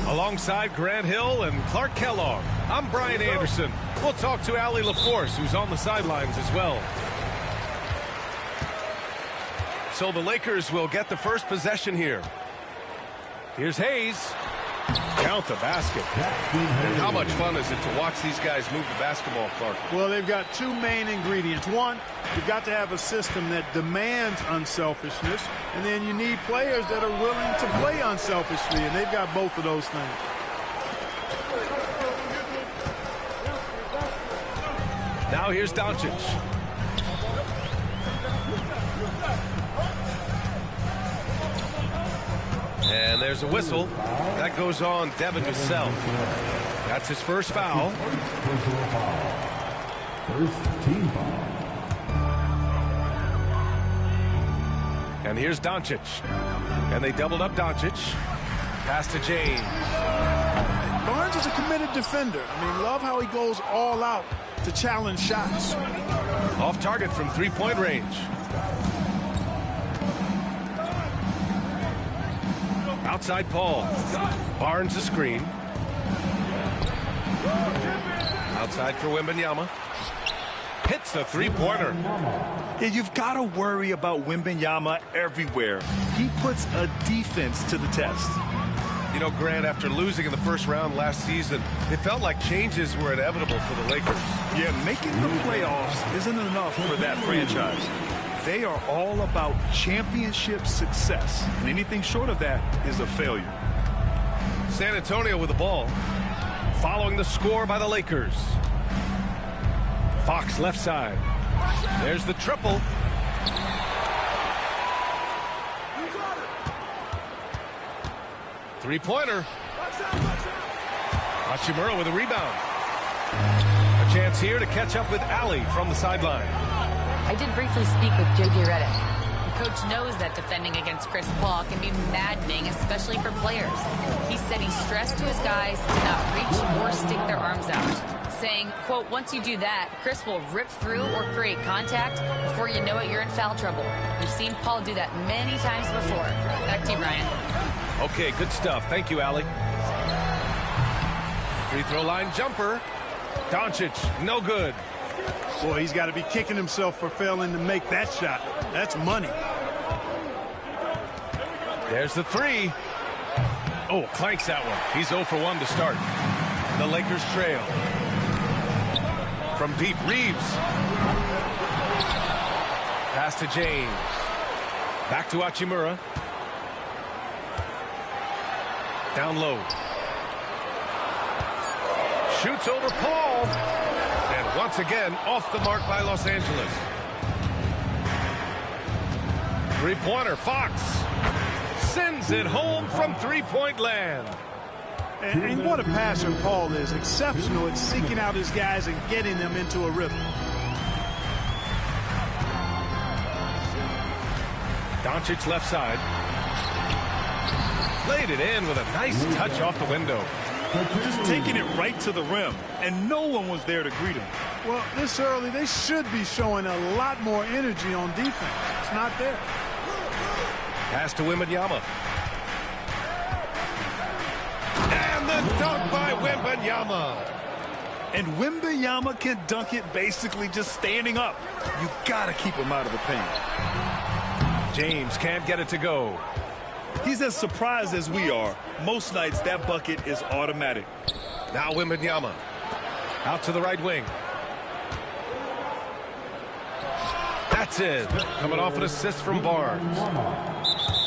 Alongside Grant Hill and Clark Kellogg, I'm Brian Anderson. We'll talk to Allie LaForce, who's on the sidelines as well. So the Lakers will get the first possession here. Here's Hayes. Count the basket. And how much fun is it to watch these guys move the basketball, Clark? Well, they've got two main ingredients. One, you've got to have a system that demands unselfishness, and then you need players that are willing to play unselfishly, and they've got both of those things. Now here's Doncic. And there's a whistle. That goes on Devin Vassell. That's his first foul. First team foul. And here's Doncic. And they doubled up Doncic. Pass to James. Barnes is a committed defender. I mean, love how he goes all out to challenge shots. Off target from three-point range. Outside Paul. Barnes a screen. Outside for Wembanyama. Hits a three-pointer. Yeah, you've got to worry about Wembanyama everywhere. He puts a defense to the test. You know, Grant, after losing in the first round last season, it felt like changes were inevitable for the Lakers. Yeah, making the playoffs isn't enough for that franchise. They are all about championship success, and anything short of that is a failure. San Antonio with the ball, following the score by the Lakers. Fox left side. There's the triple. Three-pointer. Hachimura with a rebound. A chance here to catch up with Allie from the sideline. I did briefly speak with J.J. Redick. The coach knows that defending against Chris Paul can be maddening, especially for players. He said he stressed to his guys to not reach or stick their arms out, saying, quote, once you do that, Chris will rip through or create contact. Before you know it, you're in foul trouble. We've seen Paul do that many times before. Back to you, Brian. Okay, good stuff. Thank you, Allie. Free throw line jumper. Doncic, no good. Boy, he's got to be kicking himself for failing to make that shot. That's money. There's the three. Oh, clanks that one. He's 0 for 1 to start. The Lakers trail. From deep, Reeves. Pass to James. Back to Hachimura. Down low. Shoots over Paul. And once again, off the mark by Los Angeles. Three-pointer, Fox. Sends it home from three-point land. And what a passer Paul is. Exceptional at seeking out his guys and getting them into a rhythm. Doncic left side. Laid it in with a nice touch off the window. Just taking it right to the rim, and no one was there to greet him. Well, this early, they should be showing a lot more energy on defense. It's not there. Pass to Wembanyama. And the dunk by Wembanyama. And Wembanyama can dunk it basically just standing up. You got to keep him out of the paint. James can't get it to go. He's as surprised as we are. Most nights, that bucket is automatic. Now Wembanyama. Out to the right wing. That's it. Coming off an assist from Barnes.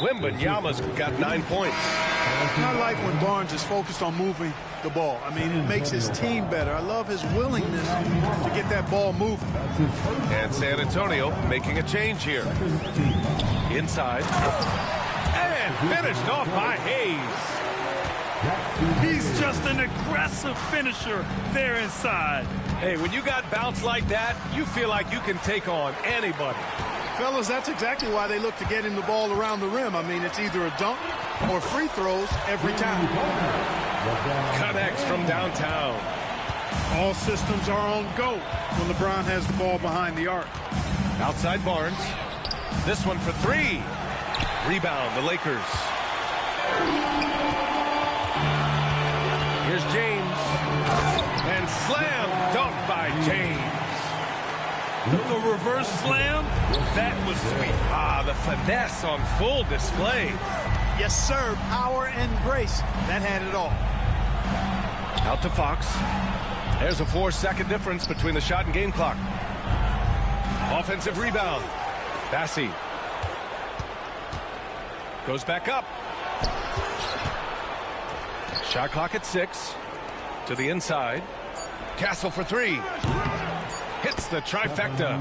Wembanyama's got 9 points. I like when Barnes is focused on moving the ball. I mean, it makes his team better. I love his willingness to get that ball moving. And San Antonio making a change here. Inside. And finished off by Hayes. He's just an aggressive finisher there inside. Hey, when you got bounce like that, you feel like you can take on anybody. Fellas, that's exactly why they look to get him the ball around the rim. I mean, it's either a dunk or free throws every time. Connects from downtown. All systems are on go when LeBron has the ball behind the arc. Outside Barnes. This one for three. Rebound, the Lakers. Slam dunk by James. The reverse slam, that was sweet. Ah, the finesse on full display. Yes, sir. Power and grace. That had it all. Out to Fox. There's a 4-second difference between the shot and game clock. Offensive rebound. Bassey. Goes back up. Shot clock at 6. To the inside. Castle for 3. Hits the trifecta.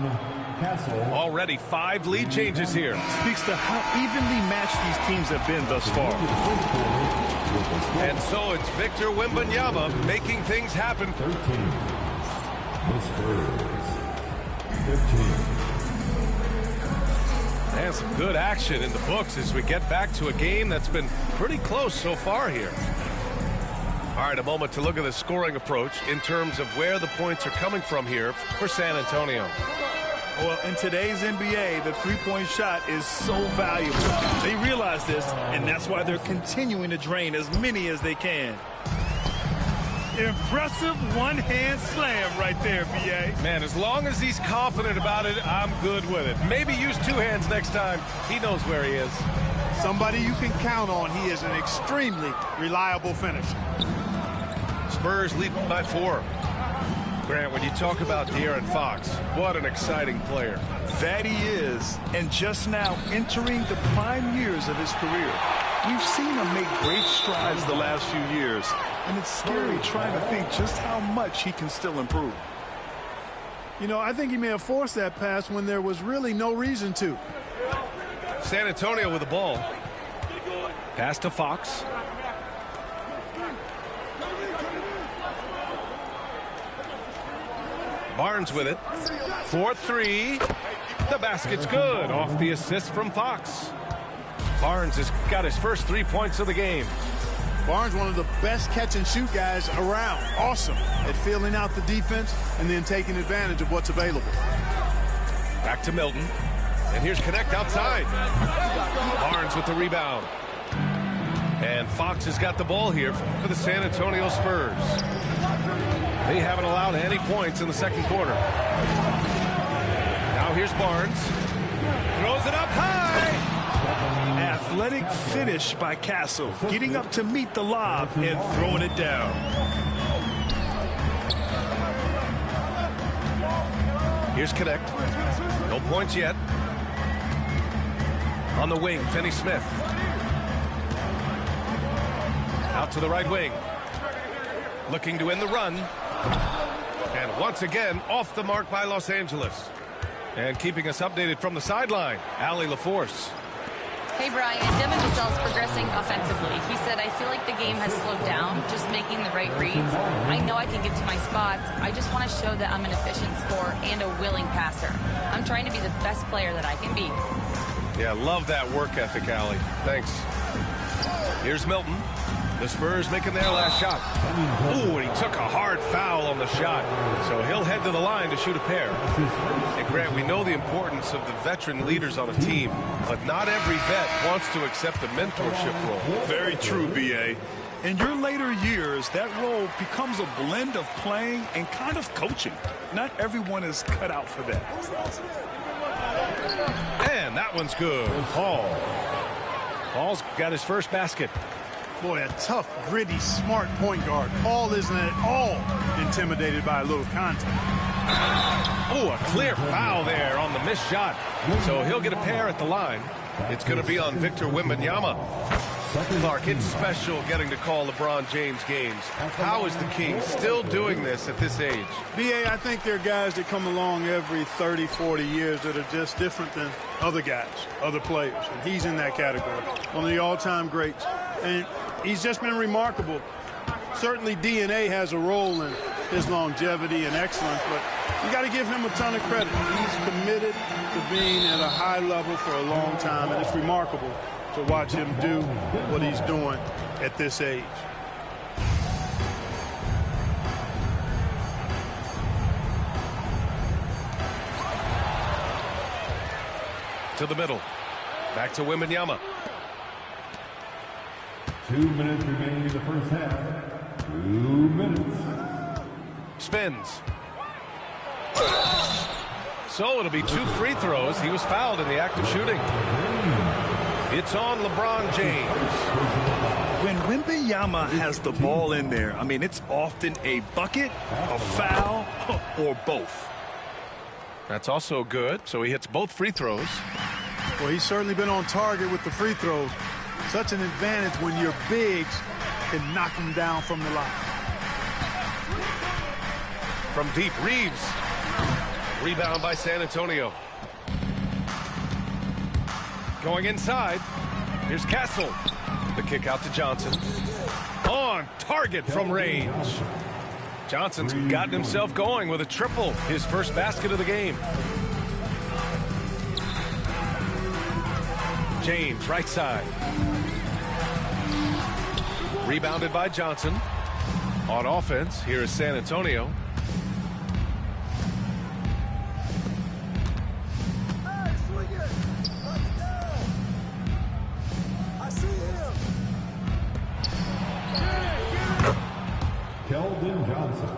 Already 5 lead changes here. Speaks to how evenly matched these teams have been thus far. And so it's Victor Wembanyama making things happen. 13. The Spurs. 15. And some good action in the books as we get back to a game that's been pretty close so far here. All right, a moment to look at the scoring approach in terms of where the points are coming from here for San Antonio. Well, in today's NBA, the three-point shot is so valuable. They realize this, and that's why they're continuing to drain as many as they can. Impressive one-hand slam right there, B.A. Man, as long as he's confident about it, I'm good with it. Maybe use 2 hands next time. He knows where he is. Somebody you can count on. He is an extremely reliable finisher. Spurs lead by 4. Grant, when you talk about De'Aaron Fox, what an exciting player. That he is, and just now entering the prime years of his career. We've seen him make great strides the last few years, and it's scary trying to think just how much he can still improve. You know, I think he may have forced that pass when there was really no reason to. San Antonio with the ball. Pass to Fox. Barnes with it. 4-3. The basket's good. Off the assist from Fox. Barnes has got his first 3 points of the game. Barnes, one of the best catch-and-shoot guys around. Awesome at filling out the defense and then taking advantage of what's available. Back to Milton. And here's Connect outside. Barnes with the rebound. And Fox has got the ball here for the San Antonio Spurs. They haven't allowed any points in the second quarter. Now here's Barnes. Throws it up high. Athletic finish by Castle, getting up to meet the lob and throwing it down. Here's Connect. No points yet. On the wing, Finney-Smith. Out to the right wing. Looking to end the run. And once again, off the mark by Los Angeles. And keeping us updated from the sideline, Allie LaForce. Hey, Brian, Devin Vassell's progressing offensively. He said, I feel like the game has slowed down, just making the right reads. I know I can get to my spots. I just want to show that I'm an efficient scorer and a willing passer. I'm trying to be the best player that I can be. Yeah, love that work ethic, Allie. Thanks. Here's Milton. The Spurs making their last shot. Ooh, and he took a hard foul on the shot. So he'll head to the line to shoot a pair. And Grant, we know the importance of the veteran leaders on a team, but not every vet wants to accept a mentorship role. Very true, B.A. In your later years, that role becomes a blend of playing and kind of coaching. Not everyone is cut out for that. And that one's good. Paul's got his first basket. Boy, a tough, gritty, smart point guard. Paul isn't at all intimidated by a little contact. Oh, a clear foul there on the missed shot. So he'll get a pair at the line. It's going to be on Victor Wembanyama. Clark, it's special getting to call LeBron James games. How is the King still doing this at this age? B.A., I think there are guys that come along every 30, 40 years that are just different than other guys, other players. And he's in that category. One of the all-time greats. And he's just been remarkable. Certainly DNA has a role in his longevity and excellence, but you got to give him a ton of credit. He's committed to being at a high level for a long time, and it's remarkable to watch him do what he's doing at this age. To the middle. Back to Wembanyama. 2 minutes remaining in the first half. 2 minutes. Spins. So it'll be 2 free throws. He was fouled in the act of shooting. It's on LeBron James. When Wembanyama has the ball in there, I mean, it's often a bucket, a foul, or both. That's also good. So he hits both free throws. Well, he's certainly been on target with the free throws. Such an advantage when your bigs can knock them down from the line. From deep, Reeves. Rebound by San Antonio. Going inside. Here's Castle. The kick out to Johnson. On target from range. Johnson's gotten himself going with a triple. His first basket of the game. James, right side. Rebounded by Johnson. On offense, here is San Antonio. Keldon Johnson.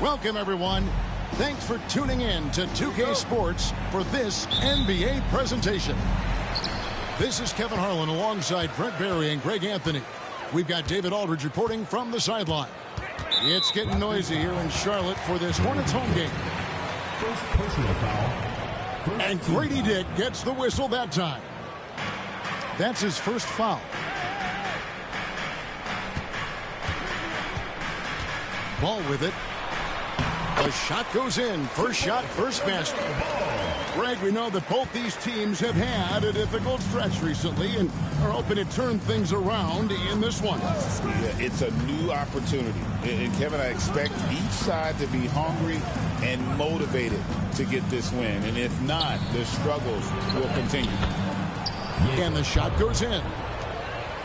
Welcome, everyone. Thanks for tuning in to 2K Sports for this NBA presentation. This is Kevin Harlan alongside Brent Barry and Greg Anthony. We've got David Aldridge reporting from the sideline. It's getting noisy here in Charlotte for this Hornets home game. First personal foul. And Grady Dick gets the whistle that time. That's his first foul. Ball with it. The shot goes in. First shot, first basket. Greg, we know that both these teams have had a difficult stretch recently and are hoping to turn things around in this one. Yeah, it's a new opportunity. And Kevin, I expect each side to be hungry and motivated to get this win. And if not, the struggles will continue. And the shot goes in.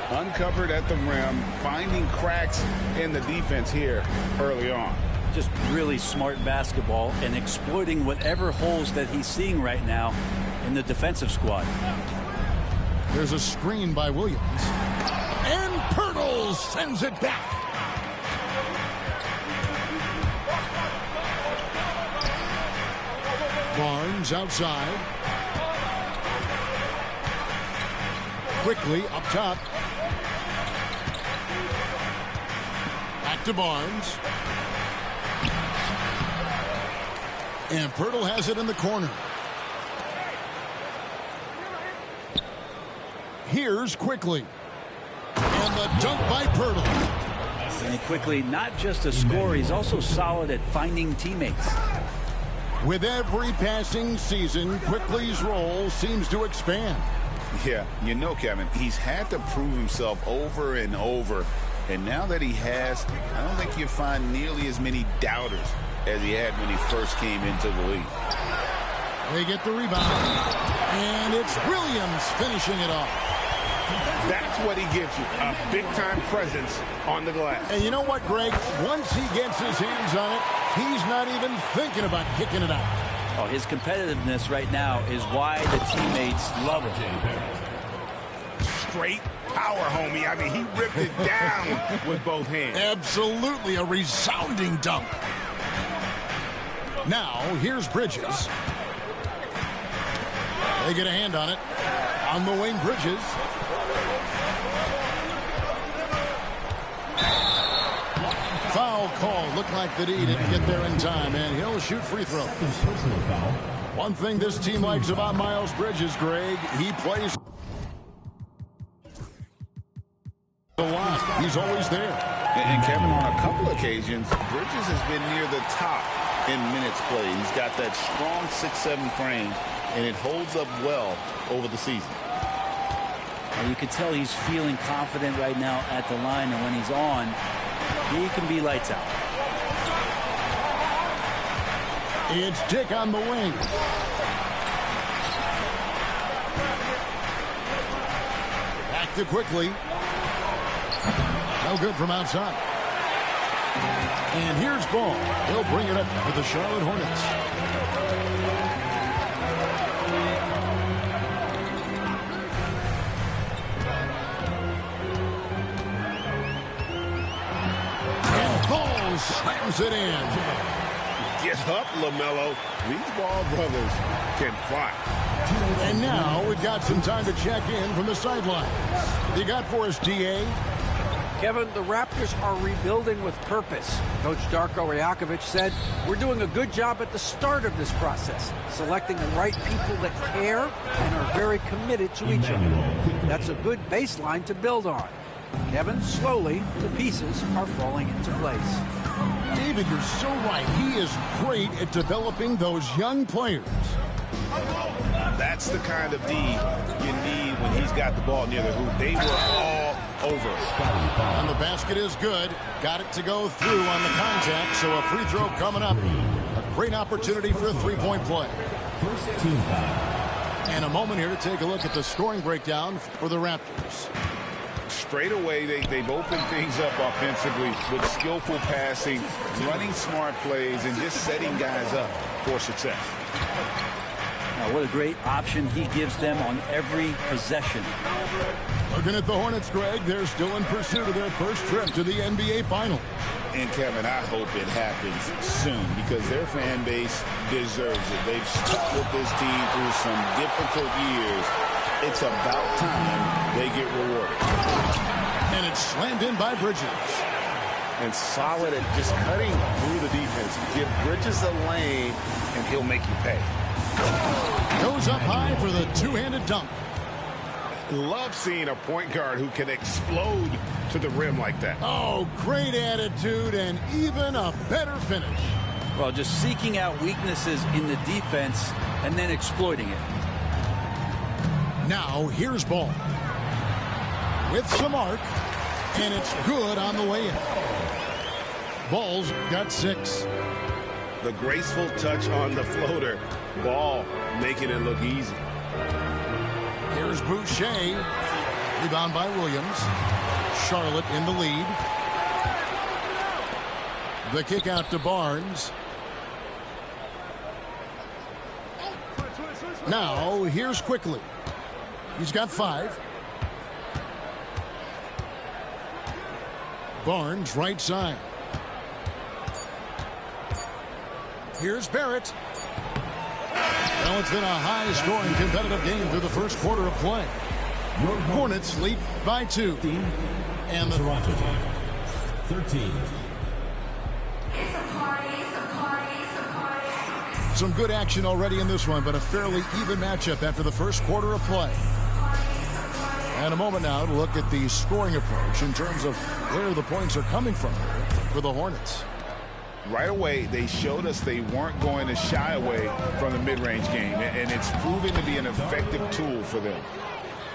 Uncovered at the rim, finding cracks in the defense here early on. Just really smart basketball and exploiting whatever holes that he's seeing right now in the defensive squad. There's a screen by Williams. And Pirtle sends it back. Barnes outside. Quickly up top. Back to Barnes. And Pirtle has it in the corner. Here's Quickly. And the dunk by Pirtle. And Quickly, not just a scorer, he's also solid at finding teammates. With every passing season, Quickly's role seems to expand. Yeah, you know, Kevin, he's had to prove himself over and over. And now that he has, I don't think you'll find nearly as many doubters as he had when he first came into the league. They get the rebound. And it's Williams finishing it off. That's what he gives you, a big-time presence on the glass. And you know what, Greg? Once he gets his hands on it, he's not even thinking about kicking it out. Oh, his competitiveness right now is why the teammates love him. Straight power, homie. I mean, he ripped it down with both hands. Absolutely a resounding dunk. Now, here's Bridges. They get a hand on it. On the wing, Bridges. Foul call. Looked like that he didn't get there in time, and he'll shoot free throw. One thing this team likes about Miles Bridges, Greg, he plays a lot. He's always there. And Kevin, on a couple occasions, Bridges has been near the top in minutes played. He's got that strong 6'7" frame, and it holds up well over the season. And you can tell he's feeling confident right now at the line, and when he's on, he can be lights out. It's Dick on the wing. Back to quickly. No good from outside. And here's Ball. He'll bring it up for the Charlotte Hornets. And Ball slams it in. Get up, LaMelo. These Ball brothers can fly. And now we've got some time to check in from the sidelines. You got for us, D.A.? Kevin, the Raptors are rebuilding with purpose. Coach Darko Rajakovic said, we're doing a good job at the start of this process, selecting the right people that care and are very committed to each other. That's a good baseline to build on. Kevin, slowly, the pieces are falling into place. David, you're so right. He is great at developing those young players. That's the kind of D you need when he's got the ball near the hoop. They were all over. And the basket is good. Got it to go through on the contact, so a free throw coming up. A great opportunity for a three-point play. And a moment here to take a look at the scoring breakdown for the Raptors. Straight away, they've opened things up offensively with skillful passing, running smart plays, and just setting guys up for success. Now, what a great option he gives them on every possession. Looking at the Hornets, Greg, they're still in pursuit of their first trip to the NBA Final. And, Kevin, I hope it happens soon because their fan base deserves it. They've stuck with this team through some difficult years. It's about time they get rewarded. And it's slammed in by Bridges. And solid at just cutting through the defense. Give Bridges a lane, and he'll make you pay. Goes up high for the two-handed dunk. Love seeing a point guard who can explode to the rim like that. Oh, great attitude and even a better finish. Well, just seeking out weaknesses in the defense and then exploiting it. Now, here's Ball. With some arc, and it's good on the way in. Ball's got 6. The graceful touch on the floater. Ball making it look easy. Here's Boucher. Rebound by Williams. Charlotte in the lead. The kick out to Barnes. Now, here's Quickly. He's got 5. Barnes, right side. Here's Barrett. Well, it's been a high-scoring competitive game through the first quarter of play. Hornets lead by 2. And the Toronto team, 13. Some good action already in this one, but a fairly even matchup after the first quarter of play. And a moment now to look at the scoring approach in terms of where the points are coming from for the Hornets. Right away, they showed us they weren't going to shy away from the mid-range game, and it's proving to be an effective tool for them.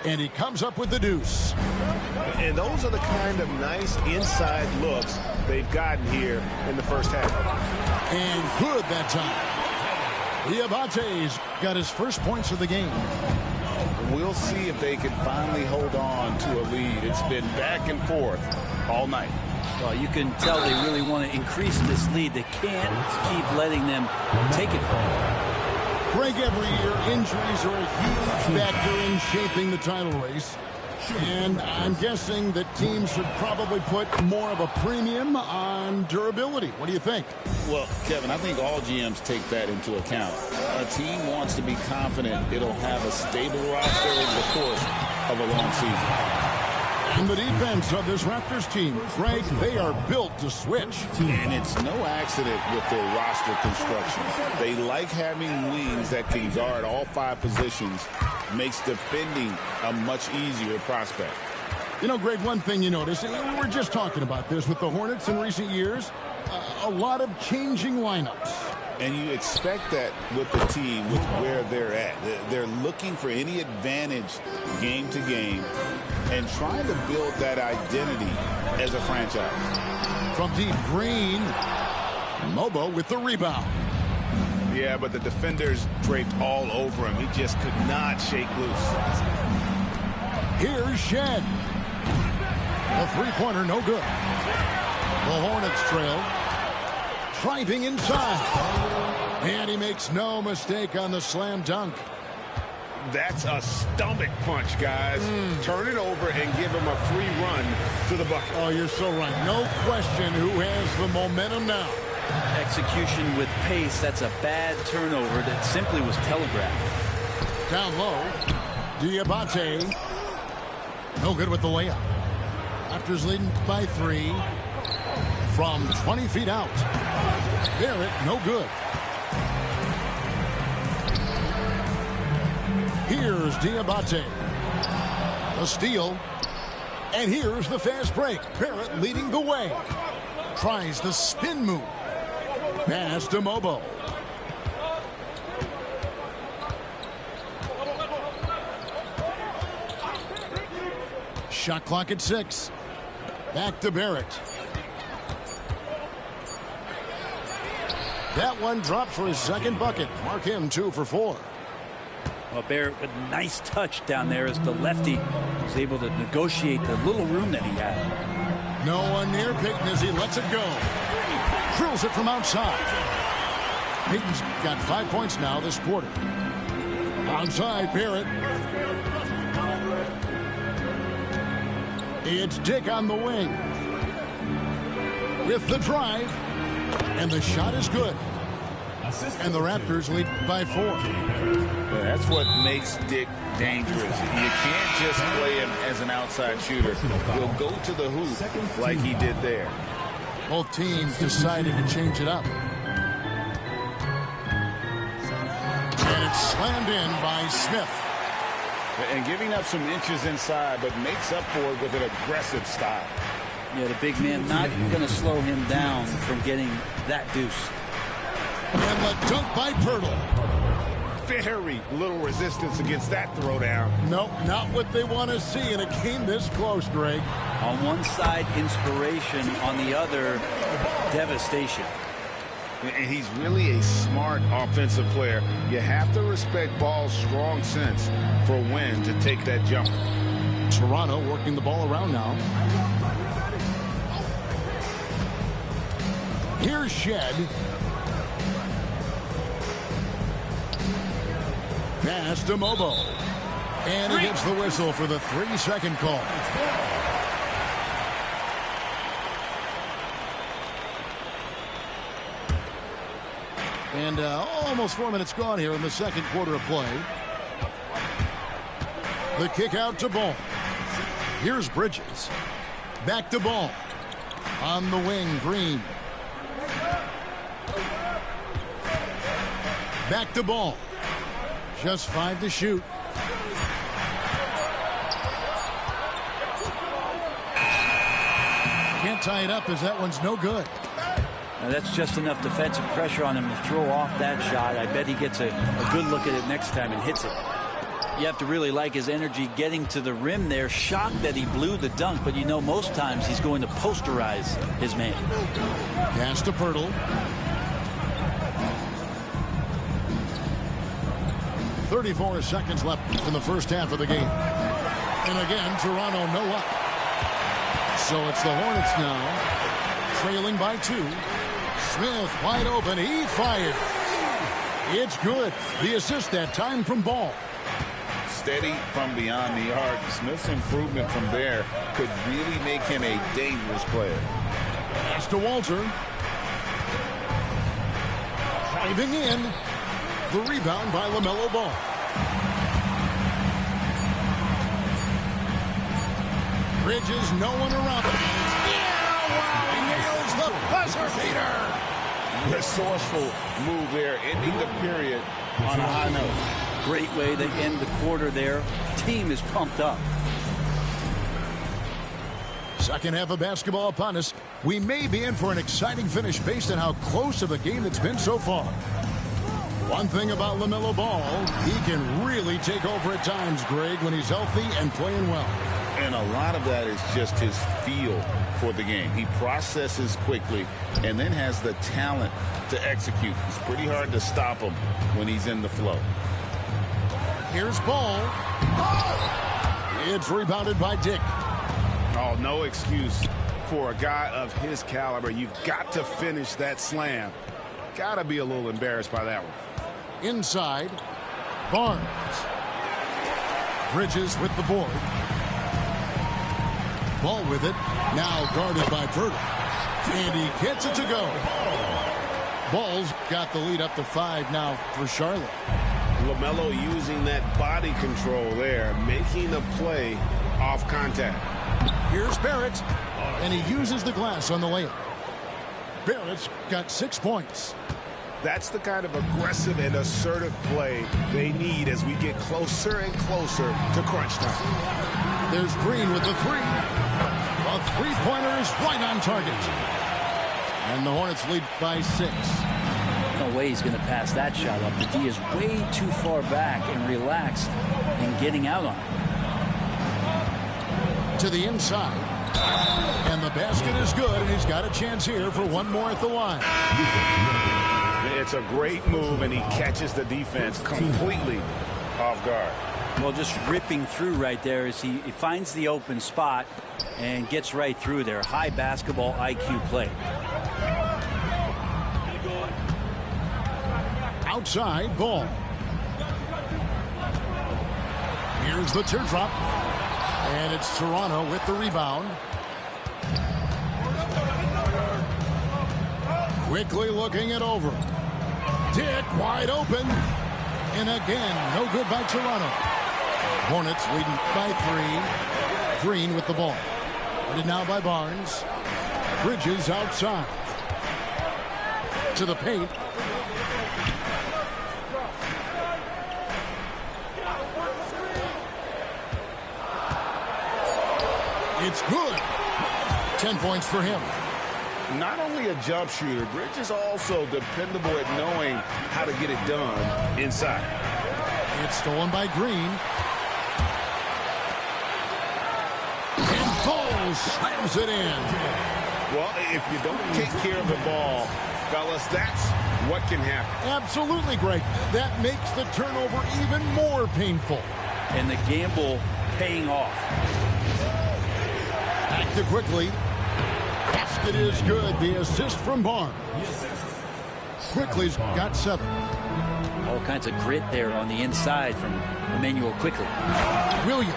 And he comes up with the deuce. And those are the kind of nice inside looks they've gotten here in the first half. And good that time. Diabate's got his first points of the game. we'll see if they can finally hold on to a lead. It's been back and forth all night. Well, you can tell they really want to increase this lead. They can't keep letting them take it from them. Greg, every year, injuries are a huge factor in shaping the title race. And I'm guessing that teams should probably put more of a premium on durability. What do you think? Well, Kevin, I think all GMs take that into account. A team wants to be confident it'll have a stable roster over the course of a long season. And the defense of this Raptors team, Greg, they are built to switch. And it's no accident with their roster construction. They like having wings that can guard all 5 positions. Makes defending a much easier prospect. You know, Greg, one thing you notice, we were just talking about this with the Hornets in recent years, a lot of changing lineups. And you expect that with the team, with where they're at. They're looking for any advantage game to game and trying to build that identity as a franchise. From deep, Green. Mobo with the rebound. Yeah, but the defenders draped all over him. He just could not shake loose. Here's Shed. The three-pointer, no good. The Hornets trail. Driving inside. And he makes no mistake on the slam dunk. That's a stomach punch, guys. Turn it over and give him a free run to the bucket. Oh, you're so right. No question who has the momentum now. Execution with pace. That's a bad turnover that simply was telegraphed. Down low. Diabate. No good with the layup. Raptors leading by 3. From 20 feet out. Barrett, no good. Here's Diabate. A steal. And here's the fast break. Barrett leading the way. Tries the spin move. Pass to Mobo. Shot clock at 6. Back to Barrett. That one dropped for his second bucket. Mark him 2 for 4. Well, Barrett with a nice touch down there as the lefty was able to negotiate the little room that he had. No one near Payton as he lets it go. Drills it from outside. Payton's got 5 points now this quarter. Outside, Barrett. It's Dick on the wing. With the drive. And the shot is good. And the Raptors lead by 4. Yeah, that's what makes Dick dangerous. You can't just play him as an outside shooter. He'll go to the hoop like he did there. Both teams decided to change it up. And it's slammed in by Smith. And giving up some inches inside, but makes up for it with an aggressive style. Yeah, the big man not going to slow him down from getting that deuce. And the dunk by Pirtle. Very little resistance against that throwdown. Nope, not what they want to see in a game this close, Greg. On one side, inspiration. On the other, devastation. And he's really a smart offensive player. You have to respect Ball's strong sense for when to take that jump. Toronto working the ball around now. Here's Shed. Pass to Mobo. And he gets the whistle for the 3-second call. And almost 4 minutes gone here in the second quarter of play. The kick out to Ball. Here's Bridges. Back to Ball. On the wing, Green. Back to Ball. Just 5 to shoot. Can't tie it up as that one's no good. Now that's just enough defensive pressure on him to throw off that shot. I bet he gets a good look at it next time and hits it. You have to really like his energy getting to the rim there. Shocked that he blew the dunk, but you know most times he's going to posterize his man. Pass to Pirtle. 34 seconds left in the first half of the game. And again, Toronto no up. So it's the Hornets now, trailing by 2. Smith wide open. He fired. It's good. The assist that time from Ball. Steady from beyond the arc. Smith's improvement from there could really make him a dangerous player. Pass to Walter. Driving in. The rebound by LaMelo Ball. Bridges, no one around him. Yeah, wow, he nails the buzzer beater. Resourceful move there, ending the period on a high note. Great way to end the quarter there. Team is pumped up. Second half of basketball upon us. We may be in for an exciting finish based on how close of a game it's been so far. One thing about LaMelo Ball, he can really take over at times, Greg, when he's healthy and playing well. And a lot of that is just his feel for the game. He processes quickly and then has the talent to execute. It's pretty hard to stop him when he's in the flow. Here's Ball. It's rebounded by Dick. Oh, no excuse for a guy of his caliber. You've got to finish that slam. Got to be a little embarrassed by that one. Inside, Barnes. Bridges with the board. Ball with it. Now guarded by Bird. And he gets it to go. Ball's got the lead up to 5 now for Charlotte. LaMelo using that body control there, making a play off contact. Here's Barrett. And he uses the glass on the layup. Barrett's got 6 points. That's the kind of aggressive and assertive play they need as we get closer and closer to crunch time. There's Green with the 3. A three-pointer is right on target. And the Hornets lead by 6. No way he's going to pass that shot up. The D is way too far back and relaxed in getting out on it. To the inside. And the basket is good, and he's got a chance here for one more at the line. It's a great move, and he catches the defense completely off guard. Well, just ripping through right there as he finds the open spot and gets right through there. High basketball IQ play. Outside, Ball. Here's the teardrop. And it's Toronto with the rebound. Quickly looking it over. Dick wide open. And again, no good by Toronto. Hornets leading by 3. Green with the ball. Guarded now by Barnes. Bridges outside. To the paint. It's good. 10 points for him. Not only a jump shooter, Bridges also dependable at knowing how to get it done inside. It's stolen by Green. And Ball slams it in. Well, if you don't take care of the ball, fellas, that's what can happen. Absolutely, Greg. That makes the turnover even more painful. And the gamble paying off. Back to Quickly. Basket is good. The assist from Barnes. Quickly's got 7. All kinds of grit there on the inside from Immanuel Quickley. Williams.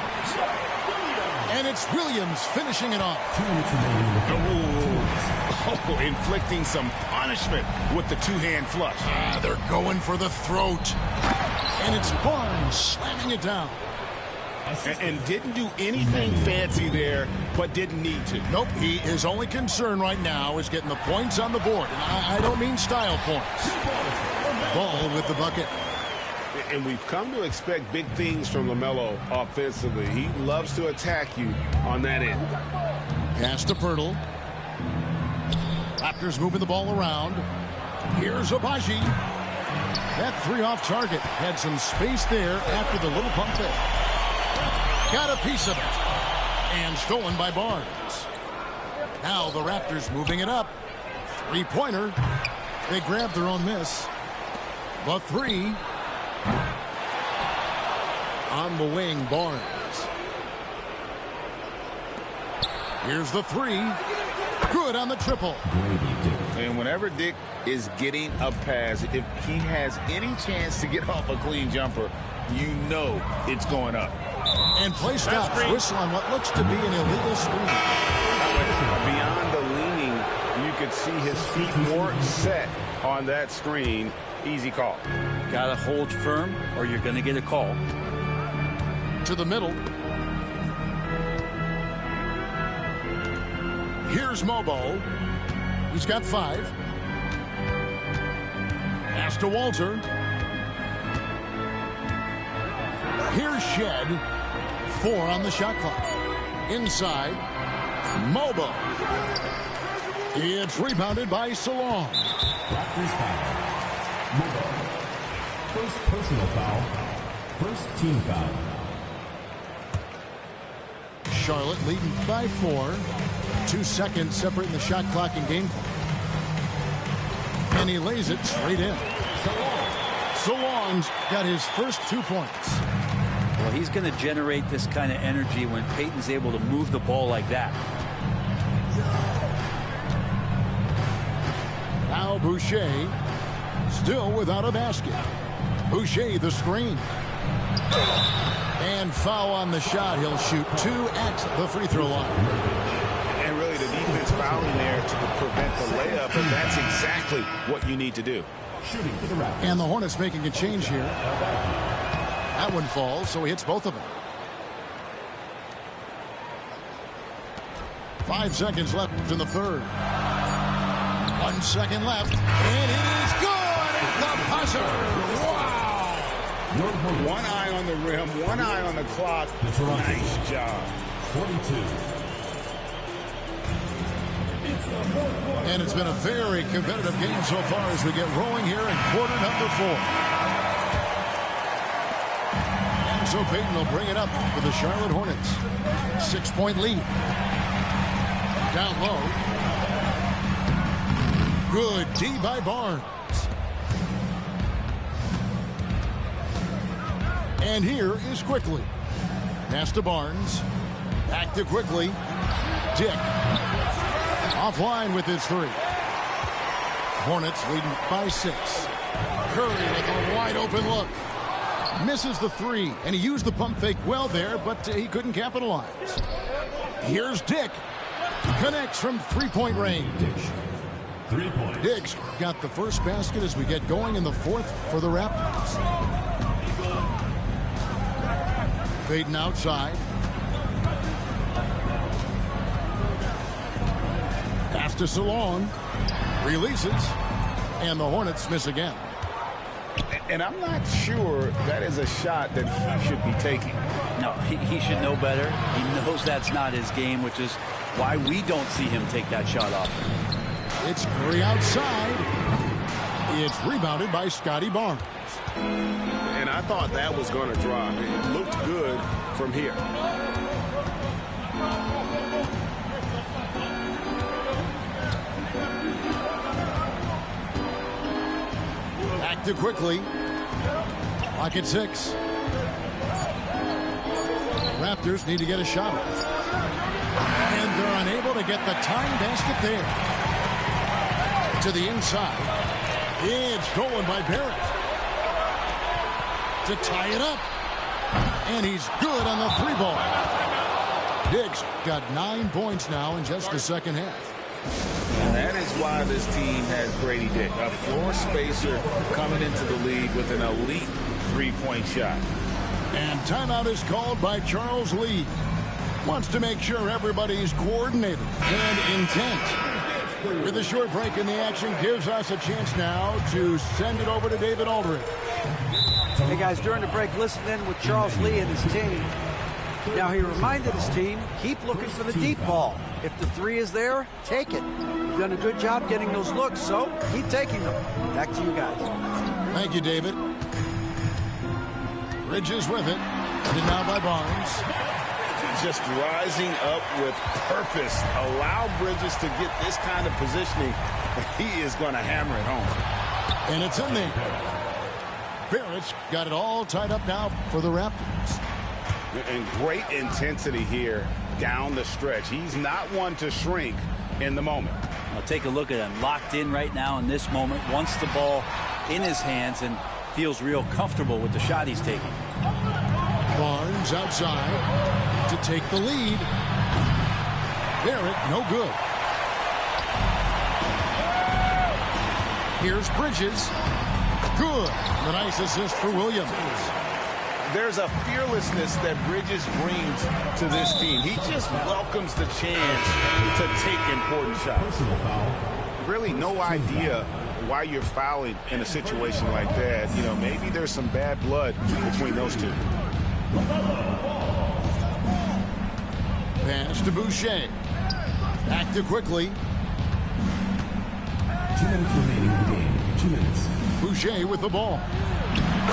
And it's Williams finishing it off. Oh, inflicting some punishment with the two-hand flush. They're going for the throat. And it's Barnes slamming it down. And didn't do anything fancy there, but didn't need to. Nope, his only concern right now is getting the points on the board. And I don't mean style points. Ball with the bucket. And we've come to expect big things from LaMelo offensively. He loves to attack you on that end. Pass to Pirtle. Raptors moving the ball around. Here's Abaji. That 3 off target. Had some space there after the little pump fake. Got a piece of it. And stolen by Barnes. Now the Raptors moving it up. 3-pointer. They grabbed their own miss. The 3. On the wing, Barnes. Here's the three. Good on the triple. And whenever Dick is getting a pass, if he has any chance to get off a clean jumper, you know it's going up. And play stops. Whistle on what looks to be an illegal screen. Beyond the leaning, you could see his feet more set on that screen. Easy call. Got to hold firm or you're going to get a call. To the middle. Here's Mobo. He's got 5. Pass to Walter. Here's Shed. 4 on the shot clock. Inside. Mobo. It's rebounded by Salon. Raptors foul. Mobo. First personal foul. First team foul. Charlotte leading by 4. 2 seconds separating the shot clock and game clock. And he lays it straight in. Salon's got his first 2 points. Well, he's going to generate this kind of energy when Payton's able to move the ball like that. Now Boucher still without a basket. Boucher the screen. And foul on the shot. He'll shoot 2 at the free throw line. And really the defense fouling there to prevent the layup, and that's exactly what you need to do. And the Hornets making a change here. That one falls, so he hits both of them. 5 seconds left in the third. 1 second left, and it is good at the buzzer. Wow! 1 eye on the rim, 1 eye on the clock. Nice job. 42. And it's been a very competitive game so far as we get rolling here in quarter number 4. And so Payton will bring it up for the Charlotte Hornets. 6-point lead. Down low. Good D by Barnes. And here is Quickly. Pass to Barnes. Back to Quickly. Dick. Offline with his 3. Hornets leading by 6. Curry with a wide open look. Misses the 3, and he used the pump fake well there, but he couldn't capitalize. Here's Dick. Connects from 3-point range. 3 points. Dick's got the first basket as we get going in the 4th for the Raptors. Payton outside. Pass to Salon. Releases. And the Hornets miss again. And I'm not sure that is a shot that he should be taking. No, he should know better. He knows that's not his game, which is why we don't see him take that shot off. It's Curry outside. It's rebounded by Scotty Barnes. And I thought that was going to drop. It looked good from here. Back to Quickly. Clock at 6. Raptors need to get a shot off. And they're unable to get the tying basket there. To the inside. It's stolen by Barrett. To tie it up. And he's good on the 3-ball. Dick's got 9 points now in just the second half. And that is why this team has Grady Dick, a floor spacer coming into the league with an elite 3-point shot. And timeout is called by Charles Lee. Wants to make sure everybody's coordinated and intent. With a short break in the action, gives us a chance now to send it over to David Aldridge. Hey guys, during the break, listen in with Charles Lee and his team. Now he reminded his team, keep looking for the deep ball. If the 3 is there, take it. You've done a good job getting those looks, so keep taking them. Back to you guys. Thank you, David. Bridges with it. Headed now by Barnes. Just rising up with purpose. Allow Bridges to get this kind of positioning. He is going to hammer it home. And it's in there. Barrett's got it all tied up now for the Raptors. And great intensity here down the stretch. He's not one to shrink in the moment. I'll take a look at him. Locked in right now in this moment. Wants the ball in his hands and feels real comfortable with the shot he's taking. Barnes outside to take the lead. Barrett, no good. Here's Bridges. Good. The nice assist for Williams. There's a fearlessness that Bridges brings to this team. He just welcomes the chance to take important shots. Really no idea why you're fouling in a situation like that. You know, maybe there's some bad blood between those two. Pass to Boucher. Back to Quickly. 2 minutes remaining in the game. 2 minutes. Boucher with the ball.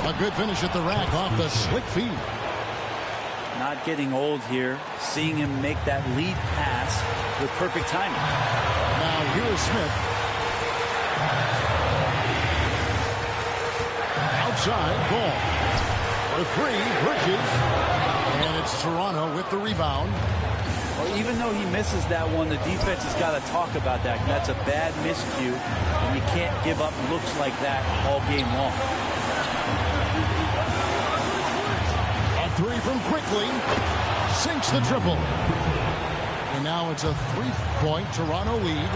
A good finish at the rack off the slick feed. Not getting old here. Seeing him make that lead pass with perfect timing. Now here's Smith. Outside, ball. For three, Bridges. And it's Toronto with the rebound. Well, even though he misses that one, the defense has got to talk about that. That's a bad miscue, and you can't give up looks like that all game long. A three from Quickly. Sinks the triple. And now it's a 3-point Toronto lead.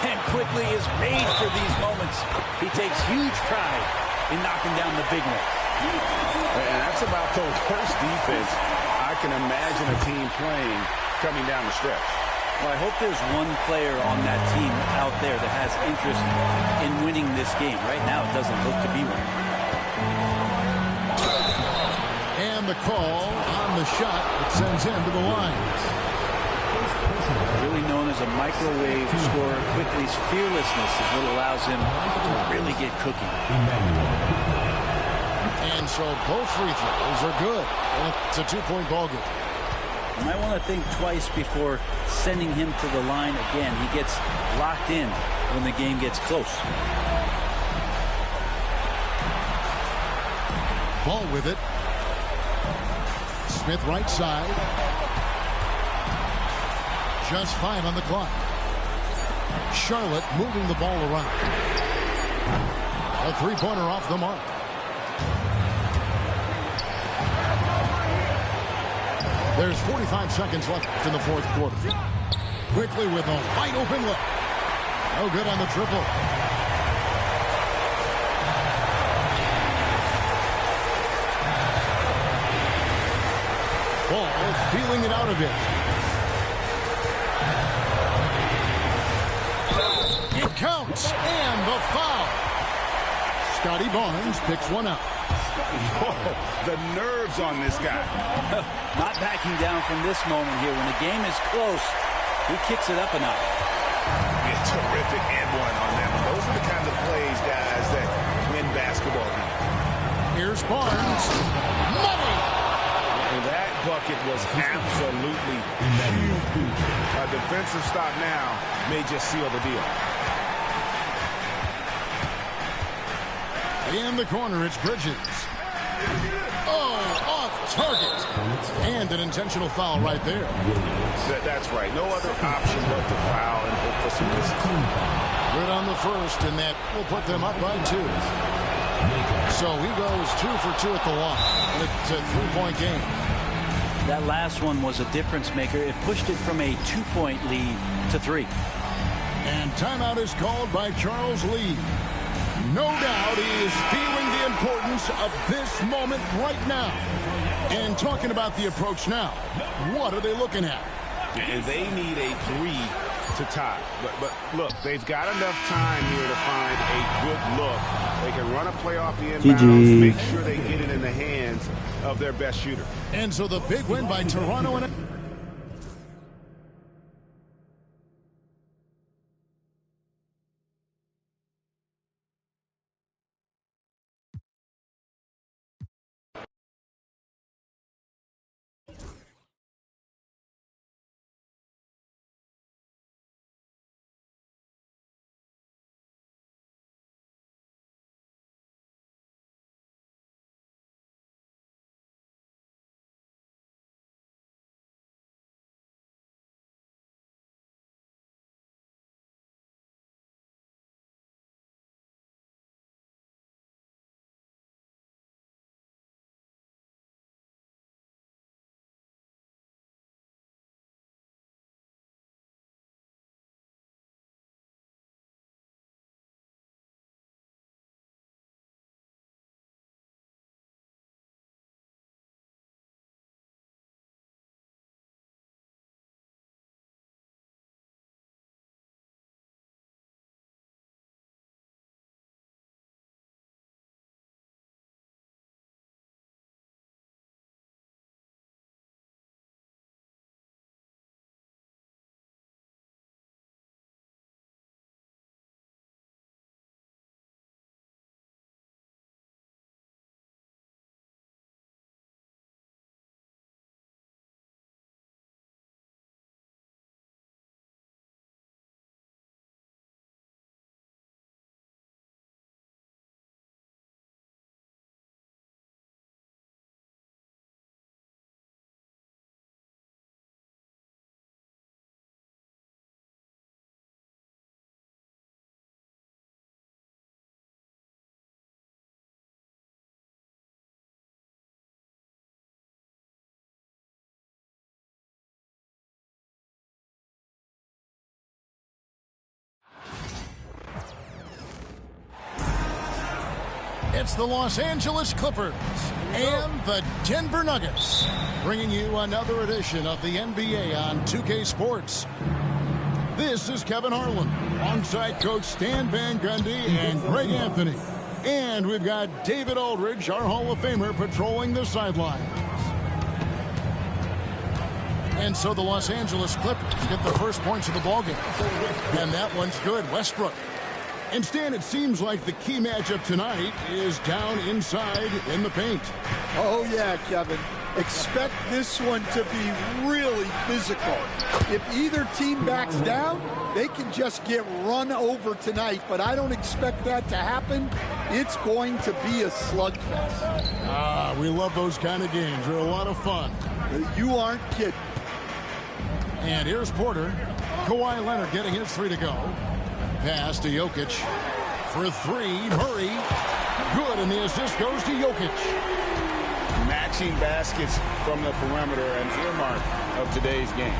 And Quickly is made for these moments. He takes huge pride in knocking down the big ones. And that's about the worst defense I can imagine a team playing coming down the stretch. Well, I hope there's one player on that team out there that has interest in winning this game. Right now, it doesn't look to be one. And the call on the shot that sends him to the line. Really known as a microwave scorer, Quickly's fearlessness is what allows him to really get cooking. And so both free throws are good. And it's a 2-point ball game. You might want to think twice before sending him to the line again. He gets locked in when the game gets close. Ball with it. Smith right side. Just 5 on the clock. Charlotte moving the ball around. A 3-pointer off the mark. There's 45 seconds left in the fourth quarter. Quickly with a wide open look. No good on the triple. Ball feeling it out a bit. It counts. And the foul. Scotty Barnes picks one up. Whoa, the nerves on this guy. Not backing down from this moment here. When the game is close, he kicks it up a notch. Yeah, terrific and one on them. Those are the kinds of plays, guys, that win basketball games. Here's Barnes. Money! And that bucket was absolutely huge. A defensive stop now may just seal the deal. In the corner, it's Bridges. Oh, off target. And an intentional foul right there. That's right. No other option but to foul and hope for some distance. Good on the first, and that will put them up by 2. So he goes 2 for 2 at the line. And it's a 3-point game. That last one was a difference maker. It pushed it from a 2-point lead to 3. And timeout is called by Charles Lee. No doubt he is feeling the importance of this moment right now. And talking about the approach now, what are they looking at? And they need a 3 to tie. But look, they've got enough time here to find a good look. They can run a play off the inbounds, make sure they get it in the hands of their best shooter. And so the big win by Toronto. And It's the Los Angeles Clippers and the Denver Nuggets, bringing you another edition of the NBA on 2K Sports. This is Kevin Harlan, alongside Coach Stan Van Gundy and Greg Anthony. And we've got David Aldridge, our Hall of Famer, patrolling the sidelines. And so the Los Angeles Clippers get the first points of the ballgame. And that one's good. Westbrook. And Stan, it seems like the key matchup tonight is down inside in the paint. Oh, yeah, Kevin. Expect this one to be really physical. If either team backs down, they can just get run over tonight, but I don't expect that to happen. It's going to be a slugfest. Ah, we love those kind of games. They're a lot of fun. You aren't kidding. And here's Porter. Kawhi Leonard getting his three to go. Pass to Jokic for three. Murray. Good, and the assist goes to Jokic. Matching baskets from the perimeter, an earmark of today's game.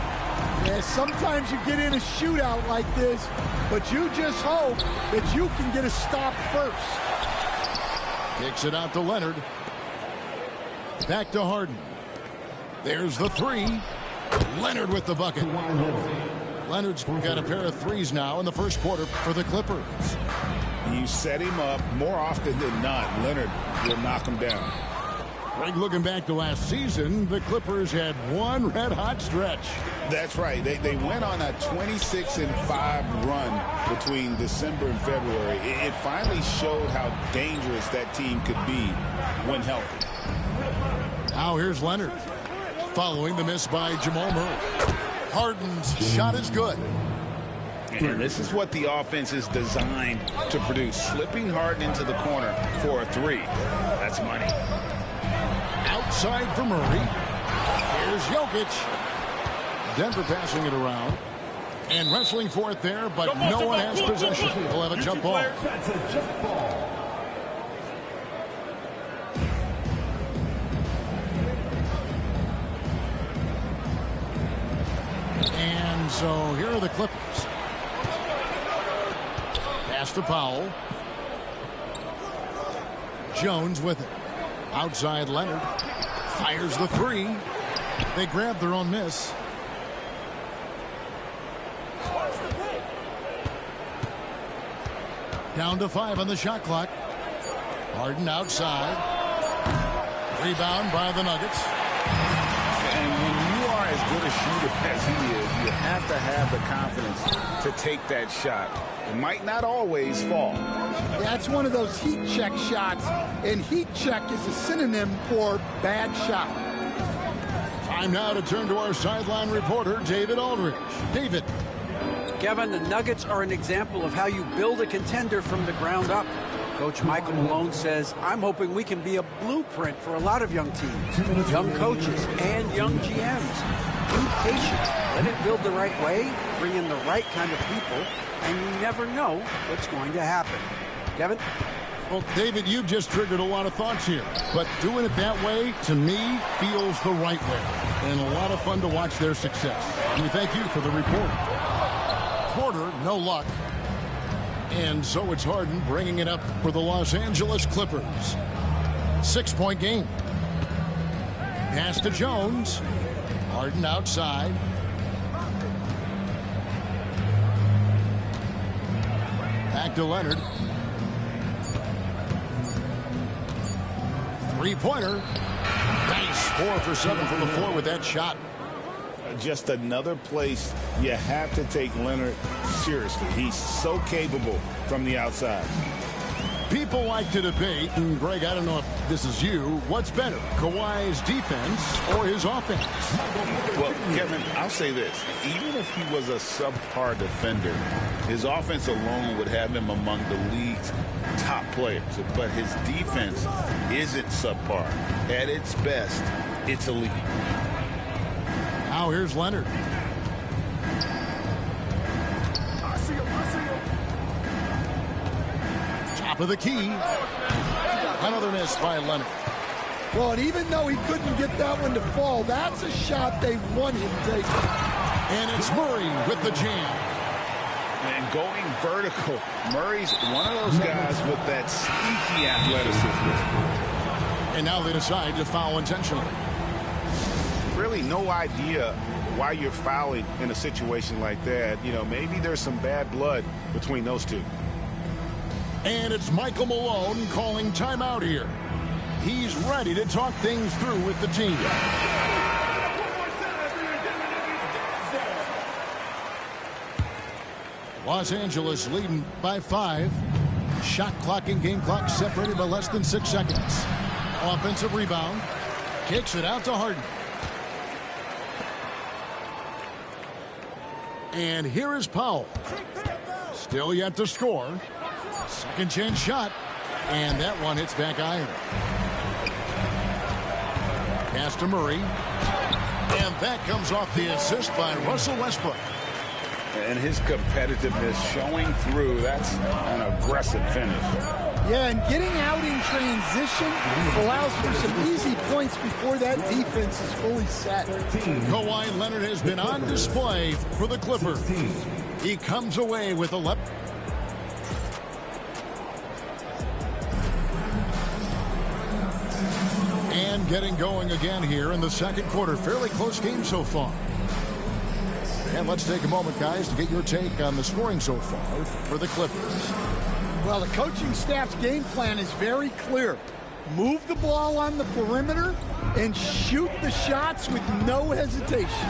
Yeah, sometimes you get in a shootout like this, but you just hope that you can get a stop first. Kicks it out to Leonard. Back to Harden. There's the three. Leonard with the bucket. Leonard's got a pair of threes now in the first quarter for the Clippers. You set him up more often than not. Leonard will knock him down. Greg, looking back to last season, the Clippers had one red-hot stretch. That's right. They went on a 26-5 run between December and February. It finally showed how dangerous that team could be when healthy. Now here's Leonard, following the miss by Jamal Murray. Harden's shot is good. And this is what the offense is designed to produce. Slipping Harden into the corner for a three. That's money. Outside for Murray. Here's Jokic. Denver passing it around. And wrestling for it there, but no one has possession. We'll have a jump ball. And so here are the Clippers. Pass to Powell. Jones with it. Outside Leonard. Fires the three. They grab their own miss. Down to 5 on the shot clock. Harden outside. Rebound by the Nuggets. And when you are as good a shooter as he is, you have to have the confidence to take that shot. It might not always fall. That's one of those heat check shots, and heat check is a synonym for bad shot. Time now to turn to our sideline reporter, David Aldridge. David. Kevin, the Nuggets are an example of how you build a contender from the ground up. Coach Michael Malone says, I'm hoping we can be a blueprint for a lot of young teams, young coaches, and young GMs. Be patient. Let it build the right way, bring in the right kind of people, and you never know what's going to happen. Kevin? Well, David, you've just triggered a lot of thoughts here. But doing it that way, to me, feels the right way. And a lot of fun to watch their success. We thank you for the report. Porter, no luck. And so it's Harden bringing it up for the Los Angeles Clippers. 6-point game. Pass to Jones. Harden outside. Back to Leonard. Three-pointer. Nice. 4 for 7 from the floor with that shot. Just another place you have to take Leonard seriously. He's so capable from the outside. People like to debate, and Greg, I don't know if this is you, what's better, Kawhi's defense or his offense? Well, Kevin, I'll say this. Even if he was a subpar defender, his offense alone would have him among the league's top players. But his defense isn't subpar. At its best, it's elite. Now here's Leonard. Top of the key. Another miss by Leonard. Well, and even though he couldn't get that one to fall, that's a shot they want him taking. And it's Murray with the jam. And going vertical. Murray's one of those guys with that sneaky athleticism. And now they decide to foul intentionally. Really no idea why you're fouling in a situation like that. You know, maybe there's some bad blood between those two. And it's Michael Malone calling timeout here. He's ready to talk things through with the team. Los Angeles leading by 5. Shot clock and game clock separated by less than 6 seconds. Offensive rebound. Kicks it out to Harden. And here is Powell. Still yet to score. Second chance shot. And that one hits back iron. Pass to Murray. And that comes off the assist by Russell Westbrook. And his competitiveness showing through. That's an aggressive finish. Yeah, and getting out in transition allows for some easy points before that defense is fully set. Kawhi Leonard has been on display for the Clippers. He comes away with 11. And getting going again here in the second quarter. Fairly close game so far. And let's take a moment, guys, to get your take on the scoring so far for the Clippers. Well, the coaching staff's game plan is very clear. Move the ball on the perimeter and shoot the shots with no hesitation.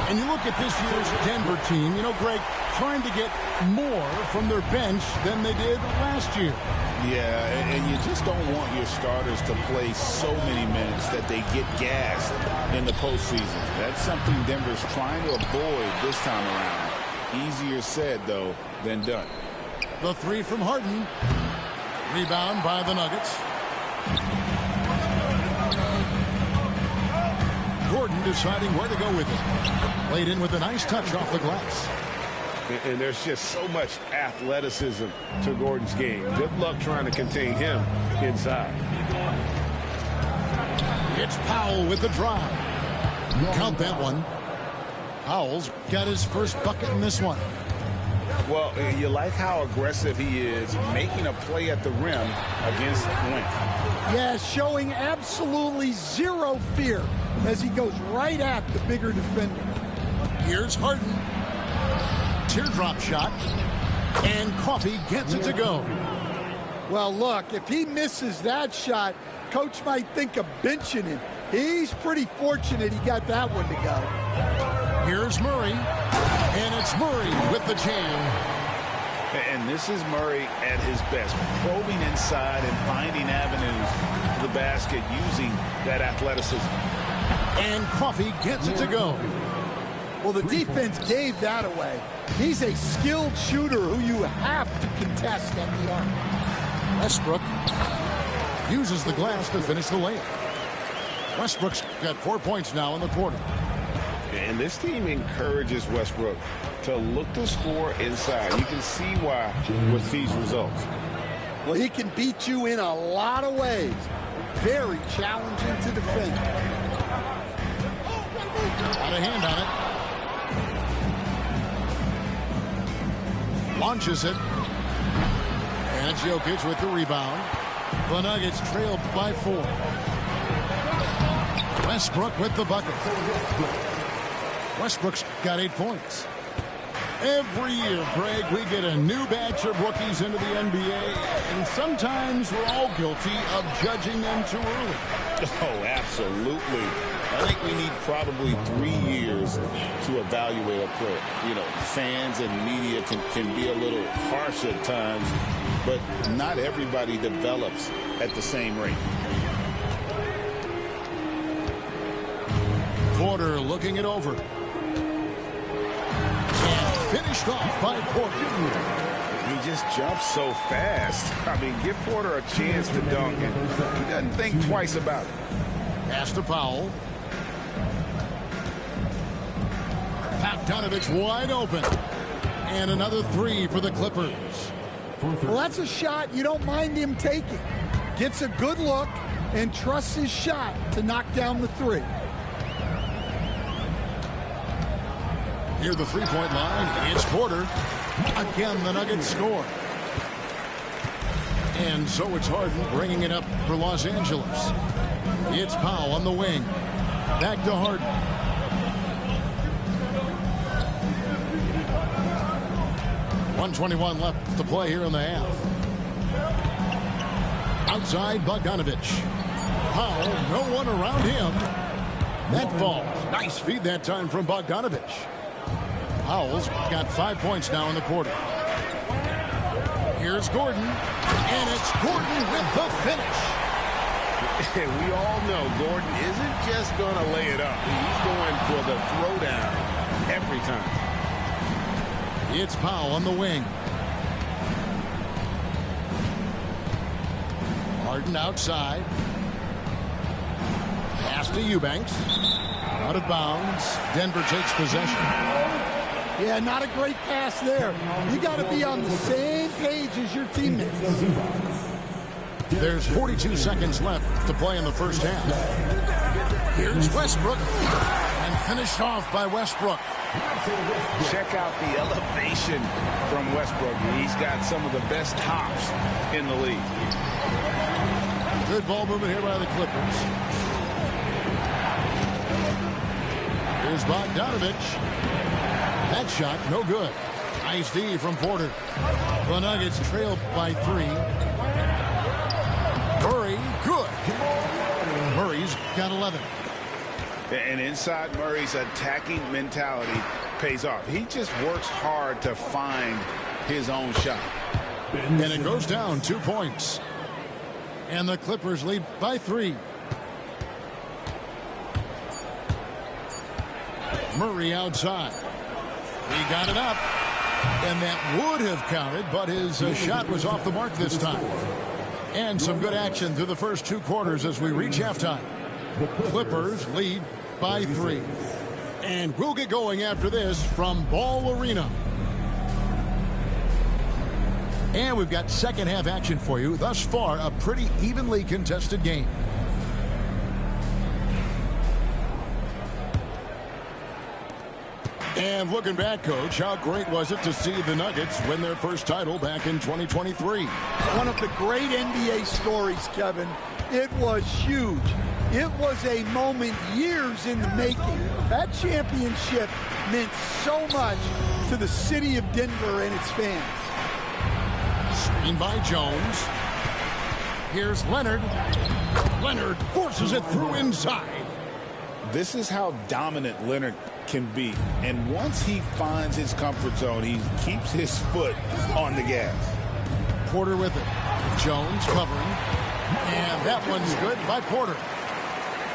And you look at this year's Denver team, you know, Greg, trying to get more from their bench than they did last year. Yeah, and you just don't want your starters to play so many minutes that they get gassed in the postseason. That's something Denver's trying to avoid this time around. Easier said, though, than done. The three from Harden. Rebound by the Nuggets. Gordon deciding where to go with it. Played in with a nice touch off the glass. And there's just so much athleticism to Gordon's game. Good luck trying to contain him inside. It's Powell with the drive. Count that one. Powell's got his first bucket in this one. Well, you like how aggressive he is making a play at the rim against length. Yeah, showing absolutely zero fear as he goes right at the bigger defender. Here's Harden. Teardrop shot. And Coffey gets it to go. Well, look, if he misses that shot, coach might think of benching him. He's pretty fortunate he got that one to go. Here's Murray. And it's Murray with the jam. And this is Murray at his best, probing inside and finding avenues to the basket using that athleticism. And Coffey gets it to go. Well, the defense gave that away. He's a skilled shooter who you have to contest at the arc. Westbrook uses the glass to finish the layup. Westbrook's got 4 points now in the quarter. And this team encourages Westbrook to look to score inside. You can see why with these results. Well, he can beat you in a lot of ways. Very challenging to defend. Got a hand on it. Launches it. And it's Jokic with the rebound. The Nuggets trailed by 4. Westbrook with the bucket. Westbrook's got 8 points. Every year, Greg, we get a new batch of rookies into the NBA, and sometimes we're all guilty of judging them too early. Oh, absolutely. I think we need probably 3 years to evaluate a player. You know, fans and media can be a little harsh at times, but not everybody develops at the same rate. Porter looking it over. Finished off by Porter. He just jumps so fast. I mean, give Porter a chance to dunk it. He doesn't think twice about it. Pass to Powell. Bogdanovich wide open. And another 3 for the Clippers. Well, that's a shot you don't mind him taking. Gets a good look and trusts his shot to knock down the 3. Near the 3-point line, it's Porter. Again, the Nuggets score. And so it's Harden bringing it up for Los Angeles. It's Powell on the wing. Back to Harden. .121 left to play here in the half. Outside, Bogdanovich. Powell, no one around him. That falls. Nice feed that time from Bogdanovich. Powell's got 5 points now in the quarter. Here's Gordon, and it's Gordon with the finish. We all know Gordon isn't just going to lay it up. He's going for the throwdown every time. It's Powell on the wing. Harden outside. Pass to Eubanks. Out of bounds. Denver takes possession. Yeah, not a great pass there. You got to be on the same page as your teammates. There's 42 seconds left to play in the first half. Here's Westbrook. And finished off by Westbrook. Check out the elevation from Westbrook. He's got some of the best hops in the league. Good ball movement here by the Clippers. Here's Bogdanovich. That shot, no good. Nice D from Porter. The Nuggets trail by 3. Murray, good. Murray's got 11. And inside Murray's attacking mentality pays off. He just works hard to find his own shot. And it goes down 2 points. And the Clippers lead by 3. Murray outside. He got it up. And that would have counted, but his shot was off the mark this time. And some good action through the first 2 quarters as we reach halftime. Clippers lead by 3. And we'll get going after this from Ball Arena. And we've got second half action for you. Thus far, a pretty evenly contested game. And looking back, Coach, how great was it to see the Nuggets win their first title back in 2023? One of the great NBA stories, Kevin. It was huge. It was a moment years in the making. That championship meant so much to the city of Denver and its fans. Screen by Jones. Here's Leonard. Leonard forces it through inside. This is how dominant Leonard can be. And once he finds his comfort zone, he keeps his foot on the gas. Porter with it. Jones covering. And that one's good by Porter.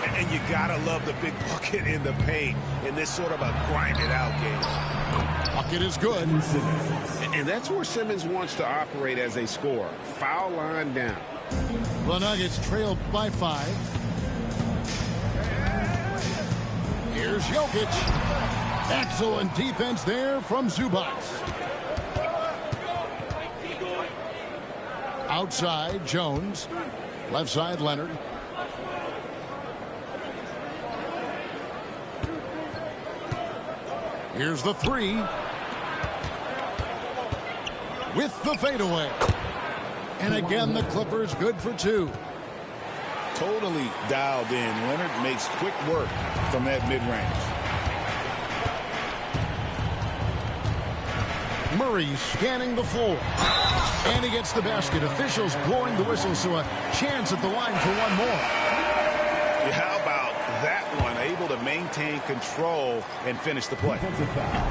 And you gotta love the big bucket in the paint in this sort of a grind-it-out game. Bucket is good. And that's where Simmons wants to operate as a scorer. Foul line down. The Nuggets trail by 5. Here's Jokic. Excellent defense there from Zubac. Outside, Jones. Left side, Leonard. Here's the 3. With the fadeaway. And again, the Clippers good for 2. Totally dialed in. Leonard makes quick work from that mid-range. Murray scanning the floor. And he gets the basket. Officials blowing the whistle, so a chance at the line for one more. How about that one? Able to maintain control and finish the play.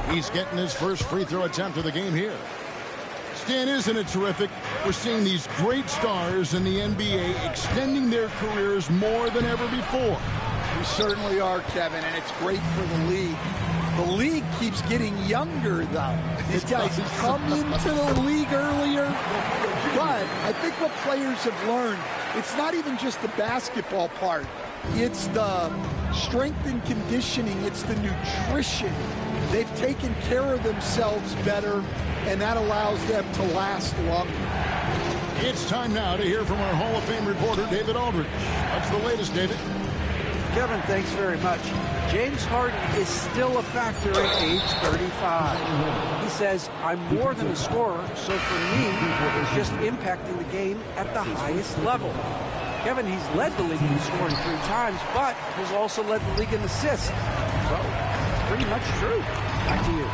He's getting his first free throw attempt of the game here. Stan, isn't it terrific? We're seeing these great stars in the NBA extending their careers more than ever before. We certainly are, Kevin, and it's great for the league. The league keeps getting younger, though. These guys come into the league earlier. But I think what players have learned, it's not even just the basketball part. It's the strength and conditioning. It's the nutrition. They've taken care of themselves better, and that allows them to last longer. It's time now to hear from our Hall of Fame reporter, David Aldridge. What's the latest, David? Kevin, thanks very much. James Harden is still a factor at age 35. He says, I'm more than a scorer, so for me, it's just impacting the game at the highest level. Kevin, he's led the league in scoring 3 times, but has also led the league in assists. So, pretty much true. Back to you.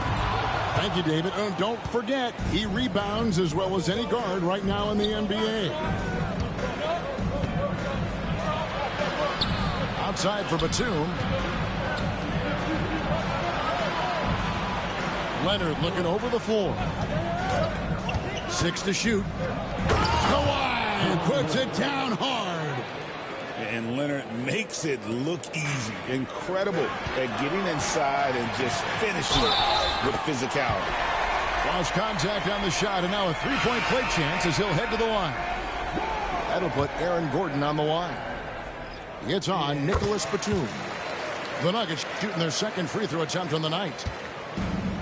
Thank you, David. Don't forget, he rebounds as well as any guard right now in the NBA. Outside for Batum. Leonard looking over the floor. 6 to shoot. Kawhi puts it down hard. And Leonard makes it look easy. Incredible at getting inside and just finishing with physicality. Lost contact on the shot, and now a three-point play chance as he'll head to the line. That'll put Aaron Gordon on the line. It's on Nicholas Batum. The Nuggets shooting their second free throw attempt on the night.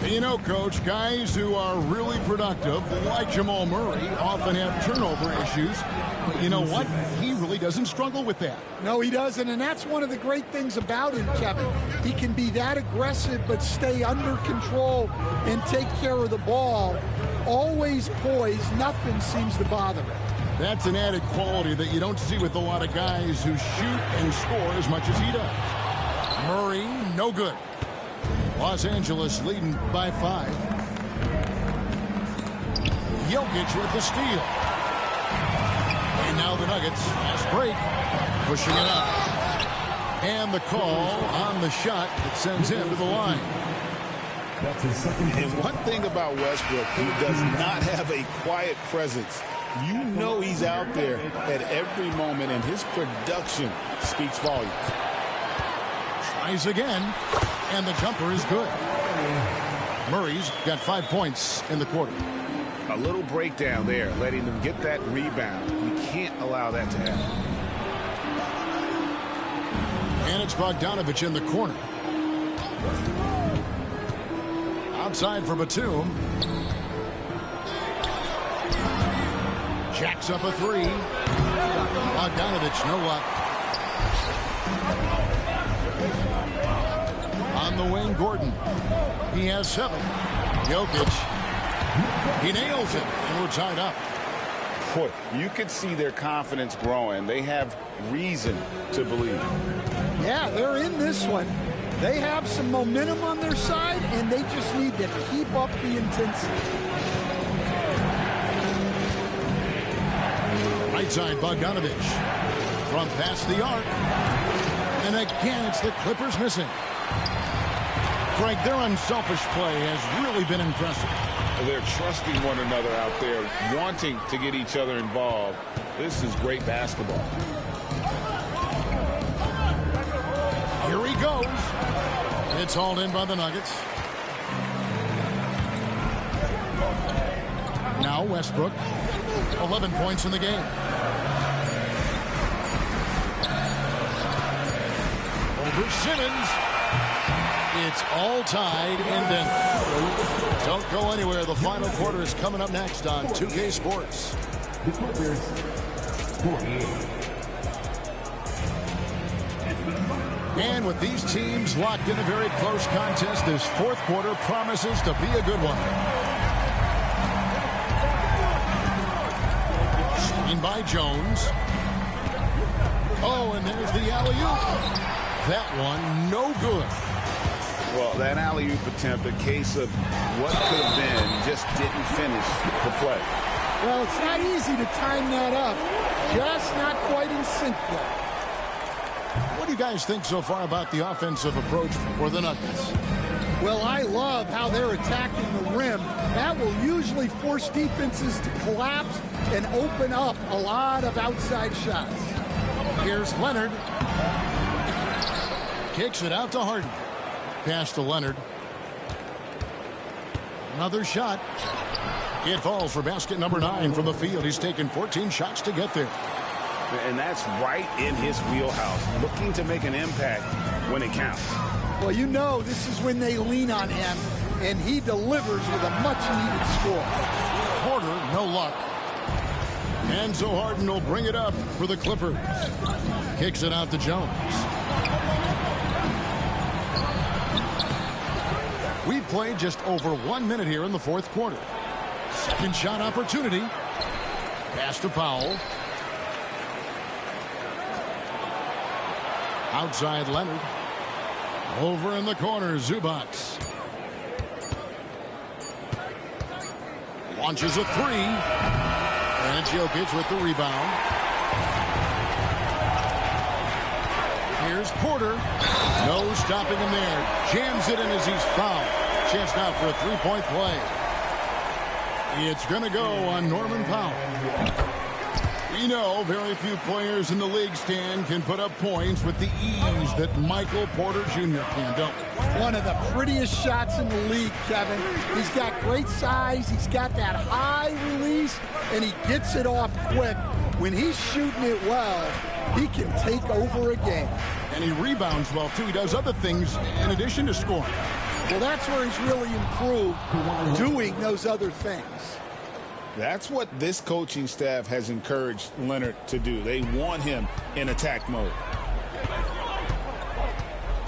You know, Coach, guys who are really productive, like Jamal Murray, often have turnover issues. But you know what? He really doesn't struggle with that. No, he doesn't, and that's one of the great things about him, Kevin. He can be that aggressive but stay under control and take care of the ball. Always poised. Nothing seems to bother him. That's an added quality that you don't see with a lot of guys who shoot and score as much as he does. Murray, no good. Los Angeles leading by 5. Jokic with the steal. And now the Nuggets, fast break, pushing it up. And the call on the shot that sends him to the line. And one thing about Westbrook, he does not have a quiet presence. You know he's out there at every moment, and his production speaks volumes. Tries again, and the jumper is good. Murray's got 5 points in the quarter. A little breakdown there, letting them get that rebound. You can't allow that to happen. And it's Bogdanovich in the corner. Outside for Batum. Jacks up a 3. Bogdanovich, no luck. On the wing, Gordon. He has 7. Jokic. He nails it, and we're tied up. Boy, you could see their confidence growing. They have reason to believe. Yeah, they're in this one. They have some momentum on their side, and they just need to keep up the intensity. Right side, Bogdanovich. From past the arc. And again, it's the Clippers missing. Greg, their unselfish play has really been impressive. They're trusting one another out there, wanting to get each other involved. This is great basketball. Here he goes. It's hauled in by the Nuggets. Now Westbrook. 11 points in the game. Over Simmons. It's all tied in Denver. Don't go anywhere. The final quarter is coming up next on 2K Sports. The Clippers, 48. And with these teams locked in a very close contest, this fourth quarter promises to be a good one. Seen by Jones. Oh, and there's the alley-oop. That one, no good. Well, that alley-oop attempt, a case of what could have been, just didn't finish the play. Well, it's not easy to time that up. Just not quite in sync there. What do you guys think so far about the offensive approach for the Nuggets? Well, I love how they're attacking the rim. That will usually force defenses to collapse and open up a lot of outside shots. Here's Leonard. Kicks it out to Harden. Pass to Leonard. Another shot. It falls for basket number 9 from the field. He's taken 14 shots to get there. And that's right in his wheelhouse, looking to make an impact when it counts. Well, you know this is when they lean on him, and he delivers with a much-needed score. Porter, no luck. And so Harden will bring it up for the Clippers. Kicks it out to Jones. We've played just over 1 minute here in the fourth quarter. Second shot opportunity. Pass to Powell. Outside Leonard. Over in the corner, Zubac. Launches a three. And Jokic with the rebound. Here's Porter. No stopping him there. Jams it in as he's fouled. Chance now for a three-point play. It's going to go on Norman Powell. We know very few players in the league, Stan, can put up points with the ease that Michael Porter Jr. can, don't we? One of the prettiest shots in the league, Kevin. He's got great size. He's got that high release, and he gets it off quick. When he's shooting it well, he can take over a game. And he rebounds well, too. He does other things in addition to scoring. Well, that's where he's really improved, doing those other things. That's what this coaching staff has encouraged Leonard to do. They want him in attack mode.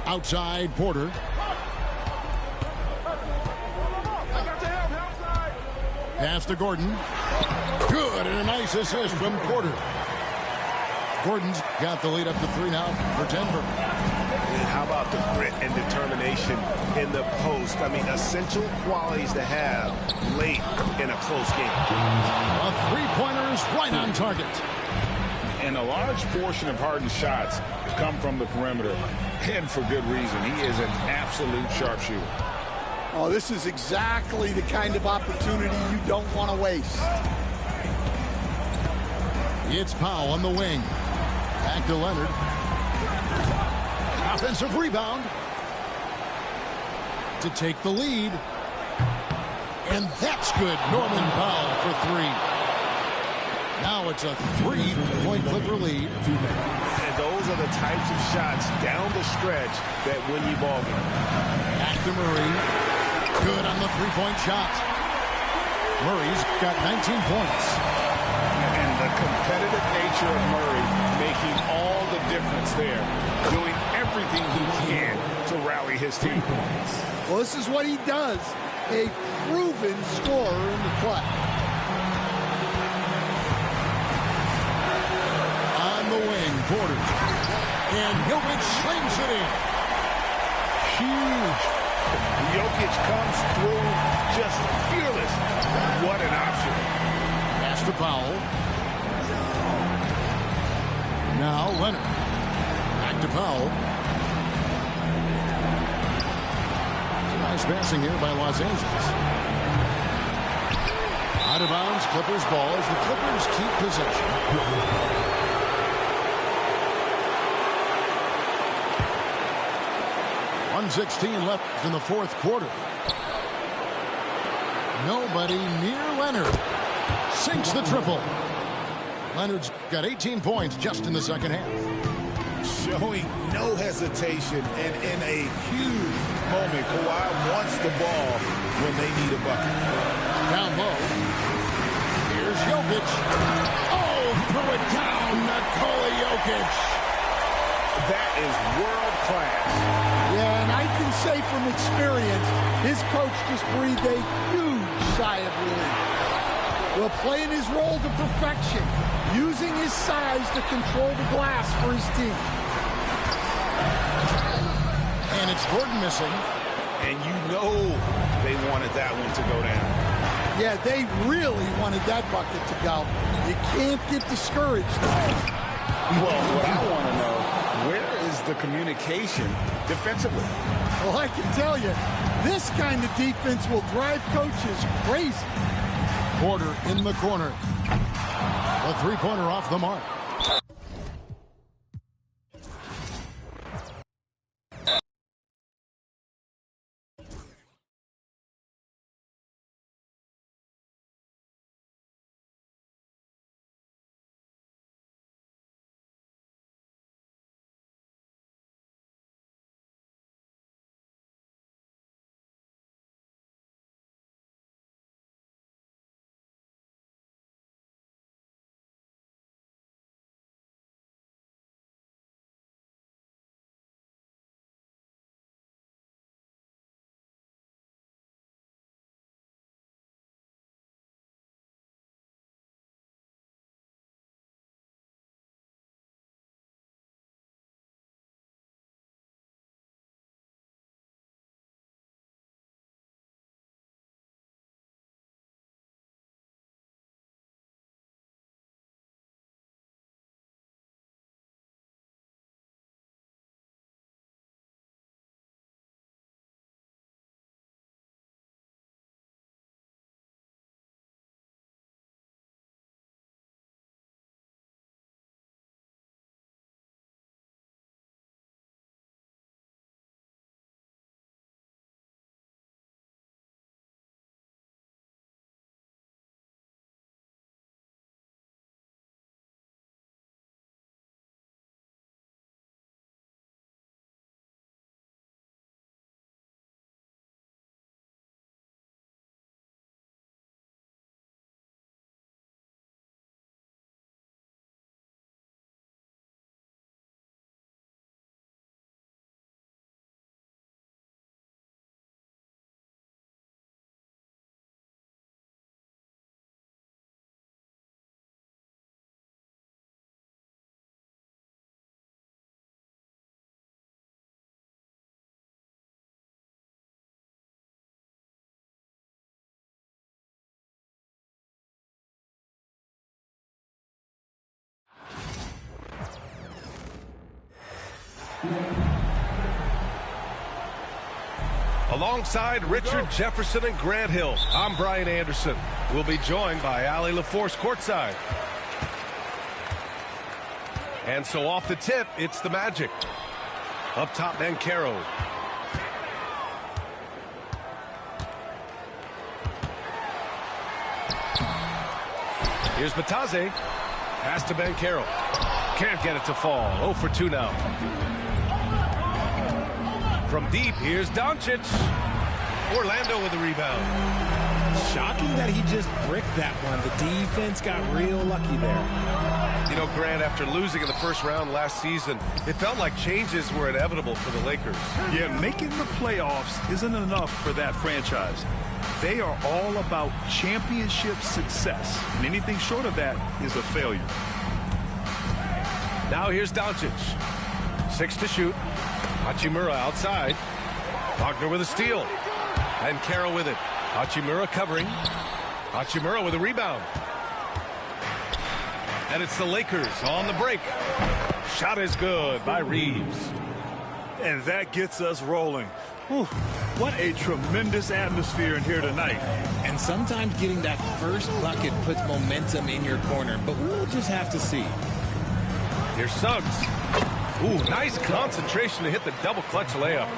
Outside Porter. Pass to Gordon. Good, and a nice assist from Porter. Gordon's got the lead up to 3 now for Denver. And how about the grit and determination in the post? I mean, essential qualities to have late in a close game. A three-pointer is right on target. And a large portion of Harden's shots come from the perimeter, and for good reason. He is an absolute sharpshooter. Oh, this is exactly the kind of opportunity you don't want to waste. It's Powell on the wing. Back to Leonard. Offensive rebound to take the lead. And that's good. Norman Powell for 3. Now it's a 3-point Clipper lead. And those are the types of shots down the stretch that win you ball game. Back to Murray. Good on the 3-point shot. Murray's got 19 points. And the competitive nature of Murray making all the difference there. Doing everything he can to rally his team. Well, this is what he does. A proven scorer in the play. On the wing, Porter. And Jokic slings it in. Huge. Jokic comes through just fearless. What an option. Pass to Powell. Now Leonard. Back to Powell. Nice passing here by Los Angeles. Out of bounds, Clippers ball as the Clippers keep possession. 1:16 left in the fourth quarter. Nobody near Leonard. Sinks the triple. Leonard's got 18 points just in the second half. Showing no hesitation, and in a huge moment, Kawhi wants the ball when they need a bucket. Down low. Here's Jokic. Oh, threw it down. Nikola Jokic. That is world class. Yeah, and I can say from experience, his coach just breathed a huge sigh of relief. Well, playing his role to perfection, using his size to control the glass for his team. And it's Gordon missing. And you know they wanted that one to go down. Yeah, they really wanted that bucket to go. You can't get discouraged. Well, what I want to know, where is the communication defensively? Well, I can tell you, this kind of defense will drive coaches crazy. Porter in the corner. A three-pointer off the mark. Alongside Richard Jefferson and Grant Hill, I'm Brian Anderson. We'll be joined by Allie LaForce courtside. And so off the tip, it's the Magic. Up top, Banchero. Here's Batadze. Pass to Banchero. Can't get it to fall. 0 for 2 now. From deep, here's Doncic. Orlando with the rebound. Shocking that he just bricked that one. The defense got real lucky there. You know, Grant, after losing in the first round last season, it felt like changes were inevitable for the Lakers. Yeah, making the playoffs isn't enough for that franchise. They are all about championship success, and anything short of that is a failure. Now here's Doncic. 6 to shoot. Hachimura outside. Wagner with a steal. And Banchero with it. Hachimura covering. Hachimura with a rebound. And it's the Lakers on the break. Shot is good by Reeves. And that gets us rolling. Whew, what a tremendous atmosphere in here tonight. And sometimes getting that first bucket puts momentum in your corner, but we'll just have to see. Here's Suggs. Ooh, nice concentration to hit the double clutch layup.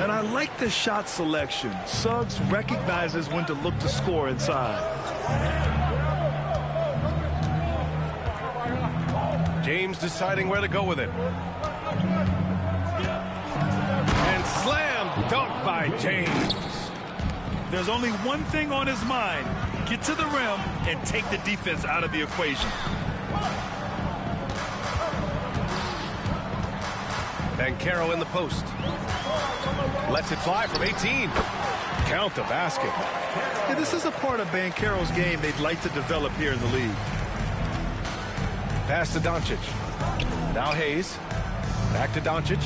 And I like the shot selection. Suggs recognizes when to look to score inside. James deciding where to go with it. And slam dunk by James. There's only one thing on his mind. Get to the rim and take the defense out of the equation. Banchero in the post. Lets it fly from 18. Count the basket. Yeah, this is a part of Banchero's game they'd like to develop here in the league. Pass to Doncic. Now Hayes. Back to Doncic.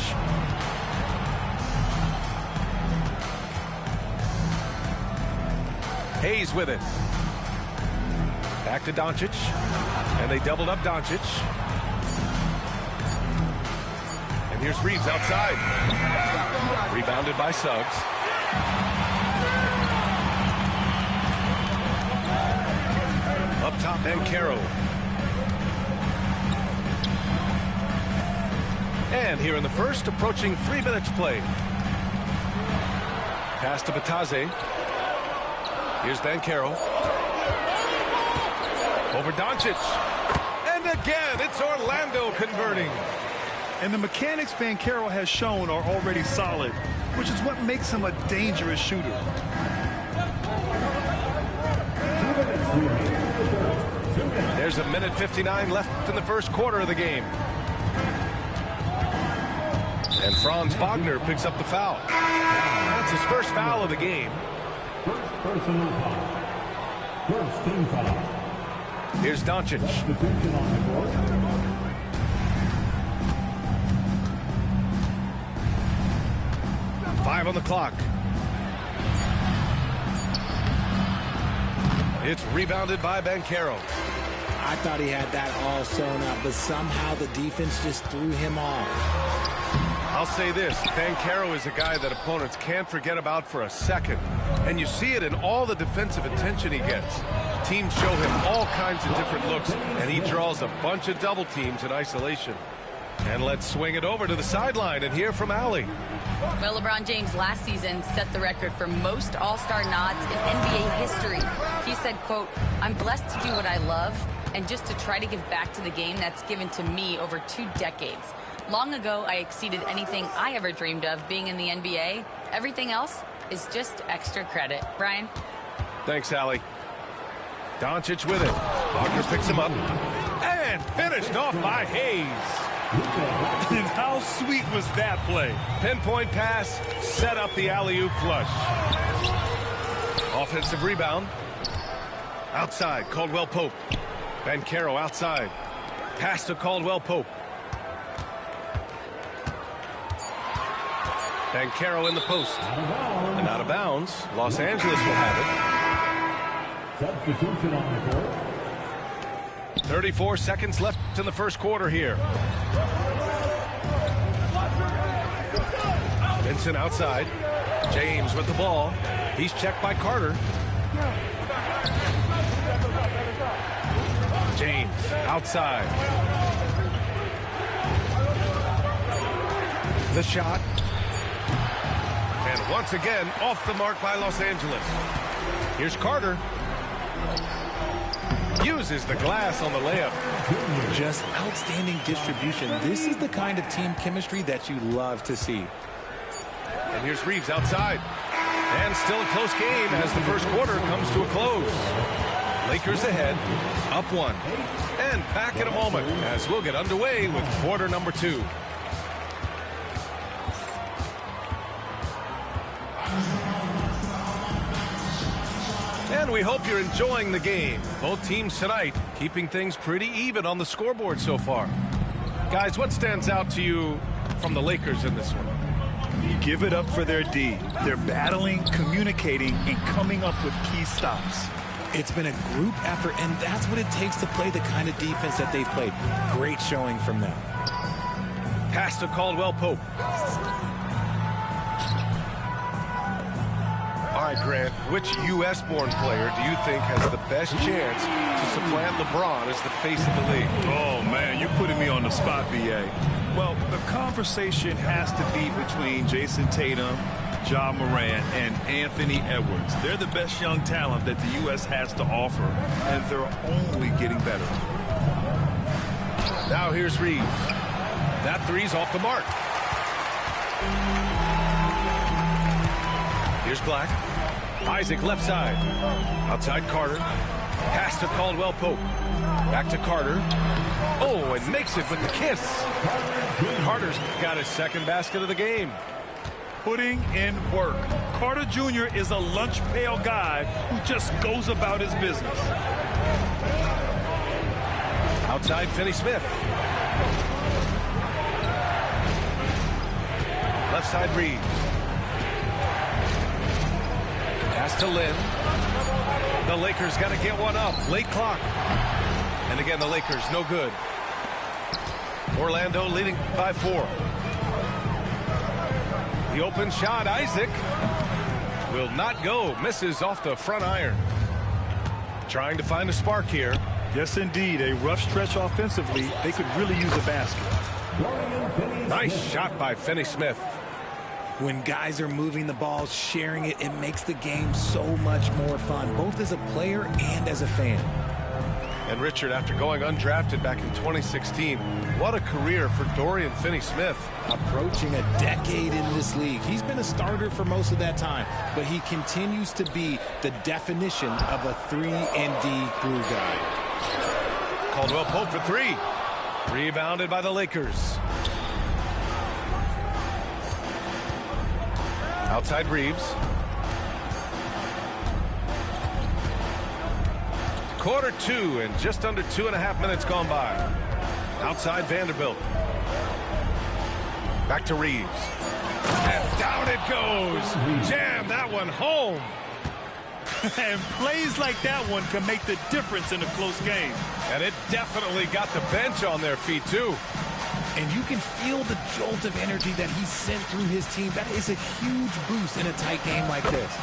Hayes with it. Back to Doncic. And they doubled up Doncic. And here's Reeves outside. Rebounded by Suggs. Up top, Banchero. And here in the first, approaching 3 minutes played. Pass to Batadze. Here's Banchero. Over Doncic. And again, it's Orlando converting. And the mechanics Banchero has shown are already solid, which is what makes him a dangerous shooter. There's a minute 59 left in the first quarter of the game. And Franz Wagner picks up the foul. That's his first foul of the game. First personal foul. First team foul. Here's Doncic. Substitution on the court. 5 on the clock. It's rebounded by Banchero. I thought he had that all sewn up, but somehow the defense just threw him off. I'll say this, Banchero is a guy that opponents can't forget about for a second. And you see it in all the defensive attention he gets. Teams show him all kinds of different looks, and he draws a bunch of double teams in isolation. And let's swing it over to the sideline and hear from Allie. Well, LeBron James last season set the record for most All-Star nods in NBA history. He said, quote, "I'm blessed to do what I love and just to try to give back to the game that's given to me over 2 decades. Long ago, I exceeded anything I ever dreamed of being in the NBA. Everything else is just extra credit." Brian? Thanks, Allie. Doncic with it. Wagner picks him up. And finished off by Hayes. And how sweet was that play? Pinpoint pass, set up the alley-oop flush. Offensive rebound. Outside, Caldwell Pope. Banchero outside. Pass to Caldwell Pope. Banchero in the post. And out of bounds. Los Angeles will have it. Substitution on the court. 34 seconds left in the first quarter here. Vincent outside. James with the ball. He's checked by Carter. James outside. The shot. And once again, off the mark by Los Angeles. Here's Carter. Uses the glass on the layup. Just outstanding distribution. This is the kind of team chemistry that you love to see. And here's Reeves outside. And still a close game as the first quarter comes to a close. Lakers ahead, up 1. And back in a moment as we'll get underway with quarter number 2. And we hope you're enjoying the game. Both teams tonight keeping things pretty even on the scoreboard so far. Guys, what stands out to you from the Lakers in this one? Give it up for their D. They're battling, communicating, and coming up with key stops. It's been a group effort, and that's what it takes to play the kind of defense that they've played. Great showing from them. Pass to Caldwell Pope. All right, Grant, which U.S.-born player do you think has the best chance to supplant LeBron as the face of the league? Oh, man, you're putting me on the spot, B.A. Well, the conversation has to be between Jason Tatum, Ja Morant, and Anthony Edwards. They're the best young talent that the U.S. has to offer, and they're only getting better. Now here's Reeves. That three's off the mark. Here's Black. Isaac left side. Outside Carter. Pass to Caldwell Pope. Back to Carter. Oh, and makes it with the kiss. Carter's got his second basket of the game. Putting in work. Carter Jr. is a lunch pail guy who just goes about his business. Outside Finney-Smith. Left side Reeves. Pass to Lynn. The Lakers got to get one up. Late clock. And again, the Lakers no good. Orlando leading by 4. The open shot, Isaac, will not go. Misses off the front iron. Trying to find a spark here. Yes, indeed. A rough stretch offensively. They could really use a basket. Nice shot by Finney-Smith. When guys are moving the ball, sharing it, it makes the game so much more fun, both as a player and as a fan. And Richard, after going undrafted back in 2016, what a career for Dorian Finney-Smith. Approaching a decade in this league. He's been a starter for most of that time, but he continues to be the definition of a 3-and-D glue guy. Caldwell Pope for 3. Rebounded by the Lakers. Outside Reeves. Quarter 2 and just under 2.5 minutes gone by. Outside Vanderbilt. Back to Reeves. And down it goes. Jam that one home. And plays like that one can make the difference in a close game. And it definitely got the bench on their feet, too. And you can feel the jolt of energy that he sent through his team. That is a huge boost in a tight game like this.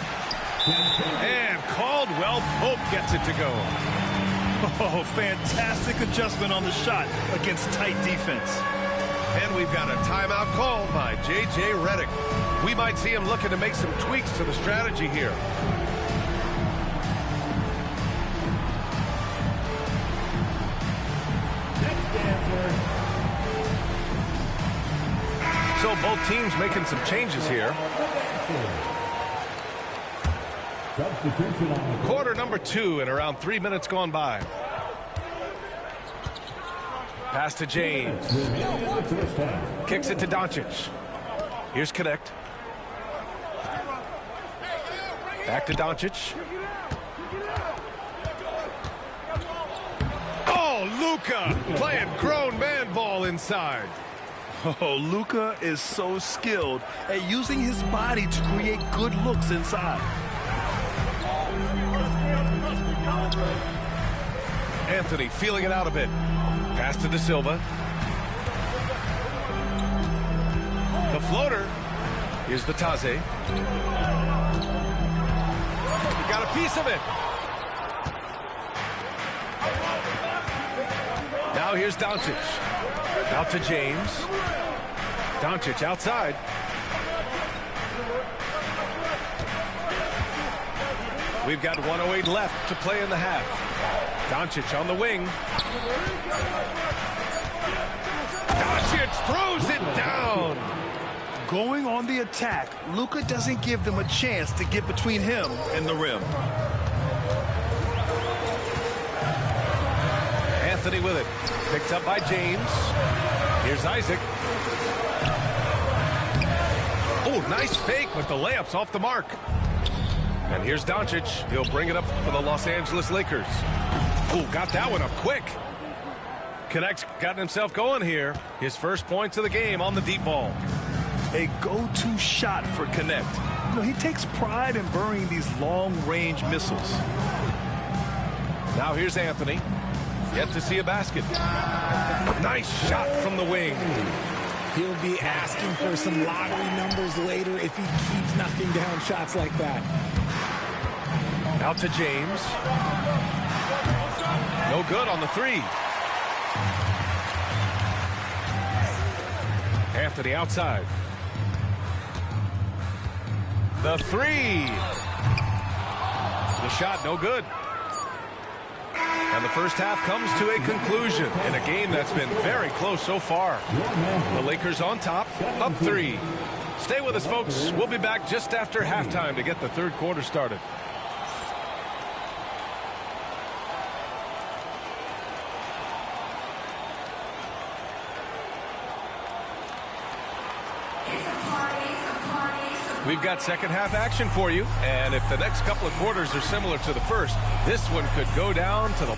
And Caldwell Pope gets it to go. Oh, fantastic adjustment on the shot against tight defense. And we've got a timeout called by J.J. Redick. We might see him looking to make some tweaks to the strategy here. So both teams making some changes here. Quarter number 2 and around 3 minutes gone by. Pass to James. Kicks it to Doncic. Here's Connect. Back to Doncic. Oh, Luka playing grown man ball inside. Oh, Luka is so skilled at using his body to create good looks inside. Anthony feeling it out a bit. Pass to De Silva. The floater Here's Batase. He got a piece of it. Now here's Doncic. Out to James. Doncic outside. We've got 1:08 left to play in the half. Doncic on the wing. Doncic throws it down. Going on the attack, Luka doesn't give them a chance to get between him and the rim. Anthony with it. Picked up by James. Here's Isaac. Oh, nice fake, but the layup's off the mark. And here's Doncic. He'll bring it up for the Los Angeles Lakers. Oh, got that one up quick. Connect's gotten himself going here. His first points of the game on the deep ball. A go-to shot for Connect. You know, he takes pride in burying these long-range missiles. Now here's Anthony. Yet to see a basket. Nice shot from the wing. He'll be asking for some lottery numbers later if he keeps knocking down shots like that. Out to James. No good on the three. Anthony outside. The three. The shot no good. And the first half comes to a conclusion in a game that's been very close so far. The Lakers on top, up 3. Stay with us, folks. We'll be back just after halftime to get the third quarter started. We've got second half action for you, and if the next couple of quarters are similar to the first, this one could go down to the...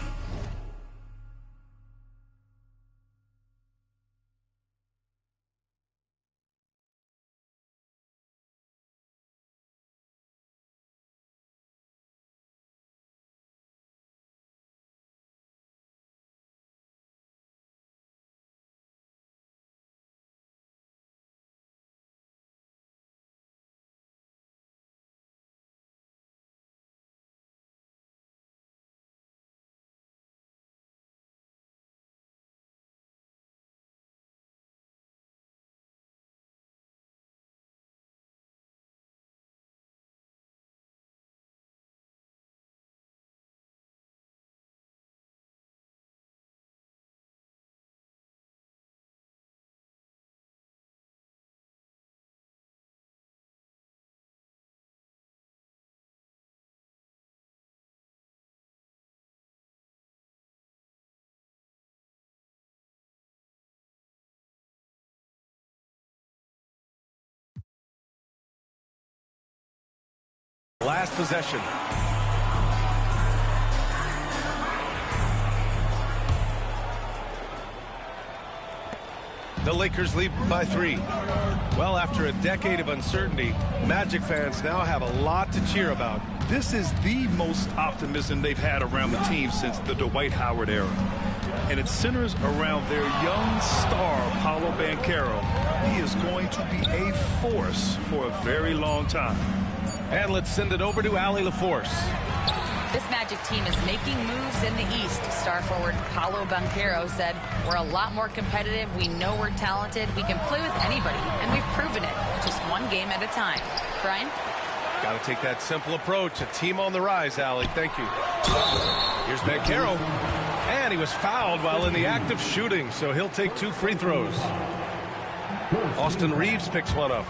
Last possession. The Lakers lead by 3. Well, after a decade of uncertainty, Magic fans now have a lot to cheer about. This is the most optimism they've had around the team since the Dwight Howard era. And it centers around their young star, Paolo Banchero. He is going to be a force for a very long time. And let's send it over to Allie LaForce. This Magic team is making moves in the East. Star forward Paolo Banchero said, "We're a lot more competitive. We know we're talented. We can play with anybody, and we've proven it. Just one game at a time." Brian? Got to take that simple approach. A team on the rise, Allie. Thank you. Here's Banchero. And he was fouled while in the act of shooting, so he'll take 2 free throws. Austin Reeves picks one up.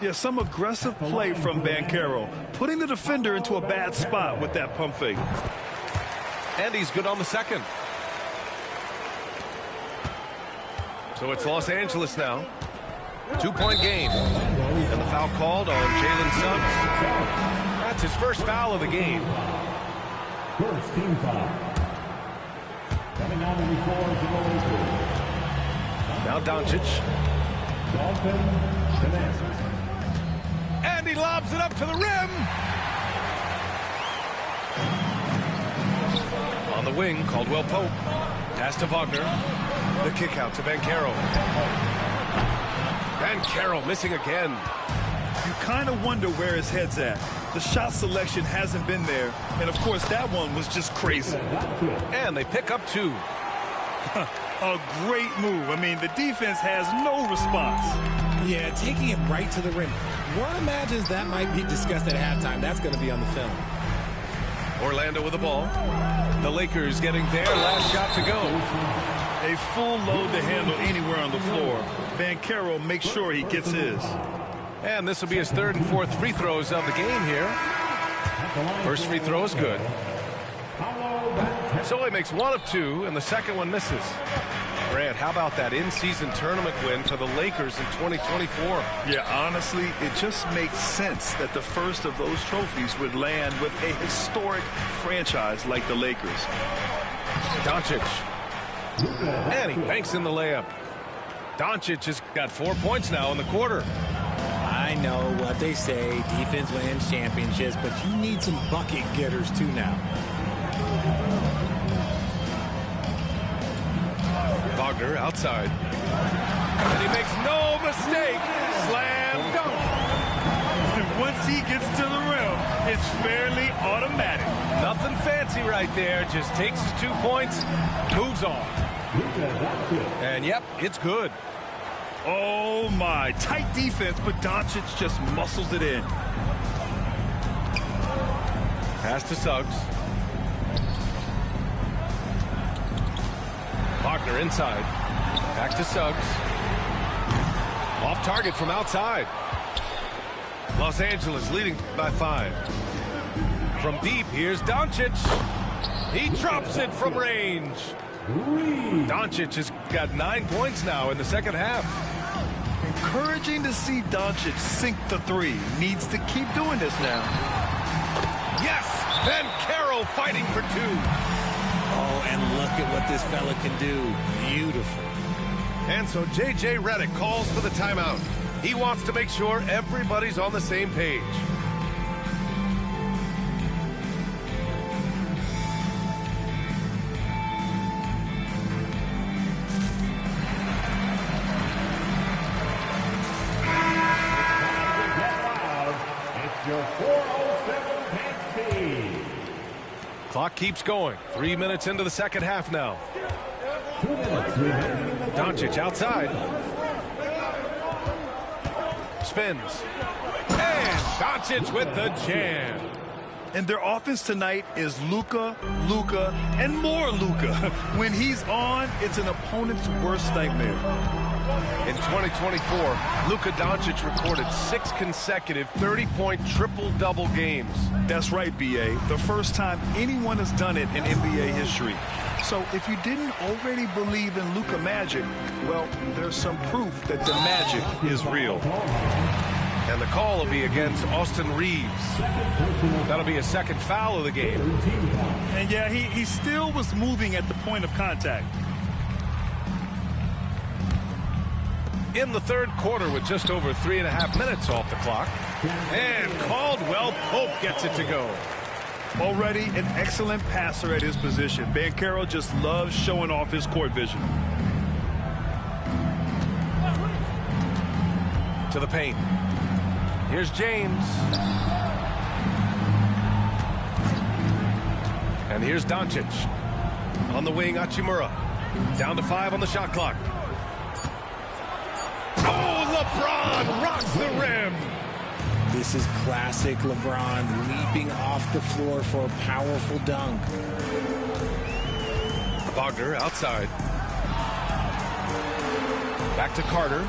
Yeah, some aggressive play from Banchero, putting the defender into a bad spot with that pump fake. And he's good on the second. So it's Los Angeles now. 2-point game. And the foul called on Jalen Suggs. That's his first foul of the game. First team foul. Coming on the floor to the Lakers. Now Doncic. Dalton Schroeder. And he lobs it up to the rim. On the wing, Caldwell Pope. Pass to Wagner. The kick out to Banchero. Banchero missing again. you kind of wonder where his head's at. The shot selection hasn't been there, and of course that one was just crazy. And they pick up 2. A great move. I mean, the defense has no response. Yeah, taking it right to the rim. One imagines that might be discussed at halftime. That's going to be on the film. Orlando with the ball. The Lakers getting their last shot to go. A full load to handle anywhere on the floor. Banchero makes sure he gets his. And this will be his 3rd and 4th free throws of the game here. First free throw is good. So he makes 1 of 2, and the second one misses. Grant, how about that in-season tournament win for the Lakers in 2024? Yeah, honestly, it just makes sense that the first of those trophies would land with a historic franchise like the Lakers. Doncic. And he banks in the layup. Doncic has got 4 points now in the quarter. I know what they say, defense wins championships, but you need some bucket getters too now. Wagner outside. And he makes no mistake. Slam dunk. And once he gets to the rim, it's fairly automatic. Nothing fancy right there. Just takes his 2 points, moves on. And yep, it's good. Oh my, tight defense, but Doncic just muscles it in. Pass to Suggs. Wagner inside. Back to Suggs. Off target from outside. Los Angeles leading by 5. From deep, here's Doncic. He drops it from range. Doncic has got 9 points now in the second half. Encouraging to see Doncic sink the 3. Needs to keep doing this now. Yes! Banchero fighting for 2. Oh, and look at what this fella can do. Beautiful. And so J.J. Redick calls for the timeout. He wants to make sure everybody's on the same page. Clock keeps going. 3 minutes into the second half now. Doncic outside. Spins. And Doncic with the jam. And their offense tonight is Luka, and more Luka. When he's on, it's an opponent's worst nightmare. In 2024, Luka Doncic recorded 6 consecutive 30-point triple-double games. That's right, B.A. The first time anyone has done it in NBA history. So if you didn't already believe in Luka magic, well, there's some proof that the magic is real. And the call will be against Austin Reeves. That'll be a second foul of the game. And yeah, he still was moving at the point of contact. In the third quarter with just over 3.5 minutes off the clock. And Caldwell Pope gets it to go. Already an excellent passer at his position. Banchero just loves showing off his court vision. To the paint. Here's James. And here's Doncic. On the wing, Hachimura. Down to 5 on the shot clock. Oh, LeBron rocks the rim. This is classic LeBron leaping off the floor for a powerful dunk. Wagner outside. Back to Carter.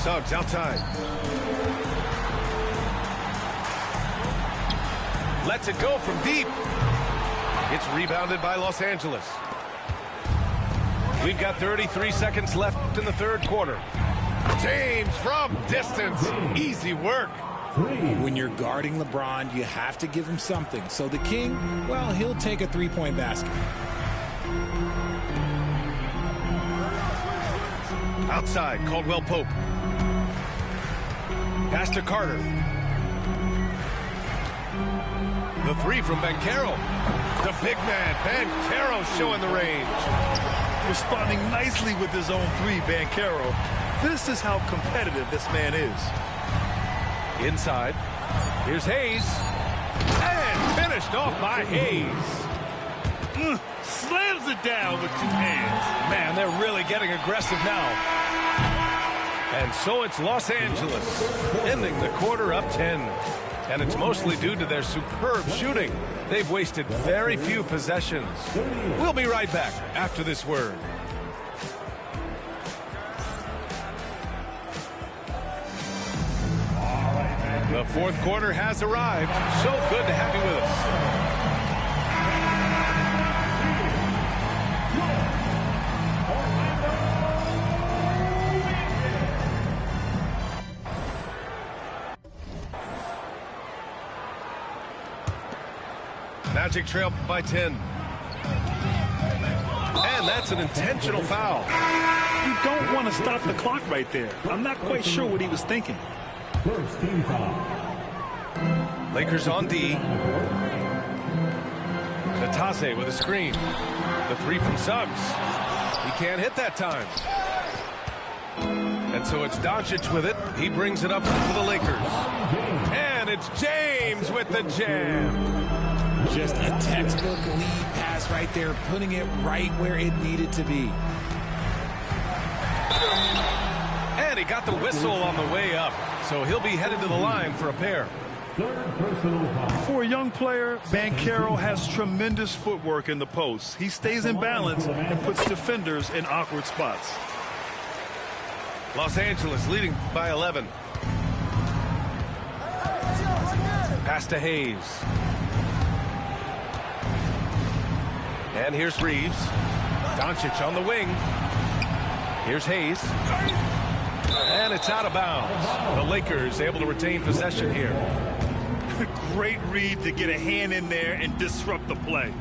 Suggs outside. Lets it go from deep. It's rebounded by Los Angeles. We've got 33 seconds left in the third quarter. James from distance. Easy work. When you're guarding LeBron, you have to give him something. So the King, well, he'll take a three-point basket. Outside, Caldwell Pope. Pass to Carter. The 3 from Banchero. The big man, Banchero, showing the range. Responding nicely with his own 3, Banchero. This is how competitive this man is. Inside. Here's Hayes. And finished off by Hayes. Slams it down with 2 hands. Man, they're really getting aggressive now. And so it's Los Angeles, ending the quarter up 10. And it's mostly due to their superb shooting. They've wasted very few possessions. We'll be right back after this word. The fourth quarter has arrived. So good to have you with us. Magic trail by 10. And that's an intentional foul. You don't want to stop the clock right there. I'm not quite sure what he was thinking. First team foul. Lakers on D. Natase with a screen. The 3 from Suggs. He can't hit that time. And so it's Doncic with it. He brings it up for the Lakers. And it's James with the jam. Just a textbook lead pass right there, putting it right where it needed to be. And he got the whistle on the way up, so he'll be headed to the line for a pair. For a young player, Banchero has tremendous footwork in the post. He stays in balance and puts defenders in awkward spots. Los Angeles leading by 11. Pass to Hayes. And here's Reeves. Doncic on the wing. Here's Hayes. And it's out of bounds. The Lakers able to retain possession here. Great read to get a hand in there and disrupt the play.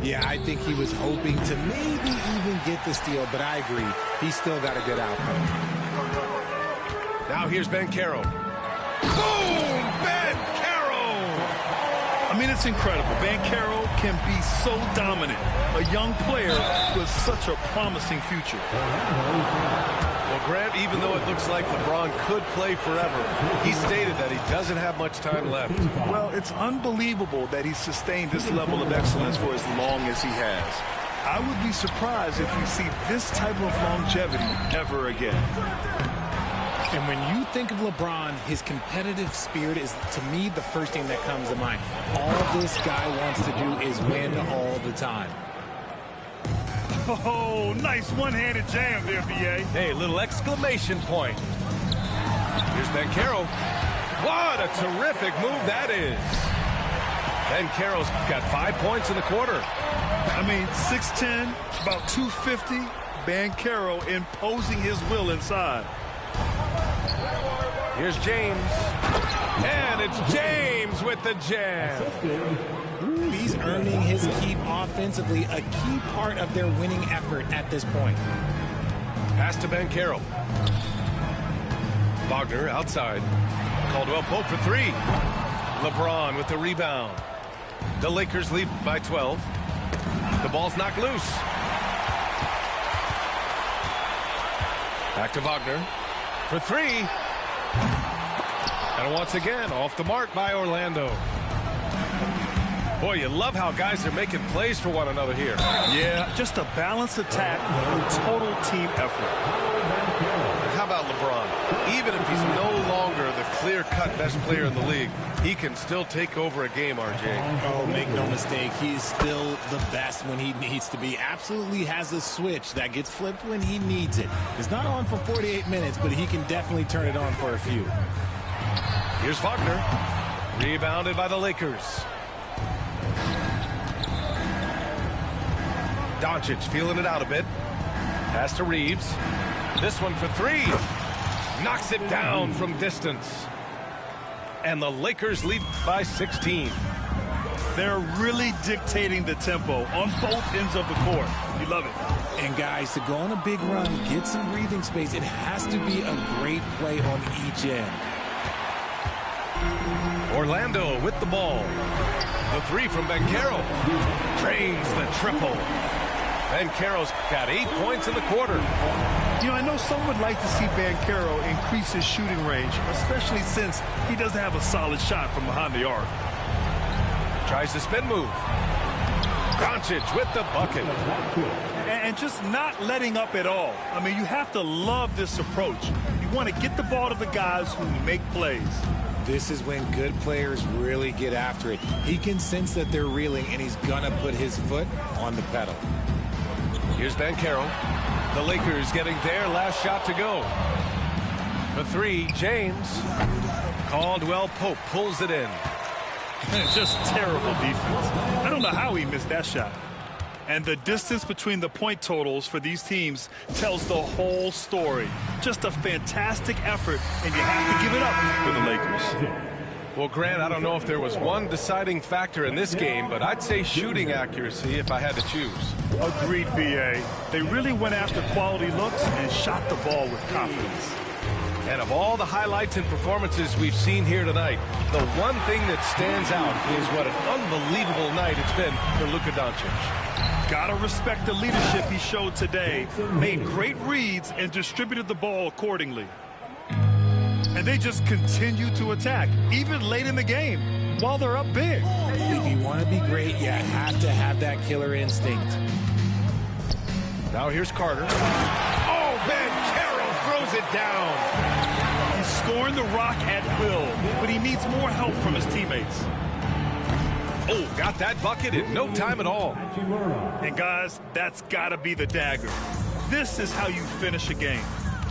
Yeah, I think he was hoping to maybe even get the steal, but I agree. He still got a good outcome. Now here's Banchero. Boom! Banchero! I mean, it's incredible. Banchero can be so dominant. A young player with such a promising future. Well, Grant, even though it looks like LeBron could play forever, he stated that he doesn't have much time left. Well, it's unbelievable that he's sustained this level of excellence for as long as he has. I would be surprised if we see this type of longevity ever again. And when you think of LeBron, his competitive spirit is, to me, the first thing that comes to mind. All this guy wants to do is win all the time. Oh, nice one-handed jam there, B.A. Hey, little exclamation point. Here's Banchero. What a terrific move that is. Banchero's got 5 points in the quarter. I mean, 6'10", about 250. Banchero imposing his will inside. Here's James. And it's James with the jam. He's earning his keep offensively, a key part of their winning effort at this point. Pass to Banchero. Wagner outside. Caldwell Pope for 3. LeBron with the rebound. The Lakers lead by 12. The ball's knocked loose. Back to Wagner for 3. And once again, off the mark by Orlando. Boy, you love how guys are making plays for one another here. Yeah, just a balanced attack with total team effort. How about LeBron? Even if he's no longer the clear-cut best player in the league, he can still take over a game, RJ. Oh, make no mistake, he is still the best when he needs to be. Absolutely has a switch that gets flipped when he needs it. It's not on for 48 minutes, but he can definitely turn it on for a few. Here's Wagner. Rebounded by the Lakers. Doncic feeling it out a bit. Pass to Reeves. This one for 3. Knocks it down from distance. And the Lakers lead by 16. They're really dictating the tempo on both ends of the court. You love it. And guys, to go on a big run, get some breathing space, it has to be a great play on each end. Orlando with the ball. The 3 from Banchero. Drains the triple. Banchero's got 8 points in the quarter. You know, I know some would like to see Banchero increase his shooting range, especially since he doesn't have a solid shot from behind the arc. Tries the spin move. Doncic with the bucket. And just not letting up at all. I mean, you have to love this approach. You want to get the ball to the guys who make plays. This is when good players really get after it. He can sense that they're reeling, and he's going to put his foot on the pedal. Here's Banchero. The Lakers getting their last shot to go. The three, James. Caldwell Pope pulls it in. Just terrible defense. I don't know how he missed that shot. And the distance between the point totals for these teams tells the whole story. Just a fantastic effort, and you have to give it up for the Lakers. Well, Grant, I don't know if there was one deciding factor in this game, but I'd say shooting accuracy if I had to choose. Agreed, B.A. They really went after quality looks and shot the ball with confidence. And of all the highlights and performances we've seen here tonight, the one thing that stands out is what an unbelievable night it's been for Luka Doncic. Gotta respect the leadership he showed today. Made great reads and distributed the ball accordingly. And they just continue to attack, even late in the game, while they're up big. If you want to be great, you have to have that killer instinct. Now here's Carter. Oh, Banchero throws it down. He's scoring the rock at will, but he needs more help from his teammates. Oh, got that bucket in no time at all. And guys, that's got to be the dagger. This is how you finish a game.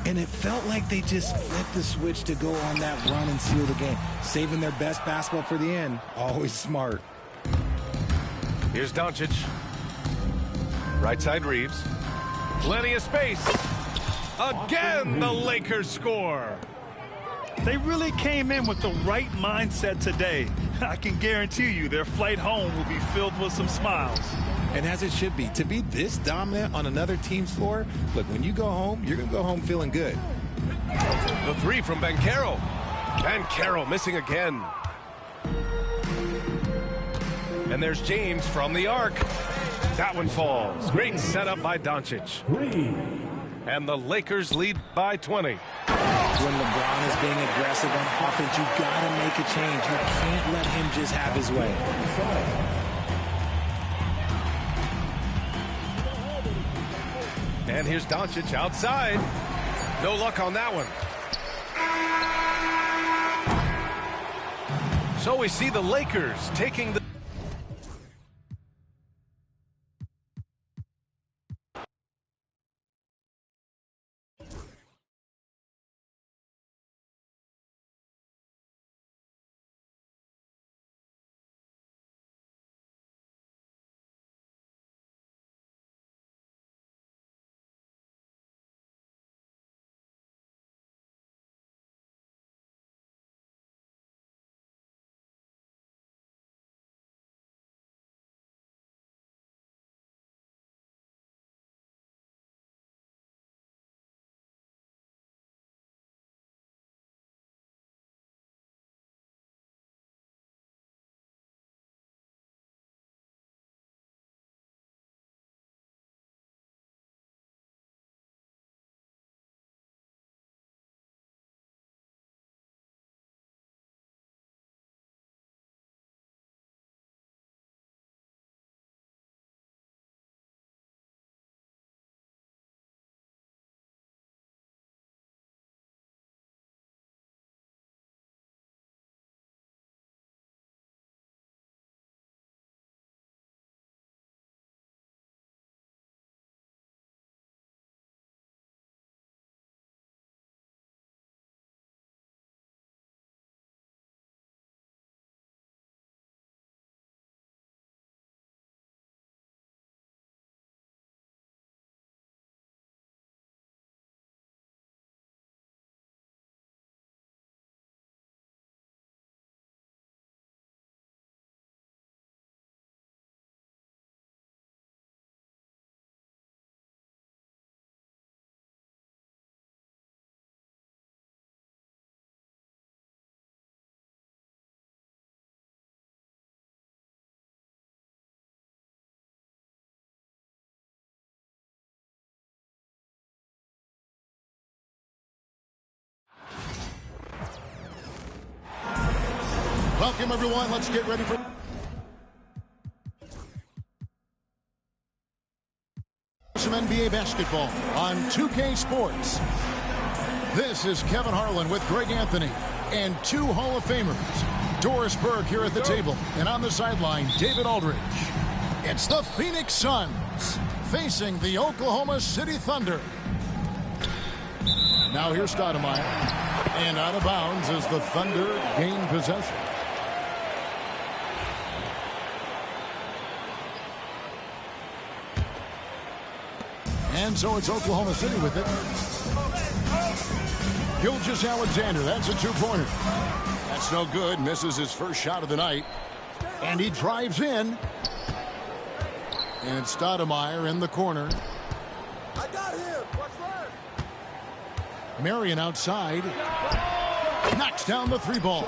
And it felt like they just flipped the switch to go on that run and seal the game. Saving their best basketball for the end. Always smart. Here's Doncic. Right side Reeves. Plenty of space. Again, the Lakers score. They really came in with the right mindset today. I can guarantee you their flight home will be filled with some smiles. And as it should be. To be this dominant on another team's floor, look, when you go home, you're going to go home feeling good. The three from Banchero. Banchero missing again. And there's James from the arc. That one falls. Great setup by Doncic. And the Lakers lead by 20. When LeBron is being aggressive on offense, you got to make a change. You can't let him just have his way. And here's Doncic outside. No luck on that one. So we see the Lakers taking the Welcome, everyone. Let's get ready for some NBA basketball on 2K Sports. This is Kevin Harlan with Greg Anthony and two Hall of Famers. Doris Burke here at the table, and on the sideline, David Aldridge. It's the Phoenix Suns facing the Oklahoma City Thunder. Now here's Stoudemire, and out of bounds as the Thunder gain possession. And so it's Oklahoma City with it. Gilgeous-Alexander, that's a two-pointer. That's no good, misses his first shot of the night. And he drives in. And it's Stoudemire in the corner. I got him. What's that? Marion outside. Knocks down the three ball.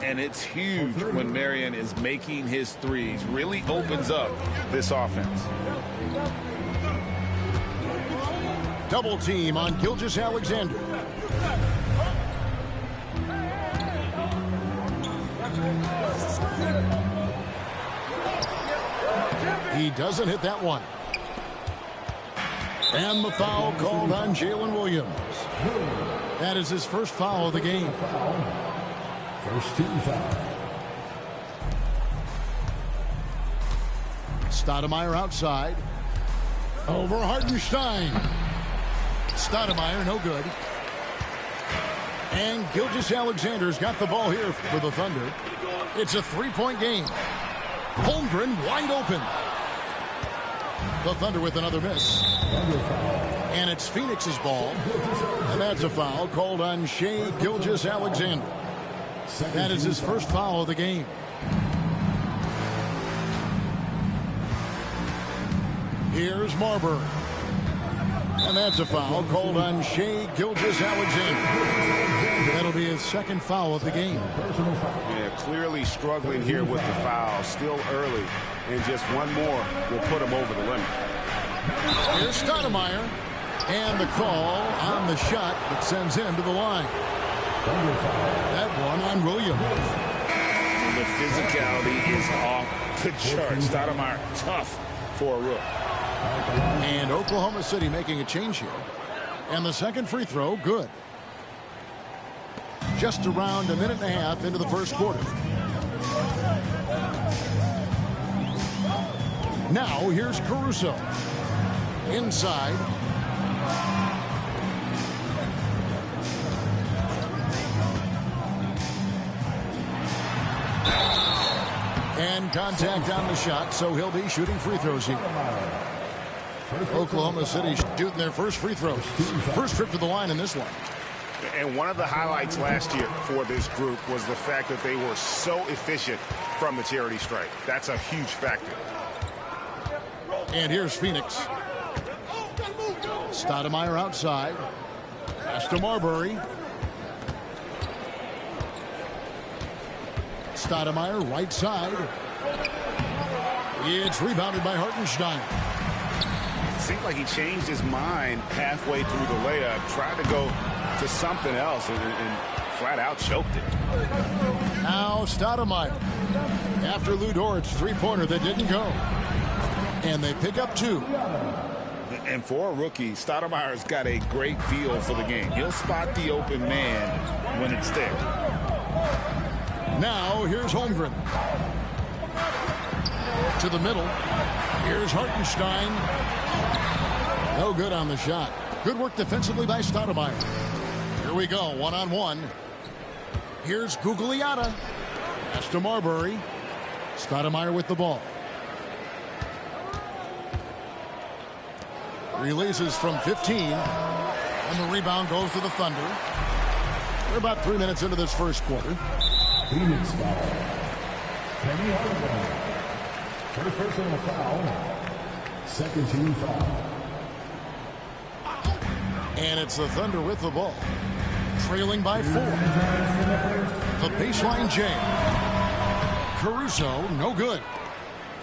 And it's huge when Marion is making his threes. Really opens up this offense. Double team on Gilgeous-Alexander. He doesn't hit that one. And the foul called on Jalen Williams. That is his first foul of the game. First team foul. Stoudemire outside. Over Hartenstein. Stoudemire, no good. And Gilgeous-Alexander's got the ball here for the Thunder. It's a three-point game. Holmgren wide open. The Thunder with another miss. And it's Phoenix's ball. And that's a foul called on Shai Gilgeous-Alexander. That is his first foul of the game. Here's Marbury. And that's a foul called on Shai Gilgeous-Alexander. That'll be his second foul of the game. Yeah, clearly struggling here with the foul. Still early. And just one more will put him over the limit. Here's Stoudemire. And the call on the shot that sends him to the line. That one on Williams. The physicality is off the charts. Stoudemire, tough for a rook. And Oklahoma City making a change here. And the second free throw, good. Just around a minute and a half into the first quarter. Now here's Caruso. Inside. And contact on the shot, so he'll be shooting free throws here. Oklahoma City shooting their first free throws. First trip to the line in this one. And one of the highlights last year for this group was the fact that they were so efficient from the charity stripe. That's a huge factor. And here's Phoenix. Stoudemire outside. Pass to Marbury. Stoudemire right side. It's rebounded by Hartenstein. Seemed like he changed his mind halfway through the layup, tried to go to something else, and flat out choked it. Now Stoudemire. After Lou Dort's three-pointer that didn't go. And they pick up two. And for a rookie, Stoudemire's got a great feel for the game. He'll spot the open man when it's there. Now here's Holmgren. To the middle. Here's Hartenstein. No good on the shot. Good work defensively by Stoudemire. Here we go, one-on-one. Here's Gugliotta. Pass to Marbury. Stoudemire with the ball. Releases from 15. And the rebound goes to the Thunder. We're about 3 minutes into this first quarter. Phoenix foul. Penny Hardaway. First personal foul. Second team foul. And it's the Thunder with the ball. Trailing by 4. The baseline jam. Caruso, no good.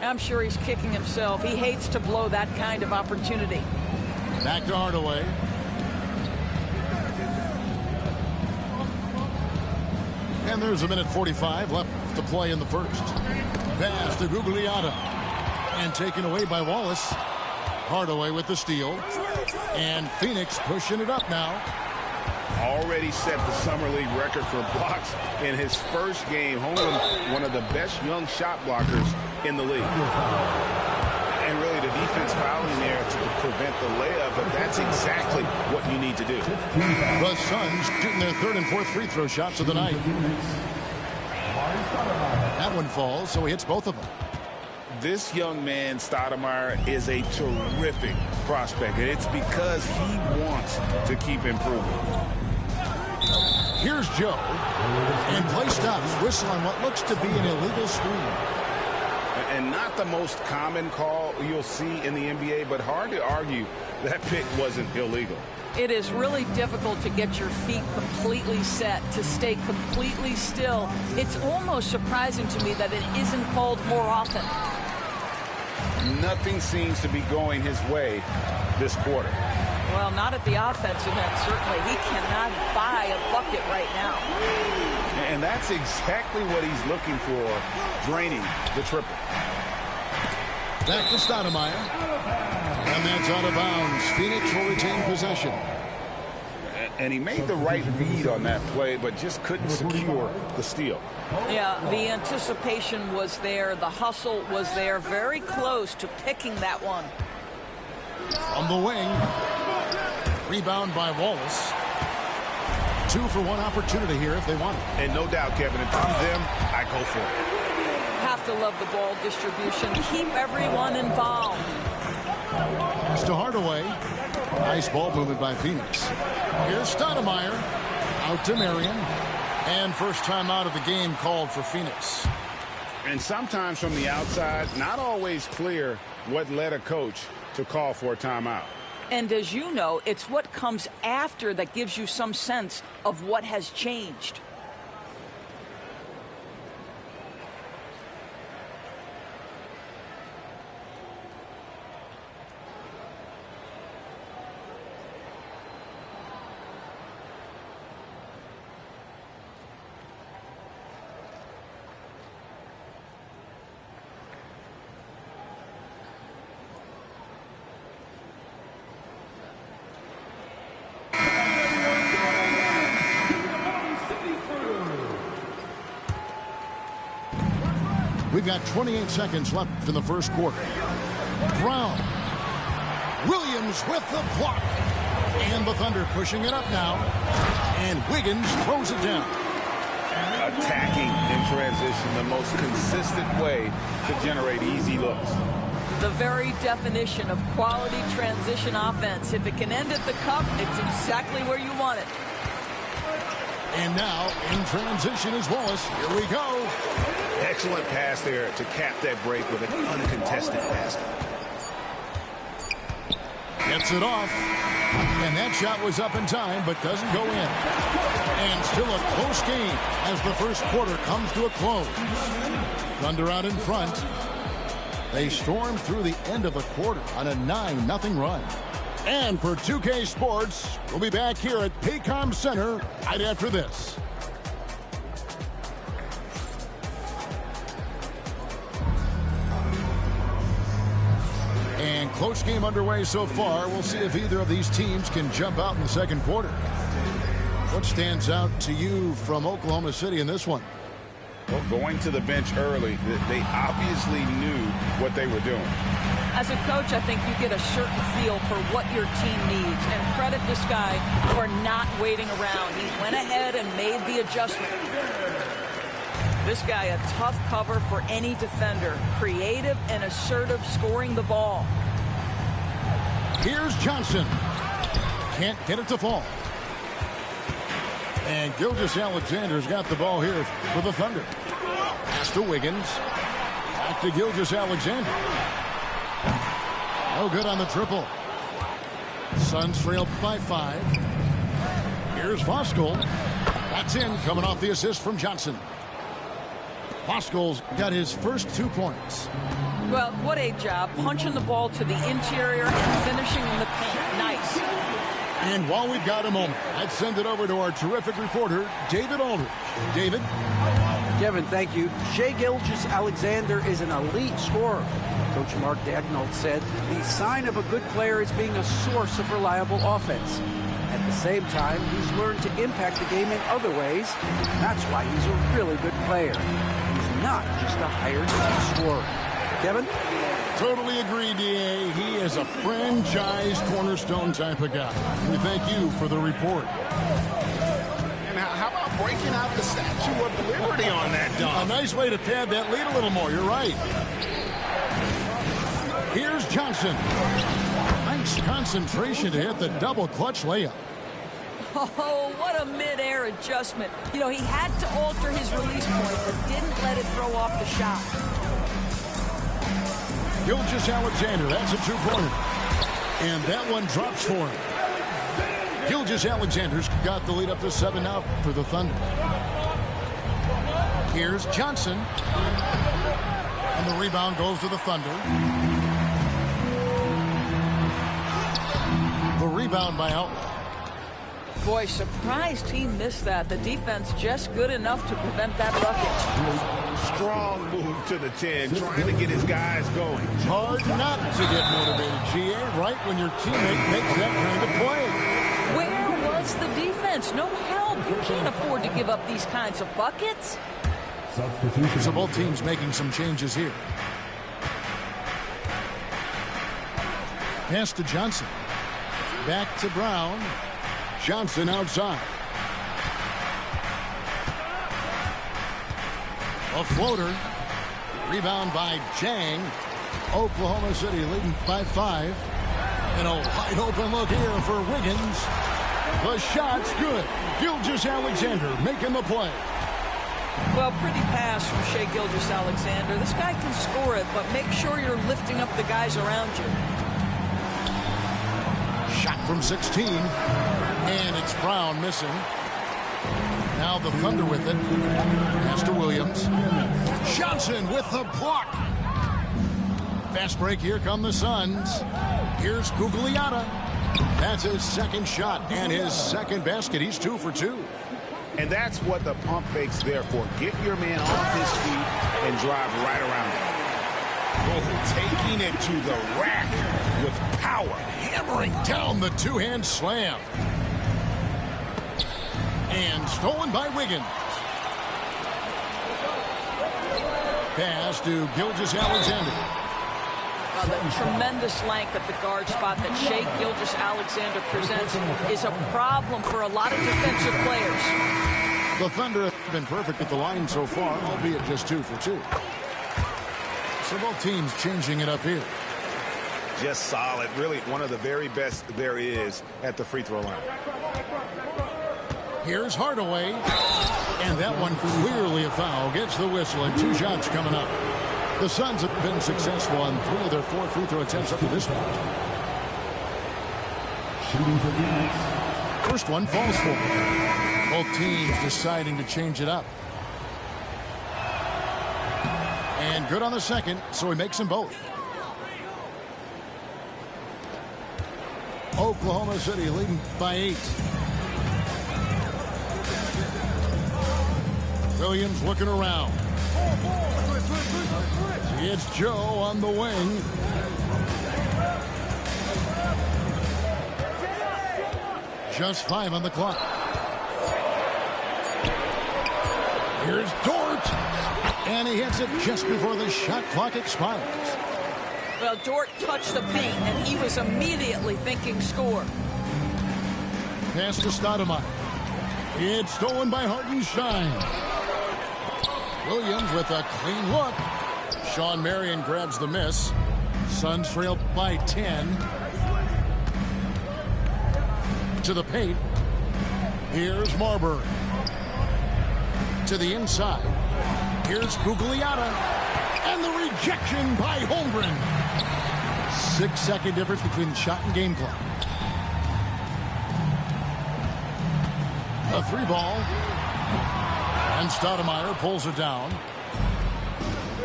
I'm sure he's kicking himself. He hates to blow that kind of opportunity. Back to Hardaway. And there's 1:45 left to play in the first. Pass to Gugliotta. And taken away by Wallace. Hardaway with the steal. And Phoenix pushing it up now. Already set the Summer League record for blocks in his first game. Holmgren, one of the best young shot blockers in the league. And really the defense fouling there to prevent the layup, but that's exactly what you need to do. The Suns shooting their third and fourth free throw shots of the night. That one falls, so he hits both of them. This young man, Stoudemire, is a terrific prospect, and it's because he wants to keep improving. Here's Joe. And play stops. Whistle on what looks to be an illegal screen. And not the most common call you'll see in the NBA, but hard to argue that pick wasn't illegal. It is really difficult to get your feet completely set, to stay completely still. It's almost surprising to me that it isn't called more often. Nothing seems to be going his way this quarter. Well, not at the offensive end, certainly. He cannot buy a bucket right now. And that's exactly what he's looking for, draining the triple. Back to Stoudemire. And that's out of bounds. Phoenix will retain possession. And he made the right read on that play, but just couldn't secure the steal. Yeah, the anticipation was there. The hustle was there. Very close to picking that one. On the wing. Rebound by Wallace. 2 for 1 opportunity here if they want it. And no doubt, Kevin, if I'm them, I go for it. Have to love the ball distribution. Keep everyone involved. Pass to Hardaway. Nice ball movement by Phoenix. Here's Stoudemire. Out to Marion. And first time out of the game called for Phoenix. And sometimes from the outside, not always clear what led a coach to call for a timeout. And as you know, it's what comes after that gives you some sense of what has changed. We've got 28 seconds left in the first quarter. Brown. Williams with the block. And the Thunder pushing it up now. And Wiggins throws it down. Attacking in transition, the most consistent way to generate easy looks. The very definition of quality transition offense. If it can end at the cup, it's exactly where you want it. And now in transition is Wallace. Here we go. Excellent pass there to cap that break with an uncontested basket. Gets it off. And that shot was up in time, but doesn't go in. And still a close game as the first quarter comes to a close. Thunder out in front. They storm through the end of the quarter on a 9-0 run. And for 2K Sports, we'll be back here at Paycom Center right after this. And close game underway so far. We'll see if either of these teams can jump out in the second quarter. What stands out to you from Oklahoma City in this one? Well, going to the bench early, they obviously knew what they were doing. As a coach, I think you get a certain feel for what your team needs. And credit this guy for not waiting around. He went ahead and made the adjustment. This guy, a tough cover for any defender. Creative and assertive scoring the ball. Here's Johnson. Can't get it to fall. And Gilgeous-Alexander's got the ball here for the Thunder. Pass to Wiggins. Back to Gilgeous-Alexander. No good on the triple. Suns trail by 5. Here's Voskuhl. That's in, coming off the assist from Johnson. Voskuhl's got his first 2 points. Well, what a job. Punching the ball to the interior and finishing in the paint. Nice. And And while we've got a moment, let's send it over to our terrific reporter, David Aldridge. David? Kevin, thank you. Shai Gilgeous-Alexander is an elite scorer. Coach Mark Daigneault said the sign of a good player is being a source of reliable offense. At the same time, he's learned to impact the game in other ways. That's why he's a really good player. He's not just a hired scorer. Kevin? Totally agree, D.A. He is a franchise cornerstone type of guy. We thank you for the report. And how about breaking out the Statue of Liberty on that dunk? A nice way to pad that lead a little more. You're right. Here's Johnson. Nice concentration to hit the double clutch layup. Oh, what a mid-air adjustment. You know, he had to alter his release point, but didn't let it throw off the shot. Gilgeous-Alexander, that's a two-pointer. And that one drops for him. Gilgeous-Alexander's got the lead up to 7 now for the Thunder. Here's Johnson. And the rebound goes to the Thunder. The rebound by Outlaw. Boy, surprised he missed that. The defense just good enough to prevent that bucket. Strong move to the 10, trying to get his guys going. Hard not to get motivated, GA, right when your teammate makes that kind of play. Where was the defense? No help. You can't afford to give up these kinds of buckets. So both teams making some changes here. Pass to Johnson. Back to Brown. Johnson outside. A floater. Rebound by Jang. Oklahoma City leading by 5. And a wide open look here for Wiggins. The shot's good. Gilgeous-Alexander making the play. Well, pretty pass from Shai Gilgeous-Alexander. This guy can score it, but make sure you're lifting up the guys around you. Shot from 16. And it's Brown missing. Now the Thunder with it. Pass to Williams. Johnson with the block. Fast break. Here come the Suns. Here's Gugliotta. That's his second shot and his second basket. He's 2 for 2. And that's what the pump fake's there for. Get your man off his feet and drive right around him. Oh, taking it to the rack with power. Hammering down the two-hand slam. And stolen by Wiggins. Pass to Gilgeous-Alexander. The tremendous length at the guard spot that Shai Gilgeous-Alexander presents is a problem for a lot of defensive players. The Thunder have been perfect at the line so far, albeit just 2 for 2. So both teams changing it up here. Just solid. Really one of the very best there is at the free throw line. Here's Hardaway. And that one clearly a foul. Gets the whistle and 2 shots coming up. The Suns have been successful on 3 of their 4 free throw attempts up to this point. Shooting for Phoenix. First one falls for him. Both teams deciding to change it up. And good on the second, so he makes them both. Oklahoma City leading by 8. Williams looking around. It's Joe on the wing. Just 5 on the clock. Here's Dort. And he hits it just before the shot clock expires. Well, Dort touched the paint, and he was immediately thinking score. Pass to Stoudemire. It's stolen by Hartenstein. Williams with a clean look. Sean Marion grabs the miss. Suns trail by 10. To the paint. Here's Marbury. To the inside. Here's Gugliotta. And the rejection by Holmgren. 6-second difference between the shot and game clock. A 3 ball. And Stoudemire pulls it down.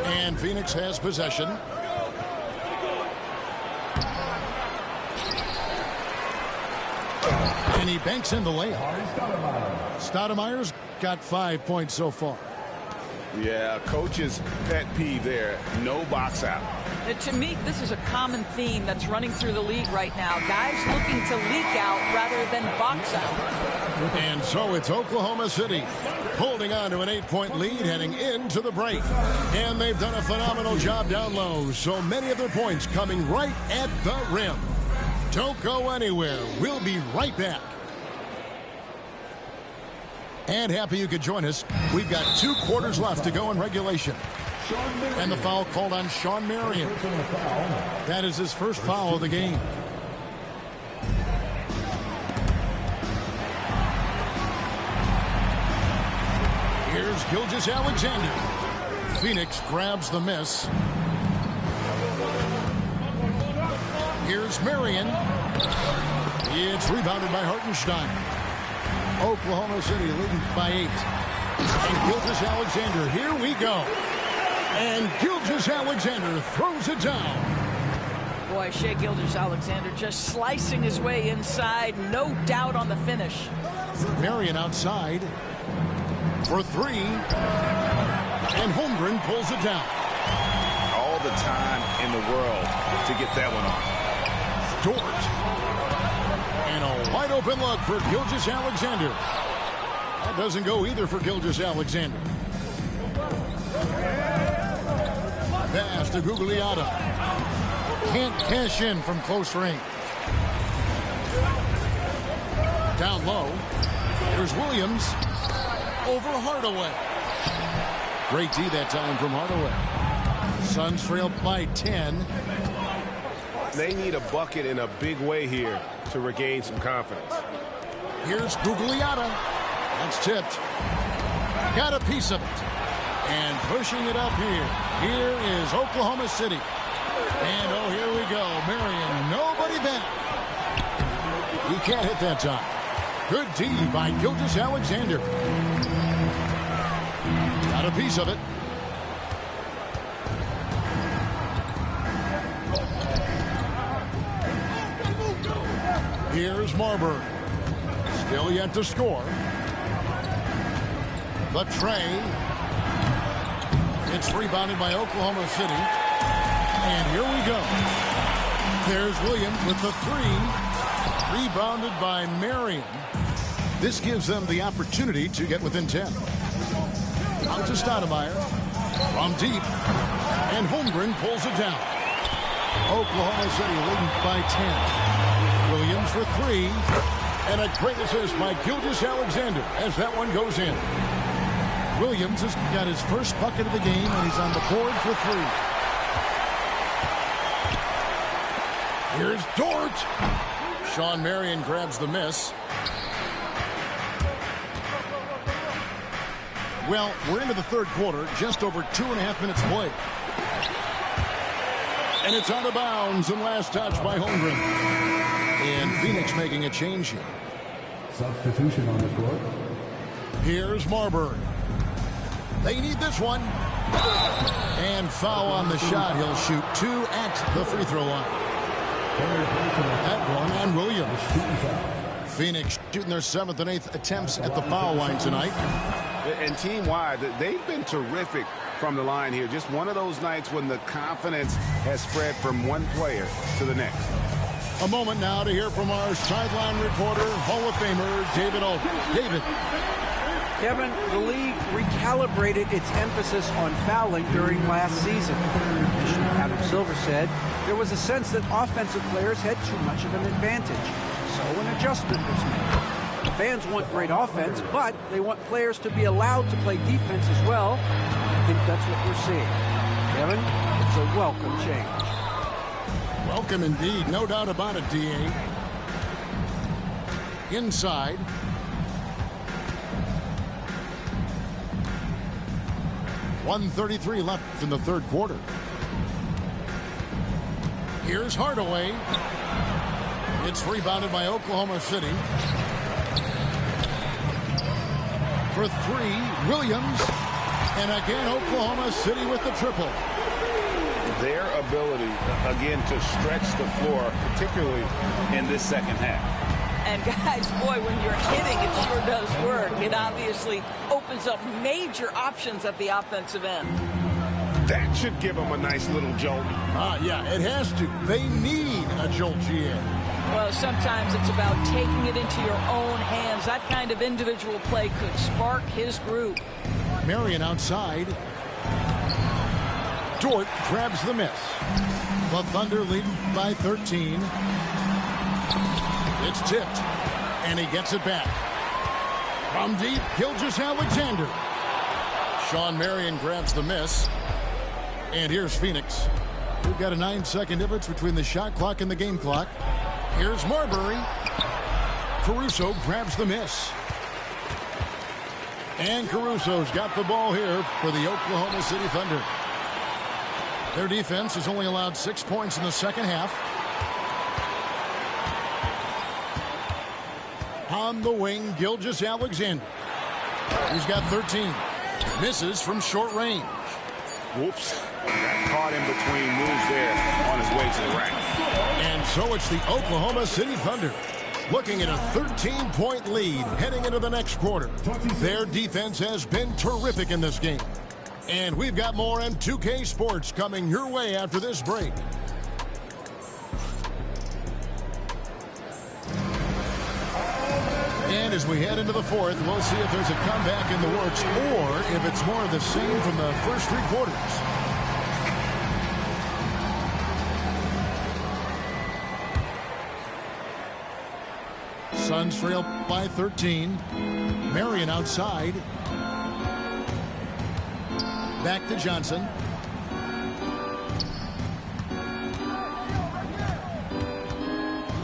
And Phoenix has possession. And he banks in the layup. Stoudemire's got 5 points so far. Yeah, coach's pet peeve there. No box out. To me, this is a common theme that's running through the league right now. Guys looking to leak out rather than box out. And so it's Oklahoma City holding on to an 8-point lead heading into the break. And they've done a phenomenal job down low. So many of their points coming right at the rim. Don't go anywhere. We'll be right back. And happy you could join us. We've got 2 quarters left to go in regulation. And the foul called on Shawn Marion. That is his first foul of the game. Here's Gilgeous-Alexander. Phoenix grabs the miss. Here's Marion. It's rebounded by Hartenstein. Oklahoma City leading by 8. And Gilgeous-Alexander, here we go. And Gilgeous-Alexander throws it down. Boy, Shai Gilgeous-Alexander just slicing his way inside. No doubt on the finish. Marion outside for 3. And Holmgren pulls it down. All the time in the world to get that one off. Dort. And a wide open look for Gilgeous-Alexander. That doesn't go either for Gilgeous-Alexander. Pass to Gugliotta. Can't cash in from close range. Down low. There's Williams. Over Hardaway. Great D that time from Hardaway. Suns trail by 10. They need a bucket in a big way here to regain some confidence. Here's Gugliotta. That's tipped. Got a piece of it. And pushing it up here. Here is Oklahoma City. And oh, here we go. Marion, nobody back. He can't hit that time. Good D by Gilgeous-Alexander. Got a piece of it. Here's Marbury. Still yet to score. The tray. It's rebounded by Oklahoma City. And here we go. There's Williams with the 3. Rebounded by Marion. This gives them the opportunity to get within 10. Out to Stoudemire. From deep. And Holmgren pulls it down. Oklahoma City leading by 10. Williams for 3. And a great assist by Gilgeous-Alexander as that one goes in. Williams has got his first bucket of the game, and he's on the board for 3. Here's Dort. Shawn Marion grabs the miss. Well, we're into the third quarter, just over 2.5 minutes played. And it's out of bounds, and last touch by Holmgren. And Phoenix making a change here. Substitution on the court. Here's Marbury. They need this one. And foul on the shot. He'll shoot 2 at the free throw line. That one on Williams. Phoenix shooting their 7th and 8th attempts at the foul line tonight. And team-wide, they've been terrific from the line here. Just one of those nights when the confidence has spread from one player to the next. A moment now to hear from our sideline reporter, Hall of Famer David Aldridge. David. Kevin, the league recalibrated its emphasis on fouling during last season. Adam Silver said there was a sense that offensive players had too much of an advantage. So an adjustment was made. The fans want great offense, but they want players to be allowed to play defense as well. I think that's what we're seeing. Kevin, it's a welcome change. Welcome indeed, no doubt about it, D.A. Inside. .133 left in the third quarter. Here's Hardaway. It's rebounded by Oklahoma City. For 3, Williams. And again, Oklahoma City with the triple. Their ability, again, to stretch the floor, particularly in this second half. And guys, boy, when you're hitting, it sure does work. It obviously opens up major options at the offensive end. That should give them a nice little jolt. Yeah, it has to. They need a jolt, GA. Well, sometimes it's about taking it into your own hands. That kind of individual play could spark his group. Marion outside. Dort grabs the miss. The Thunder lead by 13. It's tipped, and he gets it back. From deep, Gilgeous-Alexander. Shawn Marion grabs the miss. And here's Phoenix. We've got a 9-second difference between the shot clock and the game clock. Here's Marbury. Caruso grabs the miss. And Caruso's got the ball here for the Oklahoma City Thunder. Their defense has only allowed 6 points in the second half. On the wing, Gilgeous-Alexander. He's got 13. Misses from short range. Whoops. Got caught in between moves there on his way to the rack. And so it's the Oklahoma City Thunder looking at a 13-point lead heading into the next quarter. Their defense has been terrific in this game. And we've got more on 2K Sports coming your way after this break. And as we head into the fourth, we'll see if there's a comeback in the works or if it's more of the same from the first three quarters. Suns trail by 13. Marion outside. Back to Johnson.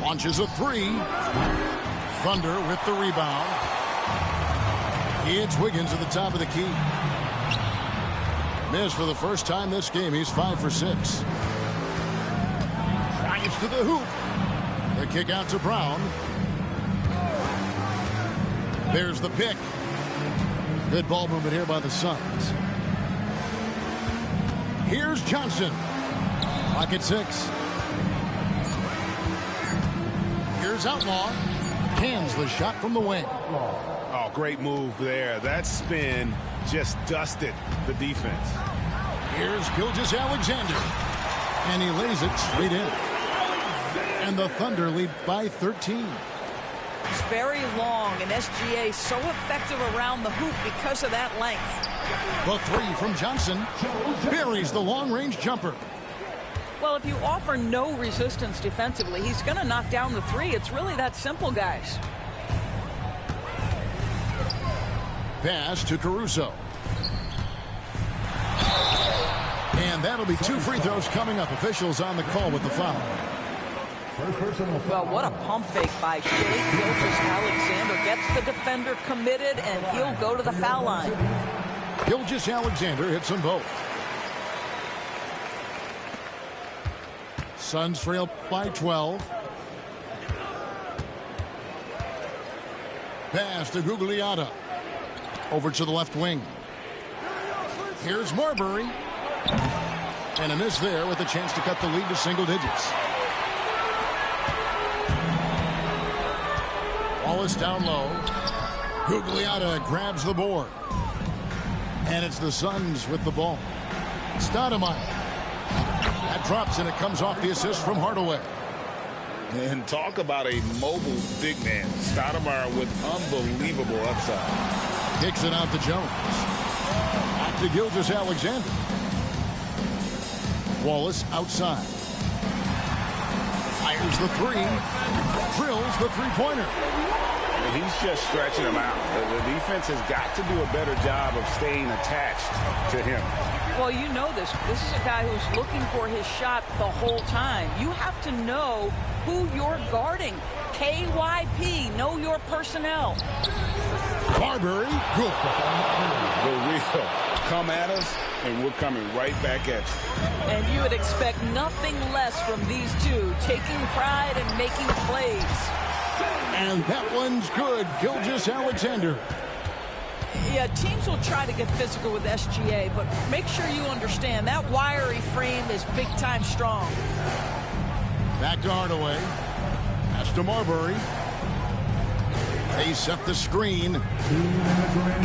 Launches a three. Thunder with the rebound. It's Wiggins at the top of the key. Missed for the first time this game. He's 5 for 6. Drives to the hoop. The kick out to Brown. There's the pick. Good ball movement here by the Suns. Here's Johnson. Clock at 6. Here's Outlaw. Hands the shot from the wing. Oh, great move there. That spin just dusted the defense. Here's Gilgeous-Alexander. And he lays it straight in. And the Thunder lead by 13. It's very long, and SGA so effective around the hoop because of that length. The three from Johnson buries the long-range jumper. Well, if you offer no resistance defensively, he's going to knock down the three. It's really that simple, guys. Pass to Caruso. And that'll be 2 free throws coming up. Officials on the call with the foul. Well, what a pump fake by Shai Gilgeous-Alexander. Gets the defender committed, and he'll go to the foul line. Gilgeous-Alexander hits them both. Suns trail by 12. Pass to Gugliotta. Over to the left wing. Here's Marbury. And a miss there with a chance to cut the lead to single digits. Wallace down low. Gugliotta grabs the board. And it's the Suns with the ball. Stoudemire. That drops, and it comes off the assist from Hardaway. And talk about a mobile big man. Stoudemire with unbelievable upside. Kicks it out to Jones. Back to Gilgeous-Alexander. Wallace outside. Fires the three. Drills the three-pointer. He's just stretching him out. The defense has got to do a better job of staying attached to him. Well, you know this. This is a guy who's looking for his shot the whole time. You have to know who you're guarding. KYP, know your personnel. Marbury, good. The real. Come at us, and we're coming right back at you. And you would expect nothing less from these two, taking pride and making plays. And that one's good. Gilgeous-Alexander. Yeah, teams will try to get physical with SGA, but make sure you understand that wiry frame is big-time strong. Back to Hardaway. Pass to Marbury. They set the screen.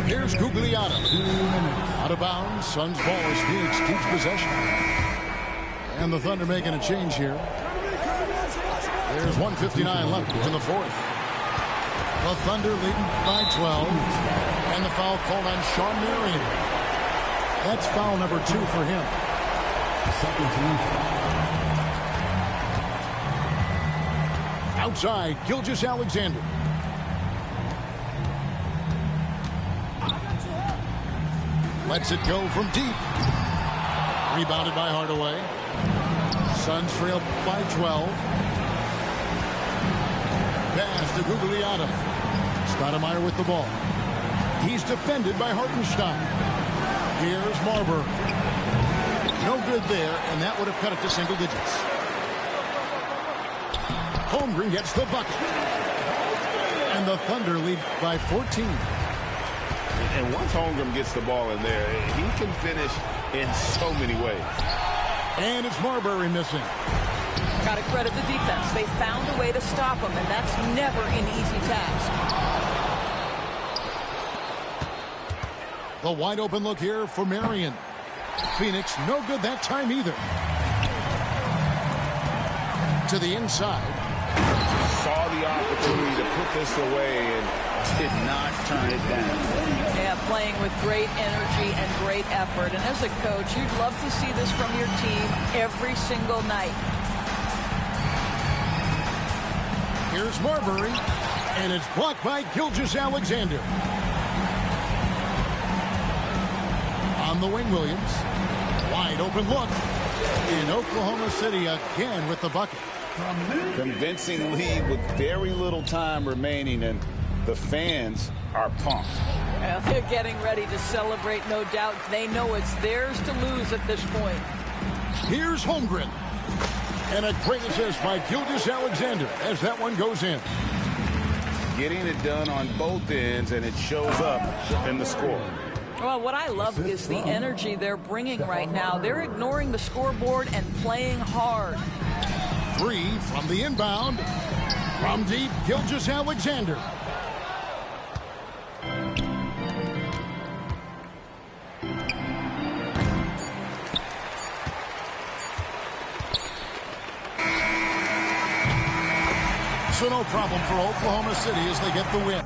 Here's Gugliotta. Out of bounds. Suns ball as Phoenix keeps possession. And the Thunder making a change here. There's 1:59 left in the fourth. The Thunder leading by 12. And the foul called on Shawn Marion. That's foul number 2 for him. Second team foul. Outside, Gilgeous-Alexander. Lets it go from deep. Rebounded by Hardaway. Suns trail by 12. Pass to Gugliotta. Stoudemire with the ball. He's defended by Hartenstein. Here's Marbury. No good there, and that would have cut it to single digits. Holmgren gets the bucket. And the Thunder lead by 14. And once Holmgren gets the ball in there, he can finish in so many ways. And it's Marbury missing. Got to credit the defense. They found a way to stop him, and that's never an easy task. The wide open look here for Marion. Phoenix no good that time either. To the inside. Saw the opportunity to put this away and did not turn it down. Yeah, playing with great energy and great effort. And as a coach, you'd love to see this from your team every single night. Here's Marbury, and it's blocked by Gilgeous-Alexander. On the wing, Williams. Wide open look. In Oklahoma City again with the bucket. Convincing lead with very little time remaining, and the fans are pumped. Well, they're getting ready to celebrate, no doubt. They know it's theirs to lose at this point. Here's Holmgren. And a great assist by Gilgeous-Alexander as that one goes in. Getting it done on both ends, and it shows up in the score. Well, what I love is the energy they're bringing right now. They're ignoring the scoreboard and playing hard. 3 from the inbound. From deep, Gilgeous-Alexander. So no problem for Oklahoma City as they get the win.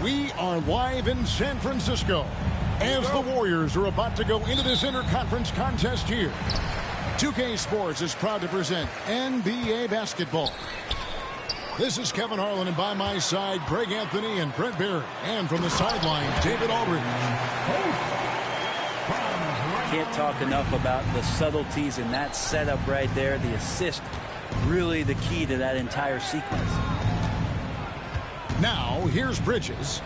We are live in San Francisco as the Warriors are about to go into this interconference contest here. 2K Sports is proud to present NBA basketball. This is Kevin Harlan, and by my side, Greg Anthony and Brent Barry. And from the sideline, David Aldridge. Can't talk enough about the subtleties in that setup right there. The assist, really the key to that entire sequence. Now, here's Bridges.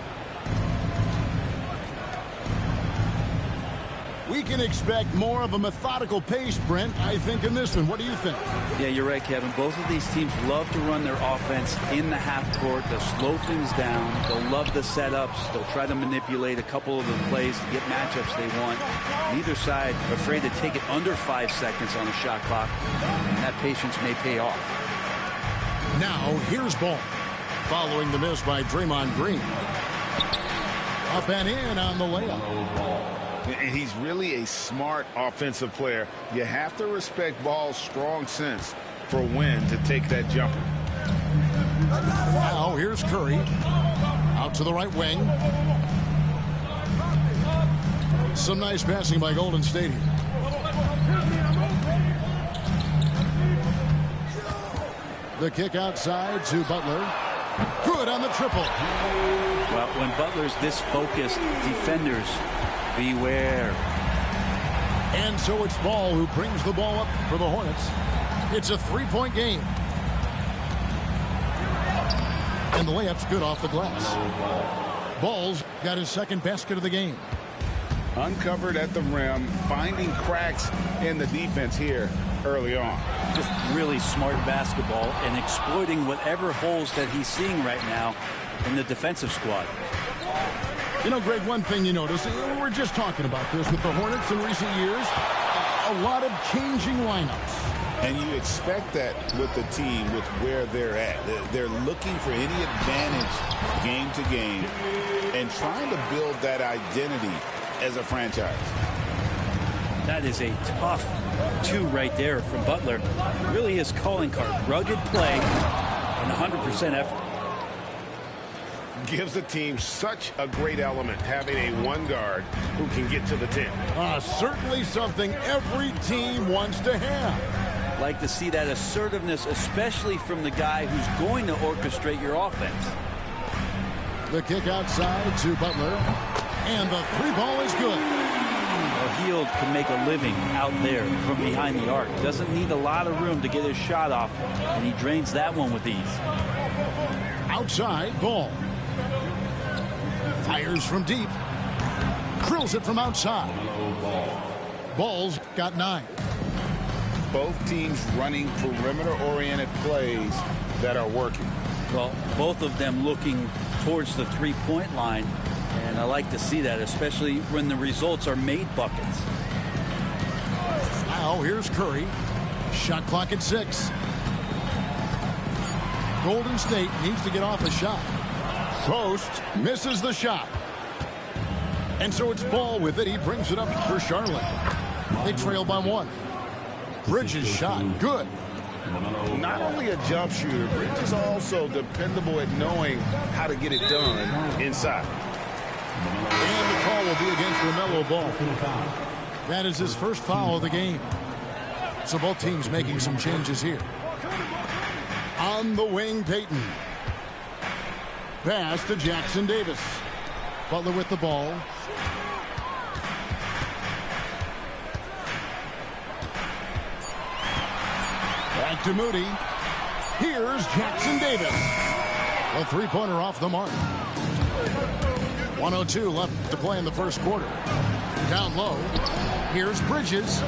We can expect more of a methodical pace, Brent, I think, in this one. What do you think? Yeah, you're right, Kevin. Both of these teams love to run their offense in the half court. They'll slow things down. They'll love the setups. They'll try to manipulate a couple of the plays to get matchups they want. Neither side afraid to take it under 5 seconds on the shot clock, and that patience may pay off. Now, here's Ball. Following the miss by Draymond Green. Up and in on the layup. And he's really a smart offensive player. You have to respect Ball's strong sense for when to take that jumper. Now here's Curry. Out to the right wing. Some nice passing by Golden State here. The kick outside to Butler. Good on the triple. Well, when Butler's this focused, defenders beware. And so it's Ball who brings the ball up for the Hornets. It's a 3-point game. And the layup's good off the glass. Ball's got his second basket of the game. Uncovered at the rim, finding cracks in the defense here early on. Just really smart basketball and exploiting whatever holes that he's seeing right now in the defensive squad. You know, Greg, one thing you notice, we're just talking about this with the Hornets in recent years, a lot of changing lineups. And you expect that with the team, with where they're at. They're looking for any advantage game to game and trying to build that identity as a franchise. That is a tough 2 right there from Butler. Really his calling card. Rugged play and 100% effort. Gives the team such a great element having a one guard who can get to the 10. Certainly something every team wants to have. Like to see that assertiveness, especially from the guy who's going to orchestrate your offense. The kick outside to Butler. And the 3-ball is good. Well, Hield can make a living out there from behind the arc. Doesn't need a lot of room to get his shot off, and he drains that one with ease. Outside, Ball. Fires from deep. Drills it from outside. Ball's got 9. Both teams running perimeter-oriented plays that are working. Well, both of them looking towards the 3-point line, and I like to see that, especially when the results are made buckets. Now here's Curry. Shot clock at 6. Golden State needs to get off a shot. Post misses the shot. And so it's Ball with it. He brings it up for Charlotte. They trail by 1. Bridges shot. Good. Not only a jump shooter, Bridges also dependable at knowing how to get it done inside. And the call will be against LaMelo Ball. That is his first foul of the game. So both teams making some changes here. On the wing, Payton. Pass to Jackson Davis. Butler with the ball. Back to Moody. Here's Jackson Davis. A 3-pointer off the mark. 1:02 left to play in the first quarter. Down low. Here's Bridges.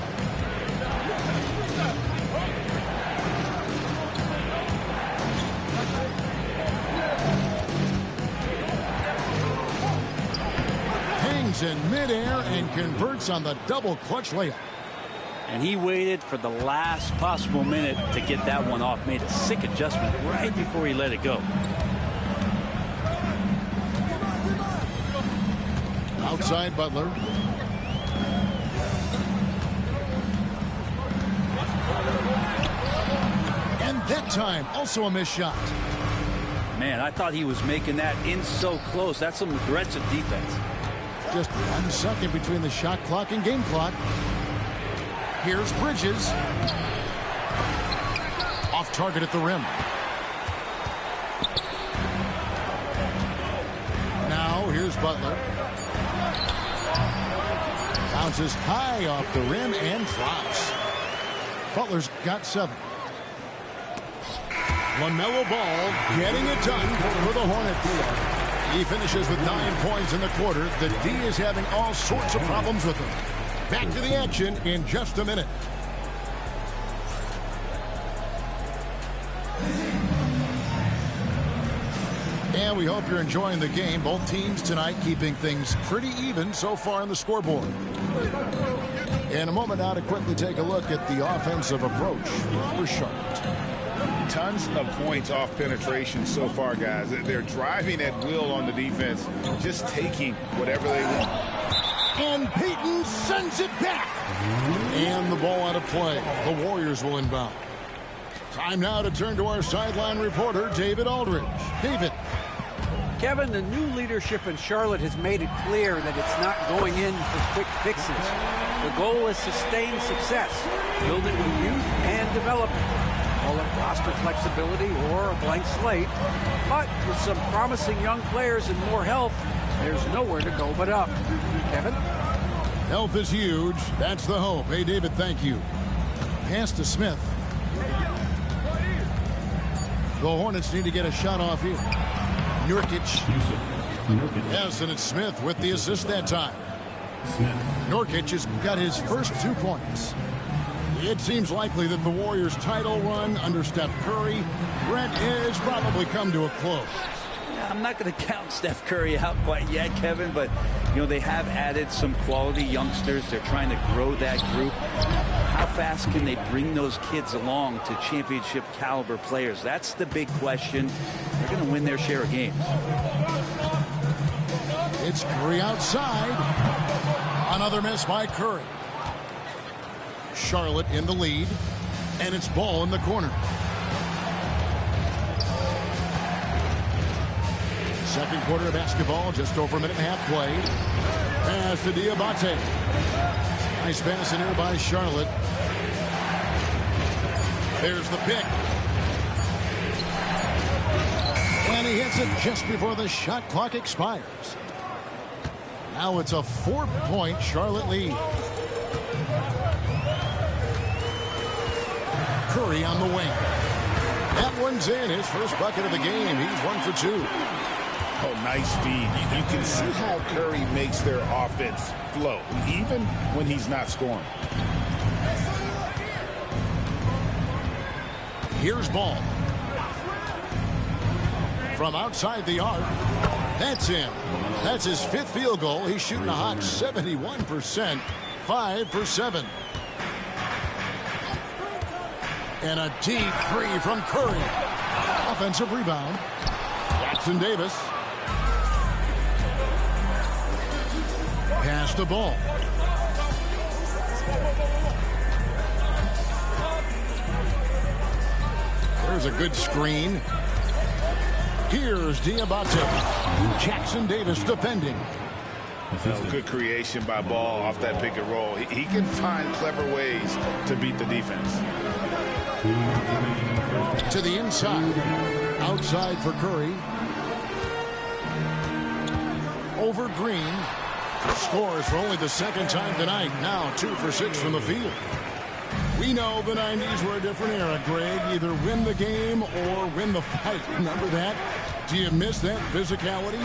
In midair and converts on the double clutch layup. And he waited for the last possible minute to get that one off. Made a sick adjustment right before he let it go. Outside Butler. And that time also a missed shot. Man, I thought he was making that in so close. That's some aggressive defense. Just 1 second between the shot clock and game clock. Here's Bridges. Off target at the rim. Now here's Butler. Bounces high off the rim and drops. Butler's got 7. LaMelo Ball getting it done for the Hornets. He finishes with 9 points in the quarter. The D is having all sorts of problems with him. Back to the action in just a minute. And we hope you're enjoying the game. Both teams tonight keeping things pretty even so far on the scoreboard. In a moment now to quickly take a look at the offensive approach for Charlotte. Tons of points off penetration so far, guys. They're driving at will on the defense, just taking whatever they want. And Payton sends it back. And the ball out of play. The Warriors will inbound. Time now to turn to our sideline reporter, David Aldridge. David. Kevin, the new leadership in Charlotte has made it clear that it's not going in for quick fixes. The goal is sustained success, building with youth and development. Call it roster flexibility or a blank slate. But with some promising young players and more health, there's nowhere to go but up. Kevin? Health is huge. That's the hope. Hey, David, thank you. Pass to Smith. The Hornets need to get a shot off here. Nurkic. Yes, and it's Smith with the assist that time. Nurkic has got his first 2 points. It seems likely that the Warriors' title run under Steph Curry, Brent, has probably come to a close. I'm not going to count Steph Curry out quite yet, Kevin, but, you know, they have added some quality youngsters. They're trying to grow that group. How fast can they bring those kids along to championship caliber players? That's the big question. They're going to win their share of games. It's Curry outside. Another miss by Curry. Charlotte in the lead, and it's Ball in the corner. Second quarter of basketball, just over a minute and a half played. Pass to Diabate. Nice pass in here by Charlotte. There's the pick. And he hits it just before the shot clock expires. Now it's a 4-point Charlotte lead. Curry on the wing. That one's in. His first bucket of the game. He's 1 for 2. Oh, nice feed. You can see how Curry makes their offense flow, even when he's not scoring. Here's Ball. From outside the arc. That's in. That's his 5th field goal. He's shooting a hot 71%. 5 for 7. And a deep 3 from Curry. Offensive rebound. Jackson Davis. Pass the ball. There's a good screen. Here's Diabate. Jackson Davis defending. Well, good creation by Ball off that pick and roll. He can find clever ways to beat the defense. To the inside. Outside for Curry. Over Green. Scores for only the 2nd time tonight. Now 2 for 6 from the field. We know the 90s were a different era, Greg. Either win the game or win the fight. Remember that? Do you miss that physicality?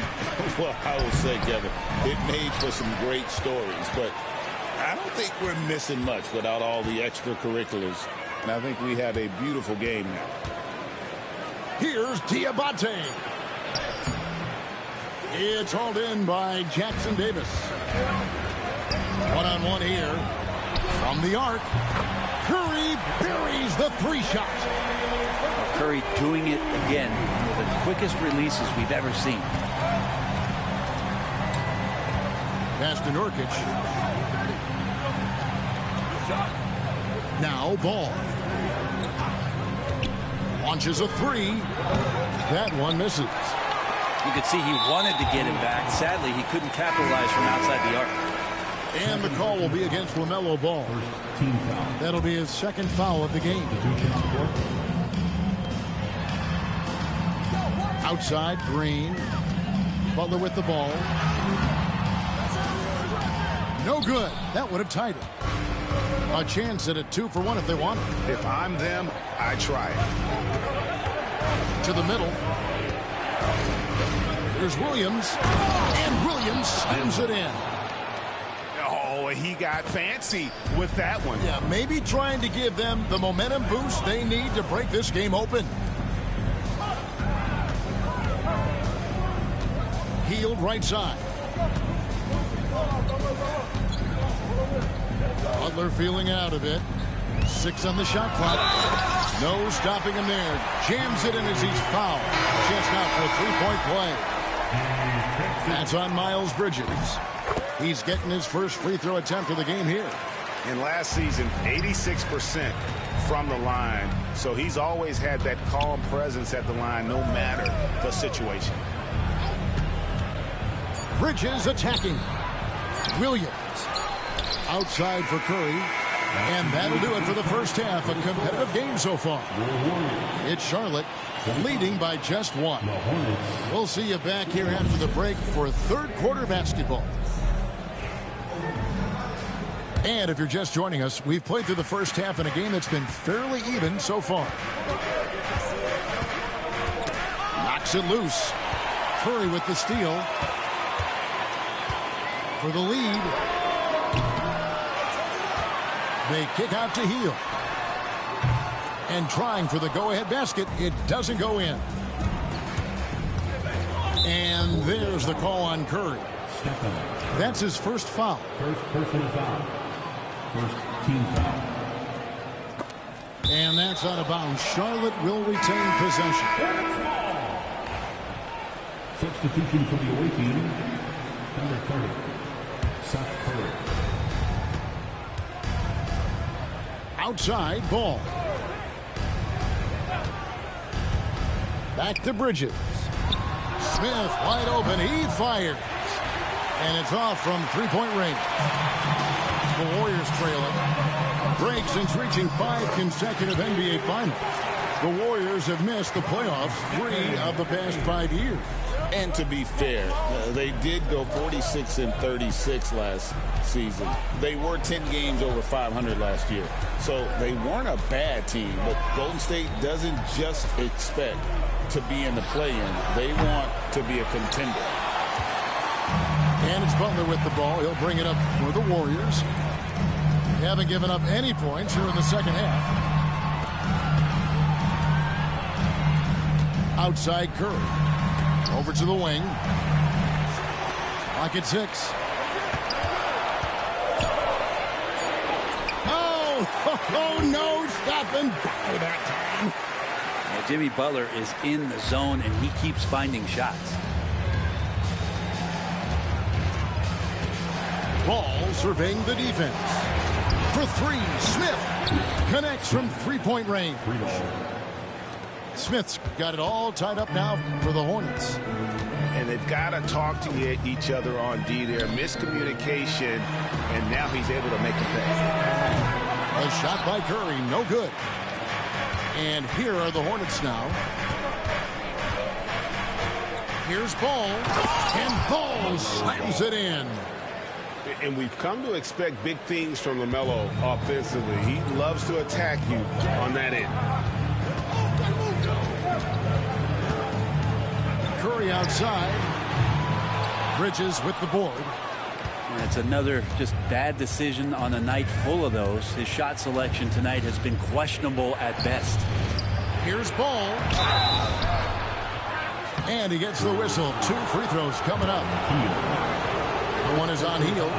Well, I will say, Kevin, it made for some great stories, but I don't think we're missing much without all the extracurriculars. And I think we have a beautiful game now. Here's Diabate. It's hauled in by Jackson Davis. One-on-one here. From the arc. Curry buries the 3-shot. Curry doing it again. The quickest releases we've ever seen. Pass to Nurkic. Now Ball. Launches a 3. That one misses. You could see he wanted to get him back. Sadly, he couldn't capitalize from outside the arc. And the call will be against LaMelo Ball. Team foul. That'll be his second foul of the game. Outside, Green. Butler with the ball. No good. That would have tied it. A chance at a 2-for-1 if they want it. If I'm them, I try it. To the middle. Here's Williams. And Williams slams it in. Oh, he got fancy with that one. Yeah, maybe trying to give them the momentum boost they need to break this game open. Healed right side. Butler feeling out of it. 6 on the shot clock. No stopping him there. Jams it in as he's fouled. Chance now for a 3-point play. That's on Miles Bridges. He's getting his first free throw attempt of the game here. In last season, 86% from the line. So he's always had that calm presence at the line no matter the situation. Bridges attacking. Williams. Outside for Curry. And that'll do it for the first half. A competitive game so far. It's Charlotte leading by just 1. We'll see you back here after the break for third quarter basketball. And if you're just joining us, we've played through the first half in a game that's been fairly even so far. Knocks it loose. Curry with the steal. For the lead. They kick out to Hield. And trying for the go-ahead basket, it doesn't go in. And there's the call on Curry. That's his first foul. First personal foul. First team foul. And that's out of bounds. Charlotte will retain possession. Substitution for the away team. Number 30, Seth Curry. Outside, Ball. Back to Bridges. Smith wide open. He fires. And it's off from three-point range. The Warriors trailing. Break since reaching 5 consecutive NBA Finals. The Warriors have missed the playoffs 3 of the past 5 years. And to be fair, they did go 46-36 last season. They were 10 games over 500 last year. So they weren't a bad team, but Golden State doesn't just expect to be in the play-in. They want to be a contender. And it's Butler with the ball. He'll bring it up for the Warriors. They haven't given up any points here in the second half. Outside Curry. Over to the wing. Lock at 6. Oh, no, stopping by that time. Yeah, Jimmy Butler is in the zone, and he keeps finding shots. Ball surveying the defense. For 3, Smith connects from three-point range. Smith's got it all tied up now for the Hornets. And they've got to talk to each other on D there. Miscommunication, and now he's able to make a pay. A shot by Curry, no good. And here are the Hornets now. Here's Ball, and Ball slams it in. And we've come to expect big things from LaMelo offensively. He loves to attack you on that end. Curry outside. Bridges with the board. And it's another just bad decision on a night full of those. His shot selection tonight has been questionable at best. Here's Ball. And he gets the whistle. 2 free throws coming up. The one is on Hield.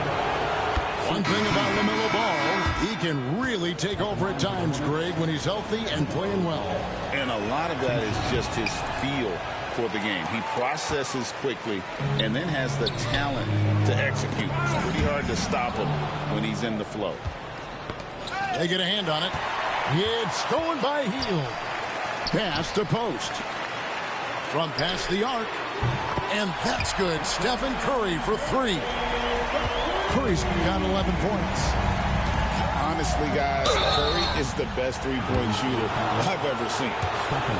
One thing about LaMelo Ball, he can really take over at times, Greg, when he's healthy and playing well. And a lot of that is just his feel for the game. He processes quickly and then has the talent to execute. It's pretty hard to stop him when he's in the flow. They get a hand on it. It's stolen by Hield. Pass to post. from past the arc. And that's good. Stephen Curry for 3. Curry's got 11 points. Honestly, guys, Curry is the best three-point shooter I've ever seen.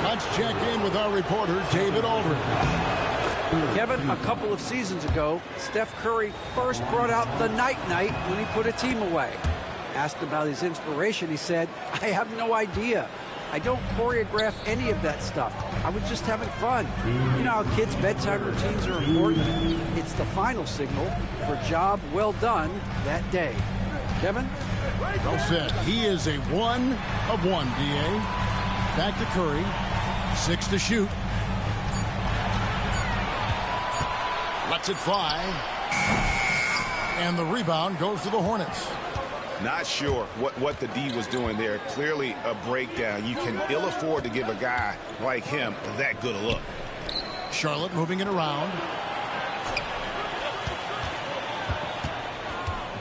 Let's check in with our reporter, David Aldridge. Kevin, a couple of seasons ago, Steph Curry first brought out the night-night when he put a team away. Asked about his inspiration, he said, "I have no idea. I don't choreograph any of that stuff. I was just having fun." You know how kids' bedtime routines are important? It's the final signal for job well done that day. Kevin? Well said. He is a 1 of 1, D.A. Back to Curry. 6 to shoot. Lets it fly. And the rebound goes to the Hornets. Not sure what the D was doing there. Clearly a breakdown. You can ill afford to give a guy like him that good a look. Charlotte moving it around.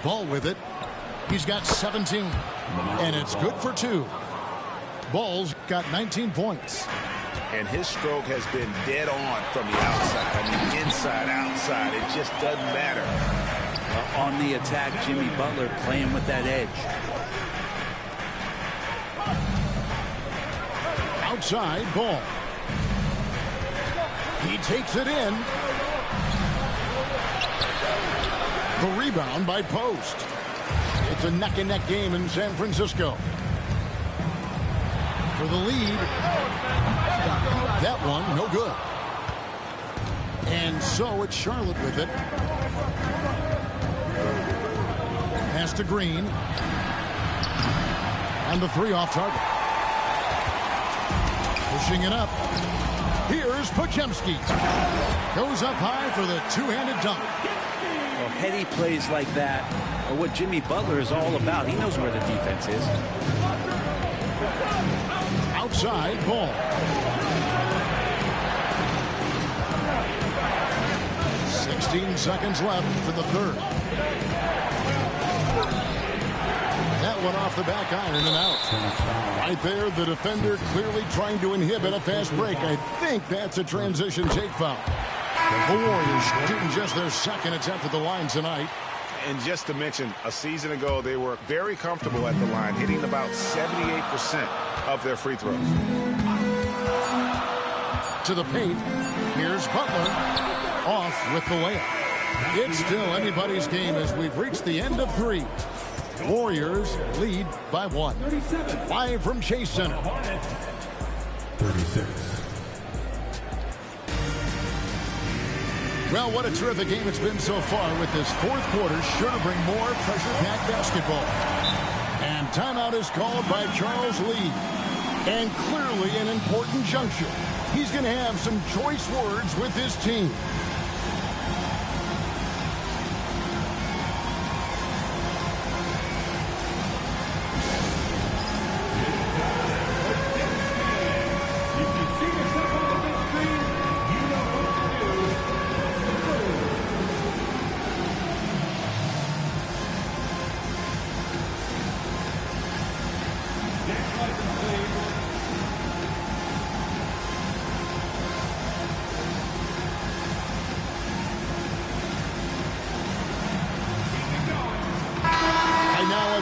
Ball with it. He's got 17. And it's good for 2. Ball's got 19 points. And his stroke has been dead on from the outside. I mean, inside, outside. It just doesn't matter. On the attack, Jimmy Butler playing with that edge. Outside, Ball. He takes it in. The rebound by Post. It's a neck-and-neck game in San Francisco. For the lead. That one, no good. And so it's Charlotte with it. Pass to Green. And the 3 off target. Pushing it up. Here's Podziemski. Goes up high for the two-handed dunk. Well, heady plays like that are what Jimmy Butler is all about. He knows where the defense is. Outside, Ball. 16 seconds left for the third. That one off the back iron and out. Right there, the defender clearly trying to inhibit a fast break. I think that's a transition take foul. The Warriors shooting just their second attempt at the line tonight. And just to mention, a season ago, they were very comfortable at the line, hitting about 78% of their free throws. To the paint. Here's Butler. Off with the layup. It's still anybody's game as we've reached the end of 3. Warriors lead by 1. Live from Chase Center. 36. Well, what a terrific game it's been so far, with this fourth quarter sure to bring more pressure-packed basketball. And timeout is called by Charles Lee. And clearly an important juncture. He's going to have some choice words with his team.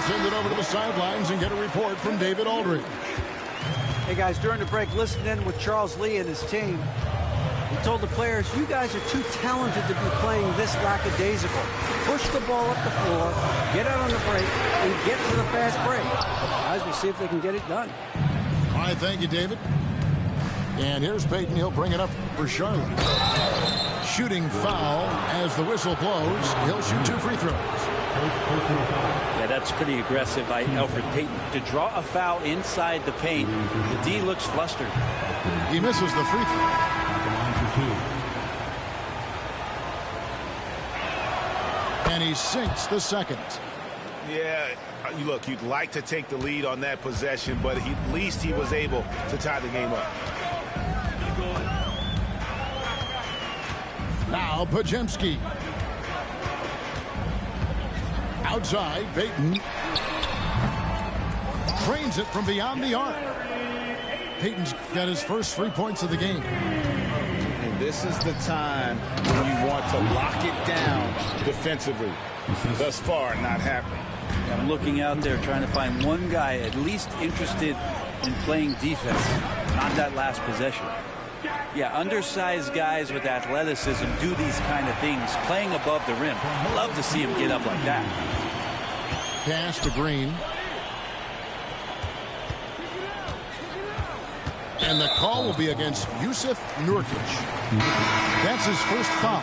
Send it over to the sidelines and get a report from David Aldridge. Hey, guys, during the break, listen in with Charles Lee and his team. He told the players, you guys are too talented to be playing this lackadaisical. Push the ball up the floor, get out on the break, and get to the fast break. Guys, we'll see if they can get it done. All right, thank you, David. And here's Payton. He'll bring it up for Charlotte. Shooting foul as the whistle blows. He'll shoot 2 free throws. Yeah, that's pretty aggressive by Elfrid Payton. To draw a foul inside the paint, the D looks flustered. He misses the free throw. And he sinks the second. Yeah, look, you'd like to take the lead on that possession, but at least he was able to tie the game up. Now Podziemski. Outside, Payton trains it from beyond the arc. Payton's got his first 3 points of the game. this is the time when you want to lock it down defensively. Thus far, not happening. I'm looking out there trying to find one guy at least interested in playing defense, not that last possession. Yeah, undersized guys with athleticism do these kind of things, playing above the rim. I love to see him get up like that. Pass to Green. And the call will be against Jusuf Nurkic. That's his first foul.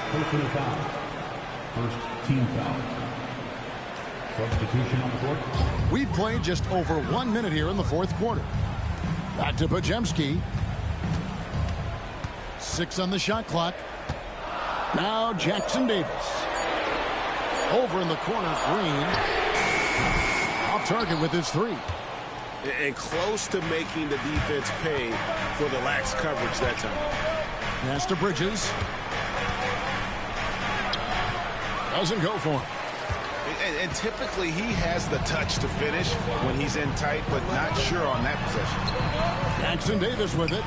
First team foul. Substitution on the court. We played just over 1 minute here in the fourth quarter. Back to Podziemski. 6 on the shot clock. Now Jackson Davis. Over in the corner, Green. Off target with his 3. And close to making the defense pay for the lax coverage that time. Pass to Bridges. Doesn't go for him. And typically he has the touch to finish when he's in tight, but not sure on that possession. Jackson Davis with it.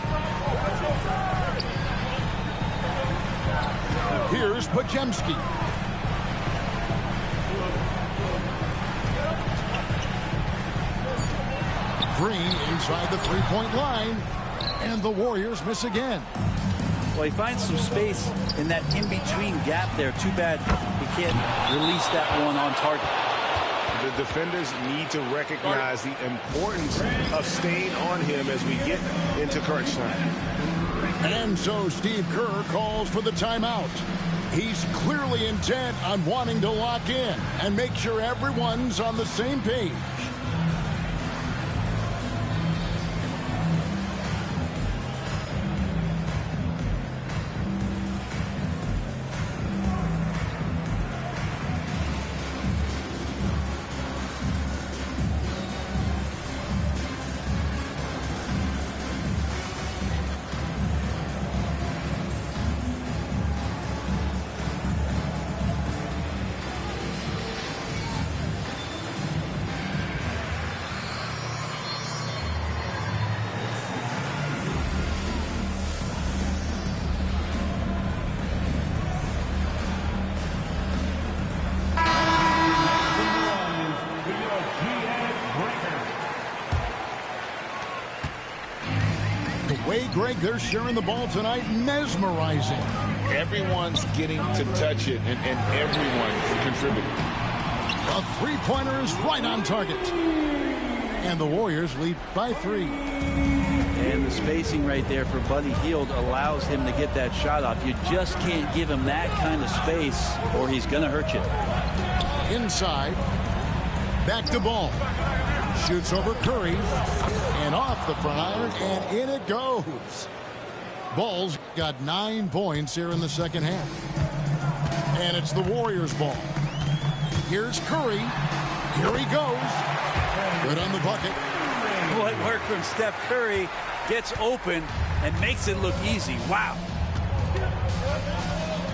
Here's Podziemski. Green inside the three-point line. And the Warriors miss again. Well, he finds some space in that in-between gap there. Too bad he can't release that one on target. The defenders need to recognize the importance of staying on him as we get into crunch time. And so Steve Kerr calls for the timeout. He's clearly intent on wanting to lock in and make sure everyone's on the same page. Greg, they're sharing the ball tonight, mesmerizing. Everyone's getting to touch it, and everyone contributing. The three-pointer is right on target. And the Warriors lead by 3. And the spacing right there for Buddy Hield allows him to get that shot off. You just can't give him that kind of space or he's going to hurt you. Inside. Back to Ball. Shoots over Curry. And off the front iron, and in it goes. Ball's got 9 points here in the second half. And it's the Warriors' ball. Here's Curry. Here he goes. Good on the bucket. What work from Steph Curry, gets open and makes it look easy. Wow.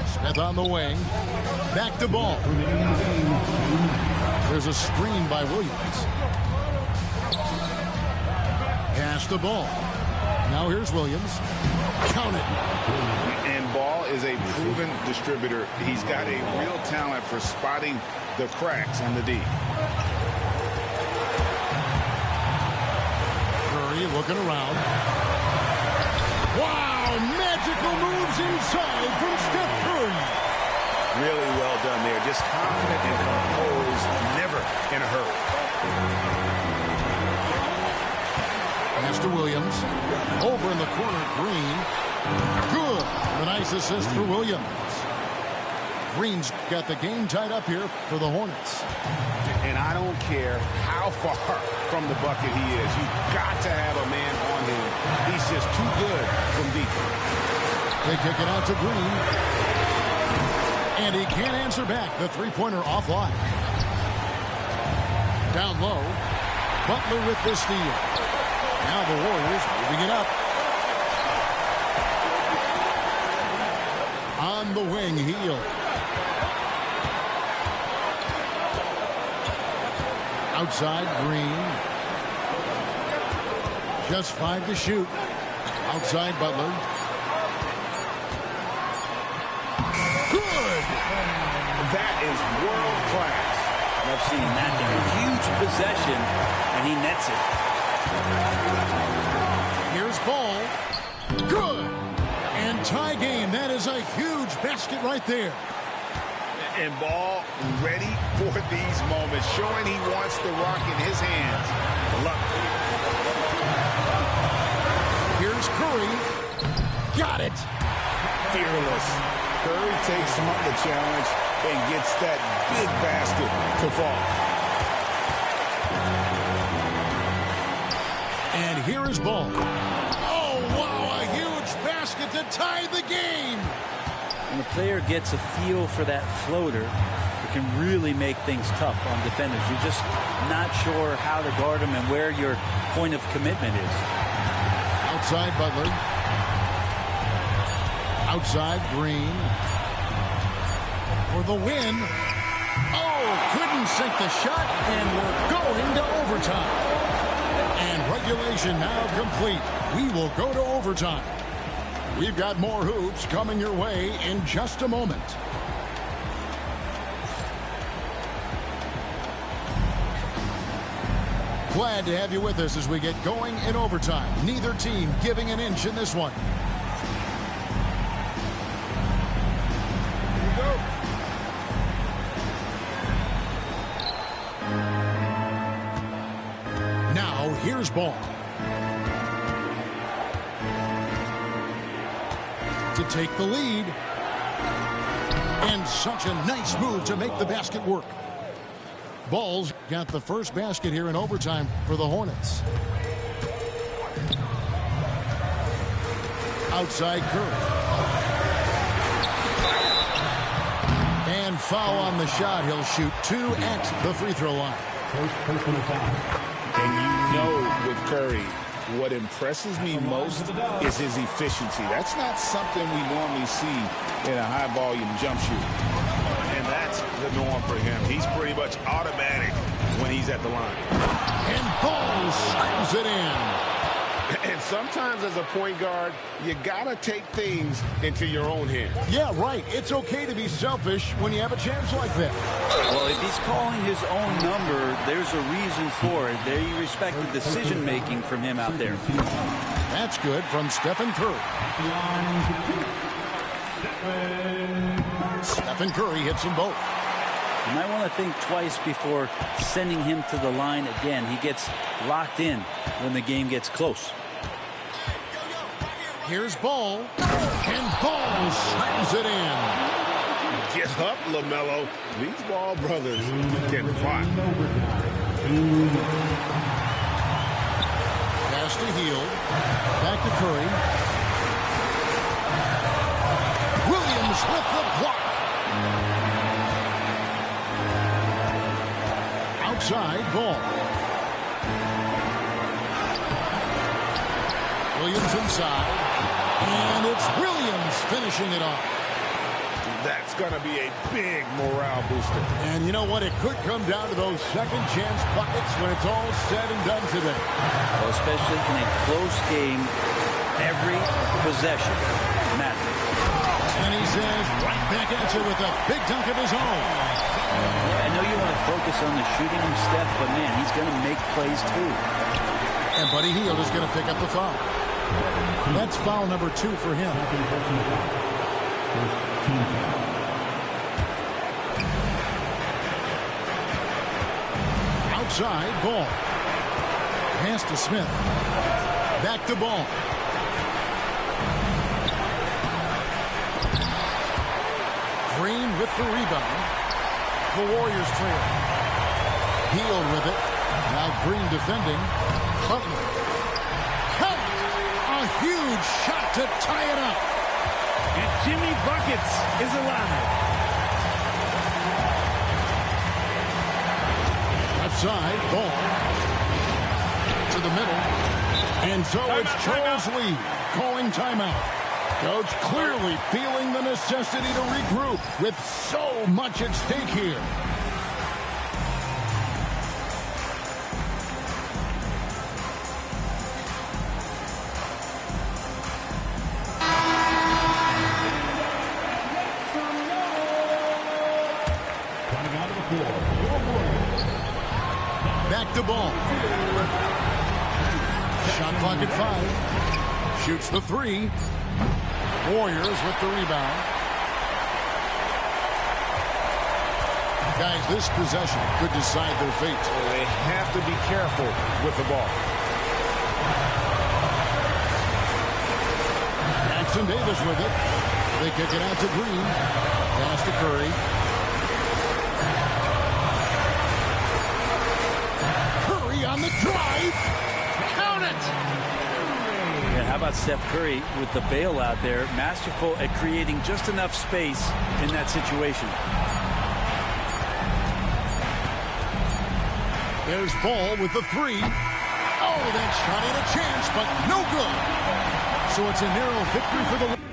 Smith on the wing. Back to Ball. There's a screen by Williams. Pass the Ball. Now here's Williams. Count it. And Ball is a proven distributor. He's got a real talent for spotting the cracks on the D. Curry looking around. Wow! Magical moves inside from Steph Curry. Really well done there. Just confident and composed, never in a hurry. Pass to Williams. Over in the corner, Green. Good. The nice assist for Williams. Green's got the game tied up here for the Hornets. And I don't care how far from the bucket he is. You've got to have a man on him. He's just too good from deep. They kick it out to Green. And he can't answer back. The three-pointer offline. Down low. Butler with the steal. Now the Warriors moving it up. On the wing, Hield. Outside, Green. Just 5 to shoot. Outside, Butler. That is world class. I've seen that there. Huge possession, and he nets it. Here's ball. Good. And tie game. That is a huge basket right there. And Ball ready for these moments, showing he wants the rock in his hands. Look. Here's Curry. Got it. Fearless. Curry takes him up the challenge and gets that big basket to fall. And here is Ball. Oh, wow, a huge basket to tie the game. When the player gets a feel for that floater, it can really make things tough on defenders. You're just not sure how to guard them and where your point of commitment is. Outside Butler. Outside Green. For the win. Oh, couldn't sink the shot, and we're going to overtime. And regulation now complete. We will go to overtime. We've got more hoops coming your way in just a moment. Glad to have you with us as we get going in overtime. Neither team giving an inch in this one. Here we go. Now, here's Ball. To take the lead. And such a nice move to make the basket work. Ball's got the first basket here in overtime for the Hornets. Outside Curry. And foul on the shot. He'll shoot 2 at the free throw line. And you know with Curry, what impresses me most is his efficiency. That's not something we normally see in a high-volume jump shoot. And that's the norm for him. He's pretty much automatic when he's at the line. And Ball slams it in. And sometimes as a point guard, you got to take things into your own hands. Yeah, right. It's okay to be selfish when you have a chance like that. Well, if he's calling his own number, there's a reason for it. There you respect the decision-making from him out there. That's good from Stephen Curry. Stephen Curry hits them both. You might want to think twice before sending him to the line again. He gets locked in when the game gets close. Here's Ball. And Ball slams it in. Get up, LaMelo. These Ball brothers can rock. Pass to Hield. Back to Curry. Williams with the block. Outside Ball. Williams inside. And it's Williams finishing it off. That's going to be a big morale booster. And you know what? It could come down to those second chance buckets when it's all said and done today. Well, especially in a close game, every possession matters. And he says right back at you with a big dunk of his own. Yeah, I know you want to focus on the shooting from Steph, but man, he's going to make plays too. And Buddy Hield is going to pick up the foul. That's foul number 2 for him. Outside, Ball. Pass to Smith. Back to Ball. Green with the rebound. The Warriors trail. Hield with it. Now Green defending. Butler. Count! A huge shot to tie it up. And Jimmy Buckets is alive. Left side, Ball. To the middle. And so it's Charles Lee calling timeout. Coach clearly feeling the necessity to regroup with so much at stake here. Back to ball. Shot clock at 5. Shoots the 3. Warriors with the rebound. Guys, this possession could decide their fate. Well, they have to be careful with the ball. Jackson Davis with it. They kick it out to Green. Pass to Curry. Curry on the drive. Count it! Yeah, how about Steph Curry with the bailout there? Masterful at creating just enough space in that situation. There's Ball with the 3. Oh, that shot ain't a chance, but no good. So it's a narrow victory for the...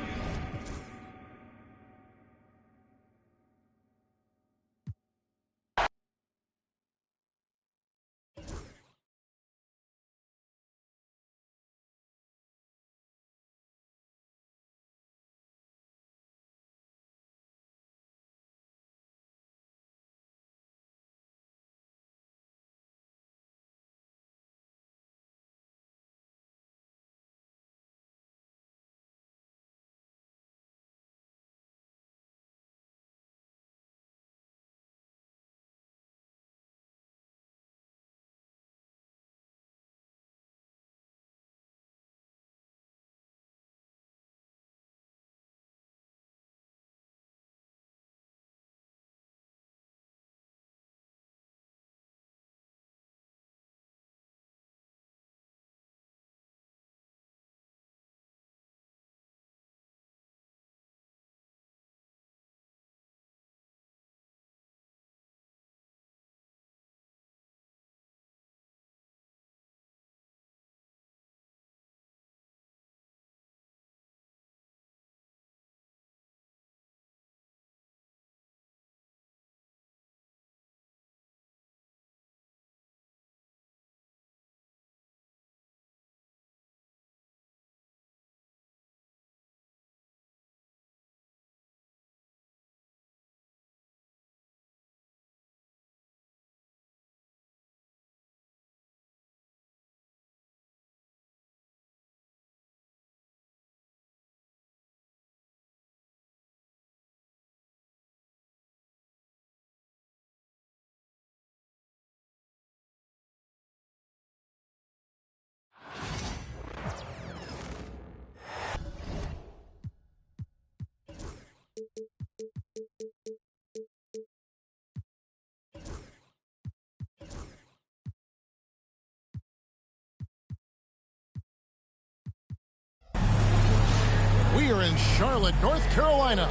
We are in Charlotte, North Carolina,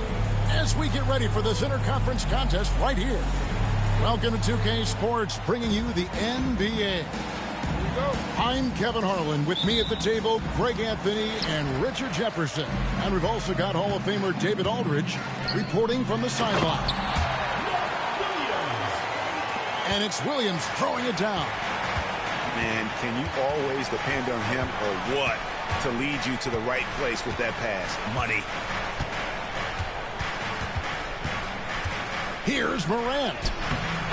as we get ready for this interconference contest right here. Welcome to 2K Sports, bringing you the NBA. I'm Kevin Harlan. With me at the table, Greg Anthony and Richard Jefferson. And we've also got Hall of Famer David Aldridge reporting from the sideline. And it's Williams throwing it down. Man, can you always depend on him or what to lead you to the right place with that pass? Money. Here's Morant.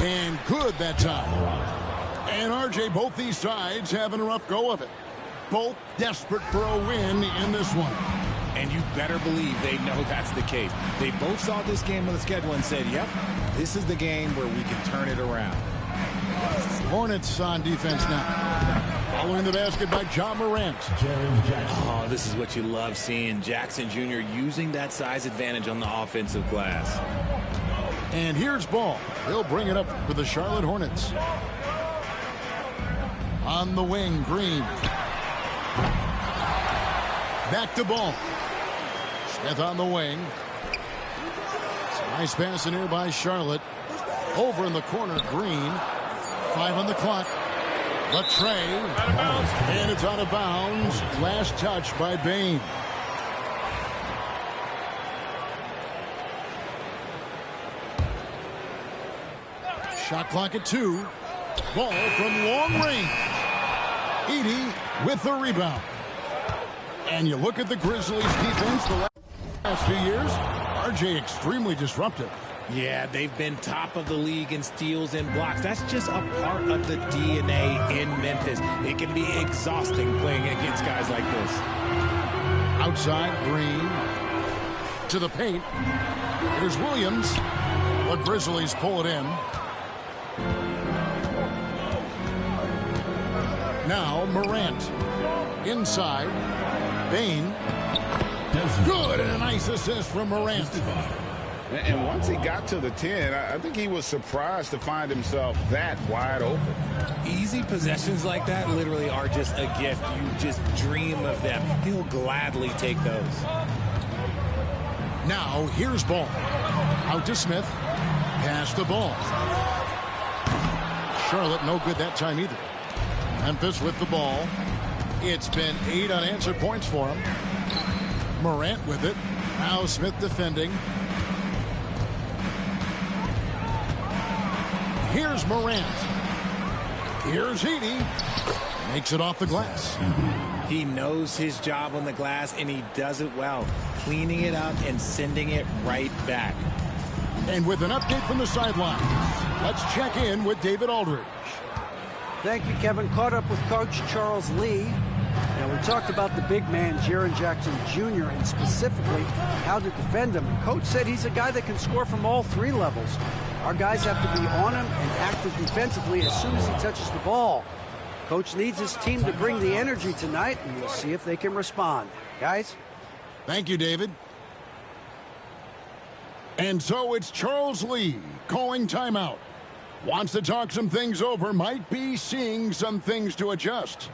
And good that time. And RJ, both these sides having a rough go of it. Both desperate for a win in this one. And you better believe they know that's the case. They both saw this game on the schedule and said, yep, this is the game where we can turn it around. Hornets on defense now. Following the basket by John Morant. Oh, this is what you love seeing. Jackson Jr. using that size advantage on the offensive glass. And here's Ball. He'll bring it up for the Charlotte Hornets. On the wing, Green. Back to Ball. Smith on the wing. It's a nice pass in here by Charlotte. Over in the corner, Green. 5 on the clock. Latrey. And it's out of bounds. Last touch by Bane. Shot clock at 2. Ball from long range. Edey with the rebound. And you look at the Grizzlies defense the last few years. RJ extremely disruptive. Yeah, they've been top of the league in steals and blocks. That's just a part of the DNA in Memphis. It can be exhausting playing against guys like this. Outside, Green to the paint. Here's Williams. The Grizzlies pull it in. Now Morant. Inside. Bane. Good, and a nice assist from Morant. And once he got to the 10, I think he was surprised to find himself that wide open. Easy possessions like that literally are just a gift. You just dream of them. He'll gladly take those. Now, here's Ball. Out to Smith. Pass the ball. Charlotte no good that time either. Memphis with the ball. It's been 8 unanswered points for him. Morant with it. Now Smith defending. Here's Morant. Here's Heaney. Makes it off the glass. He knows his job on the glass, and he does it well. Cleaning it up and sending it right back. And with an update from the sideline, let's check in with David Aldridge. Thank you, Kevin. Caught up with Coach Charles Lee. Now, we talked about the big man, Jaren Jackson Jr., and specifically how to defend him. And Coach said he's a guy that can score from all 3 levels. Our guys have to be on him and active defensively as soon as he touches the ball. Coach needs his team to bring the energy tonight, and we'll see if they can respond. Guys? Thank you, David. And so it's Charles Lee calling timeout. Wants to talk some things over, might be seeing some things to adjust.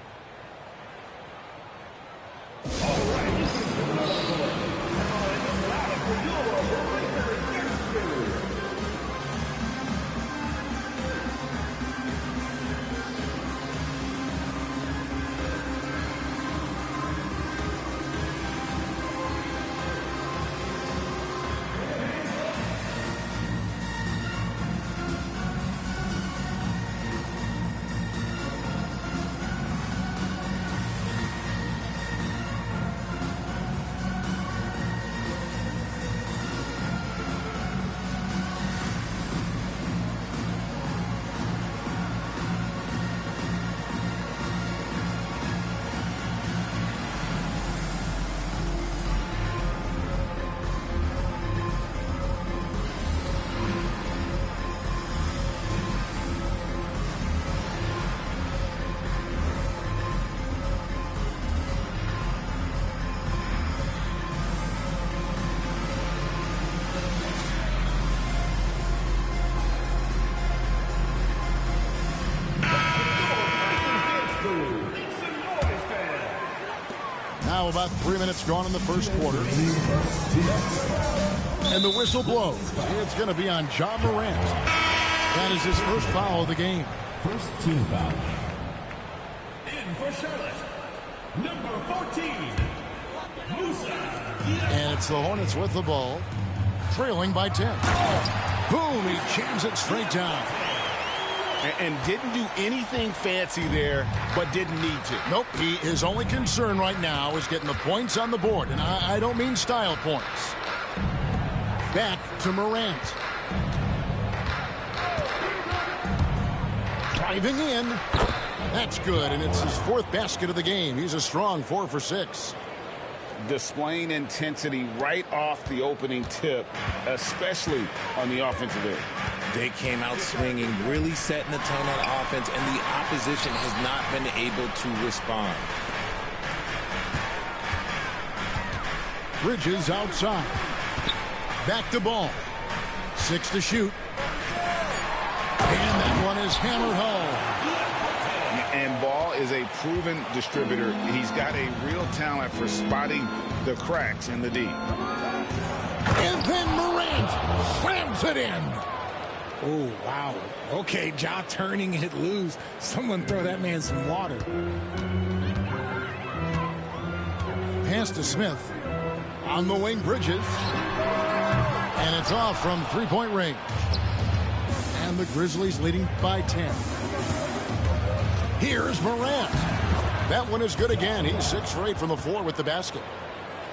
Now about 3 minutes gone in the first quarter. And the whistle blows. It's going to be on Ja Morant. That is his first foul of the game. First team foul. In for Charlotte, number 14, Musa. And it's the Hornets with the ball, trailing by 10. Boom, he jams it straight down. And didn't do anything fancy there, but didn't need to. Nope, his only concern right now is getting the points on the board. And I don't mean style points. Back to Morant. Driving in. That's good, and it's his 4th basket of the game. He's a strong 4 for 6. Displaying intensity right off the opening tip, especially on the offensive end. They came out swinging, really setting the tone on offense, and the opposition has not been able to respond. Bridges outside. Back to Ball. 6 to shoot. And that one is hammered home. And Ball is a proven distributor. He's got a real talent for spotting the cracks in the D. And then Morant slams it in. Oh, wow. Okay, Ja turning it loose. Someone throw that man some water. Pass to Smith. On the wing, Bridges. And it's off from 3-point range. And the Grizzlies leading by 10. Here's Morant. That one is good again. He's 6 for 8 from the floor with the basket.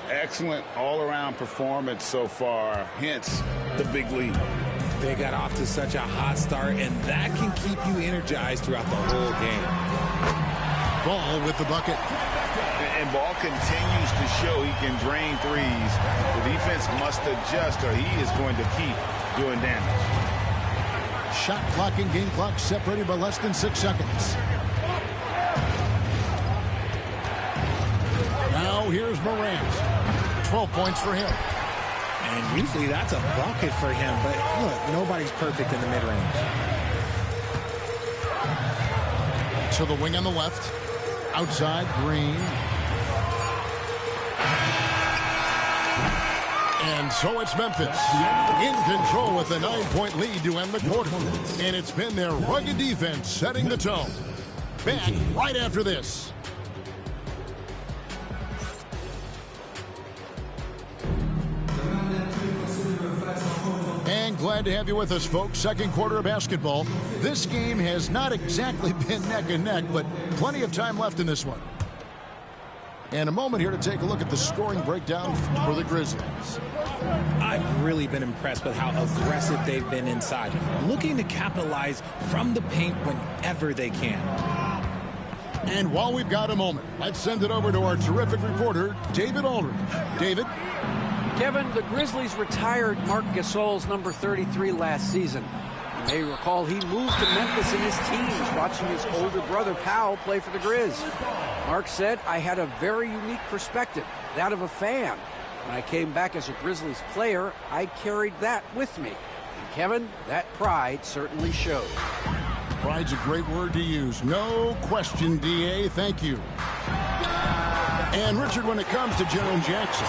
Excellent all-around performance so far, hence the big lead. They got off to such a hot start, and that can keep you energized throughout the whole game. Ball with the bucket. And Ball continues to show he can drain threes. The defense must adjust or he is going to keep doing damage. Shot clock and game clock separated by less than 6 seconds. Now here's Morant. 12 points for him. And usually that's a bucket for him, but look, nobody's perfect in the mid-range. To the wing on the left. Outside, Green. And so it's Memphis in control with a 9-point lead to end the quarter. And it's been their rugged defense setting the tone. Back right after this. And glad to have you with us, folks. Second quarter of basketball. This game has not exactly been neck and neck, but plenty of time left in this one. And a moment here to take a look at the scoring breakdown for the Grizzlies. I've really been impressed with how aggressive they've been inside, looking to capitalize from the paint whenever they can. And while we've got a moment, let's send it over to our terrific reporter, David Aldridge. David? Kevin, the Grizzlies retired Marc Gasol's number 33 last season. You may recall he moved to Memphis in his teens, watching his older brother Powell play for the Grizz. Mark said, I had a very unique perspective, that of a fan. When I came back as a Grizzlies player, I carried that with me. And Kevin, that pride certainly showed. Pride's a great word to use. No question, D.A. Thank you. And, Richard, when it comes to Jaren Jackson,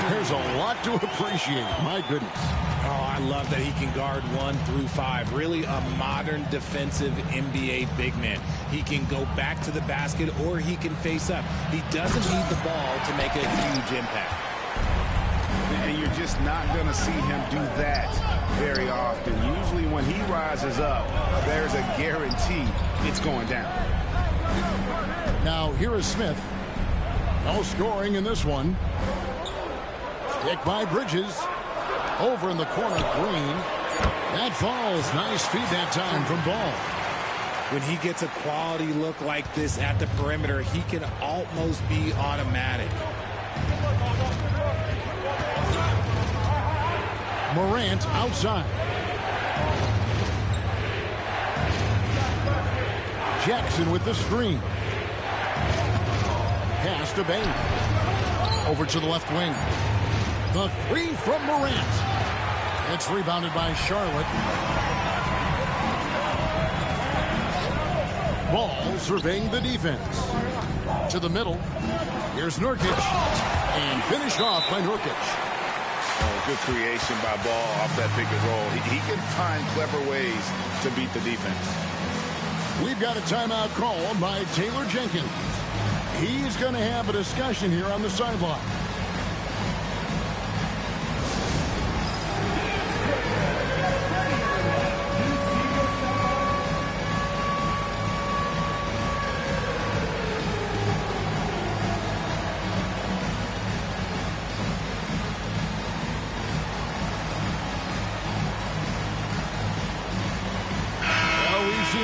there's a lot to appreciate. My goodness. Oh, I love that he can guard 1 through 5. Really a modern defensive NBA big man. He can go back to the basket or he can face up. He doesn't need the ball to make a huge impact. And you're just not going to see him do that very often. Usually when he rises up, there's a guarantee it's going down. Now, here is Smith. No scoring in this one. Kick by Bridges. Over in the corner, Green. That falls. Nice feed that time from Ball. When he gets a quality look like this at the perimeter, he can almost be automatic. Morant outside. Jackson with the screen. Pass to Bane. Over to the left wing. The three from Morant. It's rebounded by Charlotte. Ball surveying the defense. To the middle. Here's Nurkic. And finished off by Nurkic. Oh, good creation by Ball off that pick and roll. He can find clever ways to beat the defense. We've got a timeout called by Taylor Jenkins. He's going to have a discussion here on the sideline.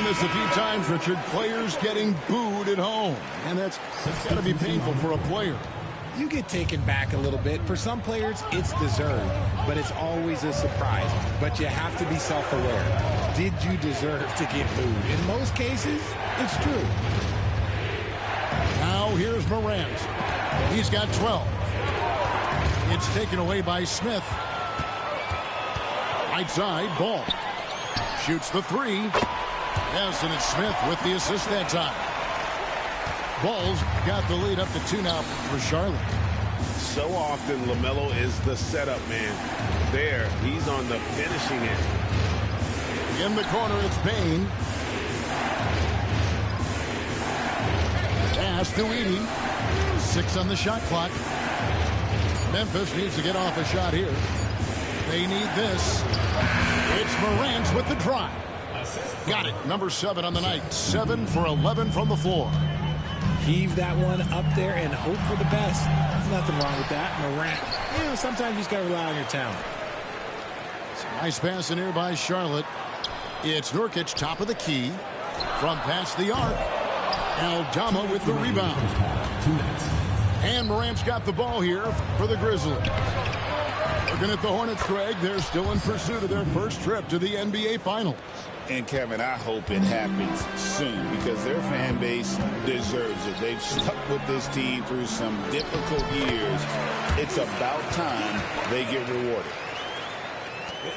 This a few times, Richard. Players getting booed at home, and that's got to be painful for a player. You get taken back a little bit. For some players, it's deserved, but it's always a surprise. But you have to be self-aware. Did you deserve to get booed? In most cases, it's true. Now here's Morant. He's got 12. It's taken away by Smith. Right side, Ball. Shoots the three. Yes, and it's Smith with the assist that time. Ball's got the lead up to 2 now for Charlotte. So often LaMelo is the setup man. There, he's on the finishing end. In the corner, it's Bane. Pass to Edey. 6 on the shot clock. Memphis needs to get off a shot here. They need this. It's Morant with the drive. Got it. Number 7 on the night. 7 for 11 from the floor. Heave that one up there and hope for the best. There's nothing wrong with that. Morant, sometimes you just got to rely on your talent. So Nice pass in here by Charlotte. It's Nurkic, top of the key. From past the arc. Aldama with the rebound. And Morant's got the ball here for the Grizzlies. Looking at the Hornets, Greg, they're still in pursuit of their first trip to the NBA Finals. And, Kevin, I hope it happens soon because their fan base deserves it. They've stuck with this team through some difficult years. It's about time they get rewarded.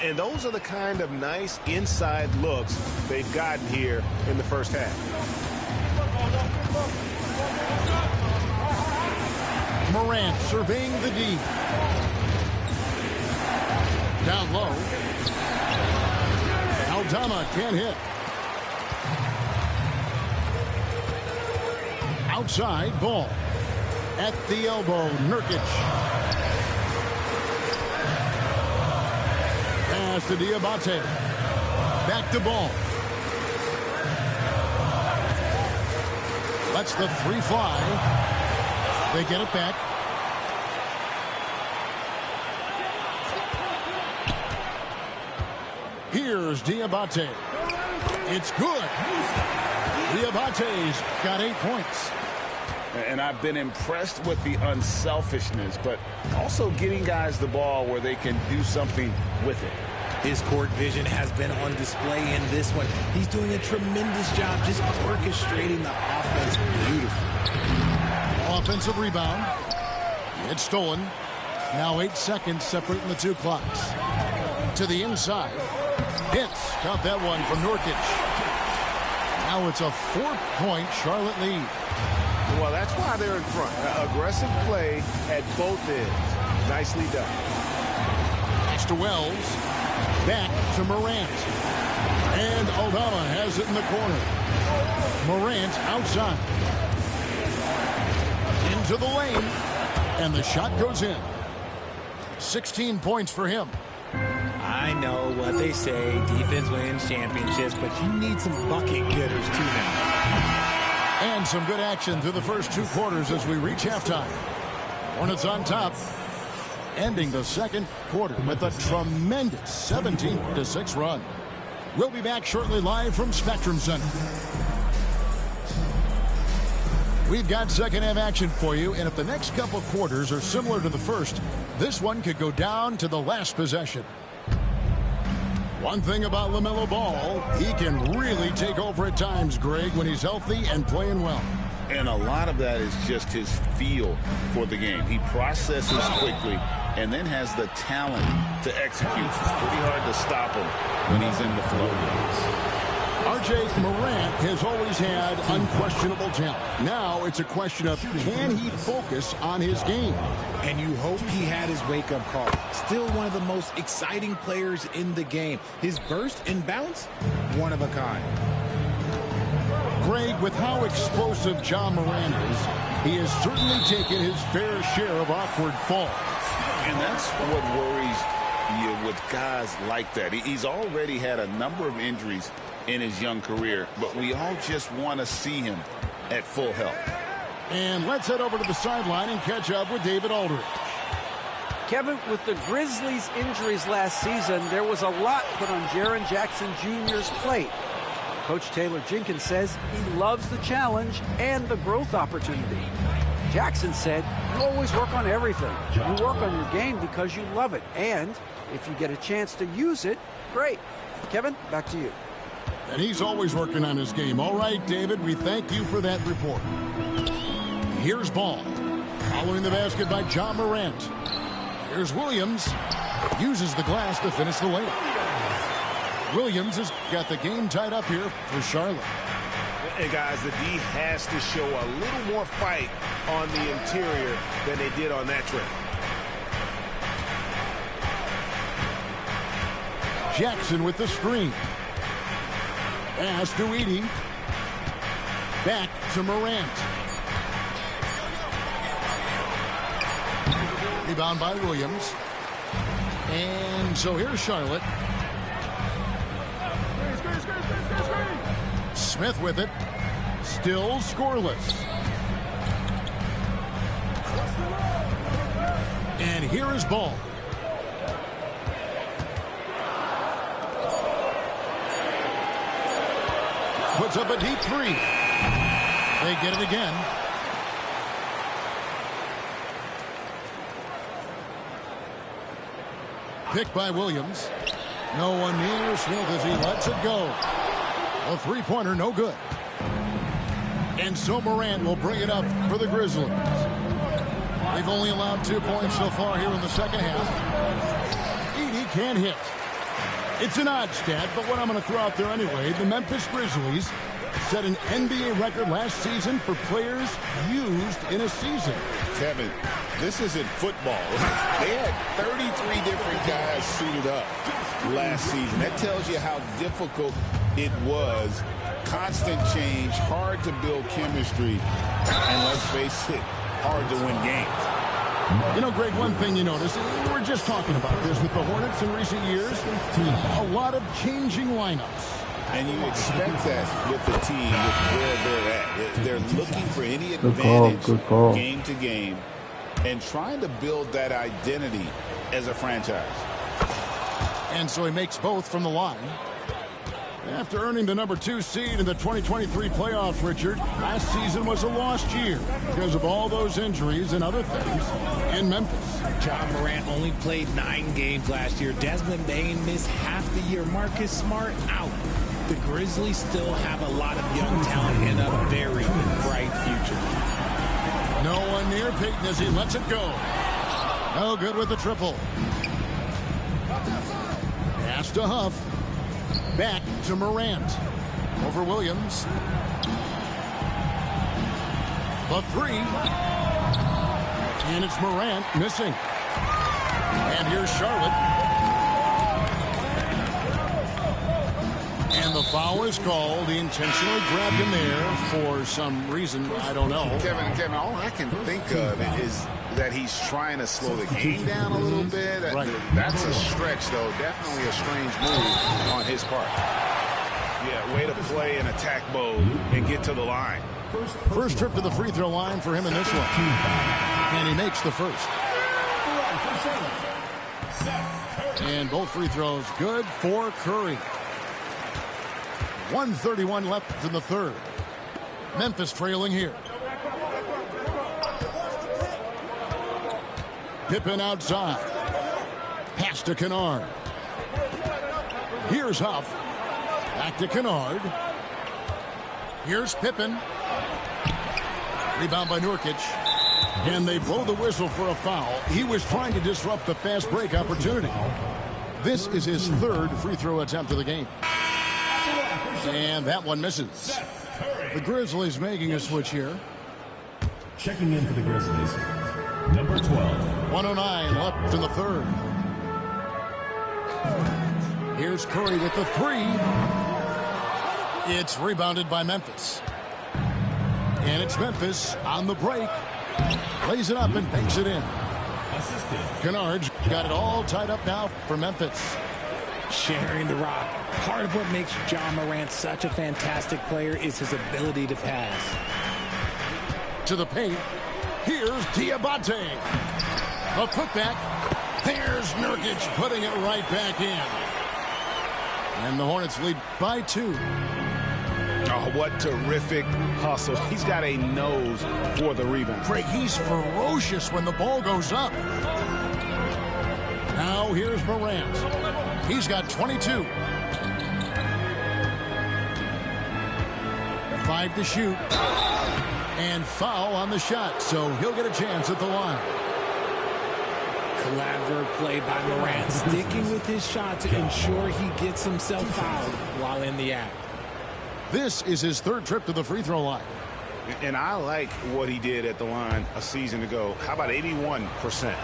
And those are the kind of nice inside looks they've gotten here in the first half. Morant surveying the D. Down low. Aldama can't hit. Outside ball. At the elbow, Nurkic. Pass to Diabate. Back to ball. Lets the three fly. They get it back. Here's Diabate. It's good. Diabate's got 8 points. And I've been impressed with the unselfishness, but also getting guys the ball where they can do something with it. His court vision has been on display in this one. He's doing a tremendous job just orchestrating the offense beautifully. Offensive rebound. It's stolen. Now 8 seconds separating the two clocks. To the inside. Hits. Got that one from Nurkic. Now it's a 4-point Charlotte lead. Well, that's why they're in front. Aggressive play at both ends. Nicely done. Next to Wells. Back to Morant. And Aldama has it in the corner. Morant outside. Into the lane. And the shot goes in. 16 points for him. I know what they say, defense wins championships, but you need some bucket getters too now. And some good action through the first 2 quarters as we reach halftime. Hornets on top, ending the second quarter with a tremendous 17-6 run. We'll be back shortly live from Spectrum Center. We've got second half action for you, and if the next couple quarters are similar to the first, this one could go down to the last possession. One thing about LaMelo Ball, he can really take over at times, Greg, when he's healthy and playing well. And a lot of that is just his feel for the game. He processes quickly and then has the talent to execute. It's pretty hard to stop him when he's in the flow. R.J. Morant has always had unquestionable talent. Now it's a question of can he focus on his game? And you hope he had his wake-up call. Still one of the most exciting players in the game. His burst and bounce, one of a kind. Greg, with how explosive Ja Morant is, he has certainly taken his fair share of awkward falls. And that's what worries you with guys like that. He's already had a number of injuries in his young career, but we all just want to see him at full health. And let's head over to the sideline and catch up with David Aldridge. Kevin, with the Grizzlies' injuries last season, there was a lot put on Jaren Jackson Jr.'s plate. Coach Taylor Jenkins says he loves the challenge and the growth opportunity. Jackson said, you always work on everything. You work on your game because you love it. And if you get a chance to use it, great. Kevin, back to you. And he's always working on his game. All right, David, we thank you for that report. Here's Ball. Following the basket by Ja Morant. Here's Williams. Uses the glass to finish the layup. Williams has got the game tied up here for Charlotte. And guys, the D has to show a little more fight on the interior than they did on that trip. Jackson with the screen. Pass to Edey. Back to Morant. Rebound by Williams. And so here's Charlotte. Smith with it. Still scoreless. And here is Ball. puts up a deep three. They get it again. Picked by Williams. No one near Smith as he lets it go. A three-pointer, no good. And so Morant will bring it up for the Grizzlies. They've only allowed 2 points so far here in the second half. Edey can't hit. It's an odd stat, but what I'm going to throw out there anyway, the Memphis Grizzlies set an NBA record last season for players used in a season. Kevin, this isn't football. They had 33 different guys suited up last season. That tells you how difficult it was. Constant change, hard to build chemistry, and let's face it, hard to win games. You know, Greg, one thing you notice, we're just talking about this with the Hornets in recent years, a lot of changing lineups. And you expect that with the team, with where they're at. They're looking for any advantage game to game and trying to build that identity as a franchise. And so he makes both from the line. After earning the #2 seed in the 2023 playoffs, Richard, last season was a lost year because of all those injuries and other things in Memphis. John Morant only played 9 games last year. Desmond Bane missed half the year. Marcus Smart out. The Grizzlies still have a lot of young talent and a very bright future. No one near Peyton as he lets it go. No good with the triple. Pass to Huff. Back to Morant. Over Williams. The three. And it's Morant missing. And here's Charlotte. And the foul is called. He intentionally grabbed him there for some reason. I don't know. Kevin, all I can think of is that he's trying to slow the game down a little bit. Right. That's a stretch, though. Definitely a strange move on his part. Yeah, way to play in attack mode and get to the line. First trip to the free throw line for him in this one. And he makes the first. And both free throws good for Curry. 1:31 left in the third. Memphis trailing here. Pippen outside. Pass to Kennard. Here's Huff. Back to Kennard. Here's Pippen. Rebound by Nurkic. And they blow the whistle for a foul. He was trying to disrupt the fast break opportunity. This is his third free throw attempt of the game. And that one misses. The Grizzlies making a switch here. Checking in for the Grizzlies, number 12. 1:09 left in the third. Here's Curry with the three. It's rebounded by Memphis. And it's Memphis on the break. Lays it up and banks it in. Kennard's got it all tied up now for Memphis. Sharing the rock. Part of what makes John Morant such a fantastic player is his ability to pass. To the paint. Here's Diabate. A putback. There's Nurkic putting it right back in. And the Hornets lead by 2. Oh, what terrific hustle. He's got a nose for the rebound. Craig, he's ferocious when the ball goes up. Now here's Morant. He's got 22. 5 to shoot. And foul on the shot, so he'll get a chance at the line. Clever play by Morant, sticking with his shot to ensure he gets himself fouled while in the act. This is his third trip to the free throw line. And I like what he did at the line a season ago. How about 81%?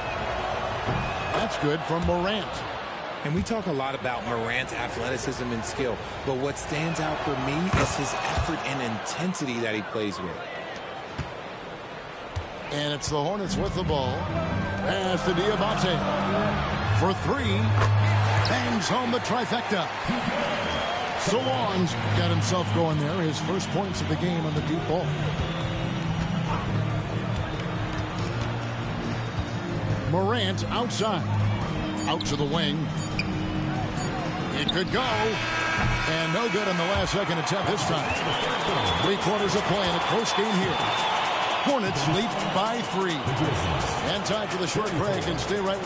That's good from Morant. And we talk a lot about Morant's athleticism and skill, but what stands out for me is his effort and intensity that he plays with. And it's the Hornets with the ball. Pass to Diabate. For 3. Bangs home the trifecta. Solon's got himself going there. His first points of the game on the deep ball. Morant outside. Out to the wing. It could go. And no good on the last second attempt this time. 3 quarters of play in a close game here. Hornets lead by 3. And time for the short break, and stay right.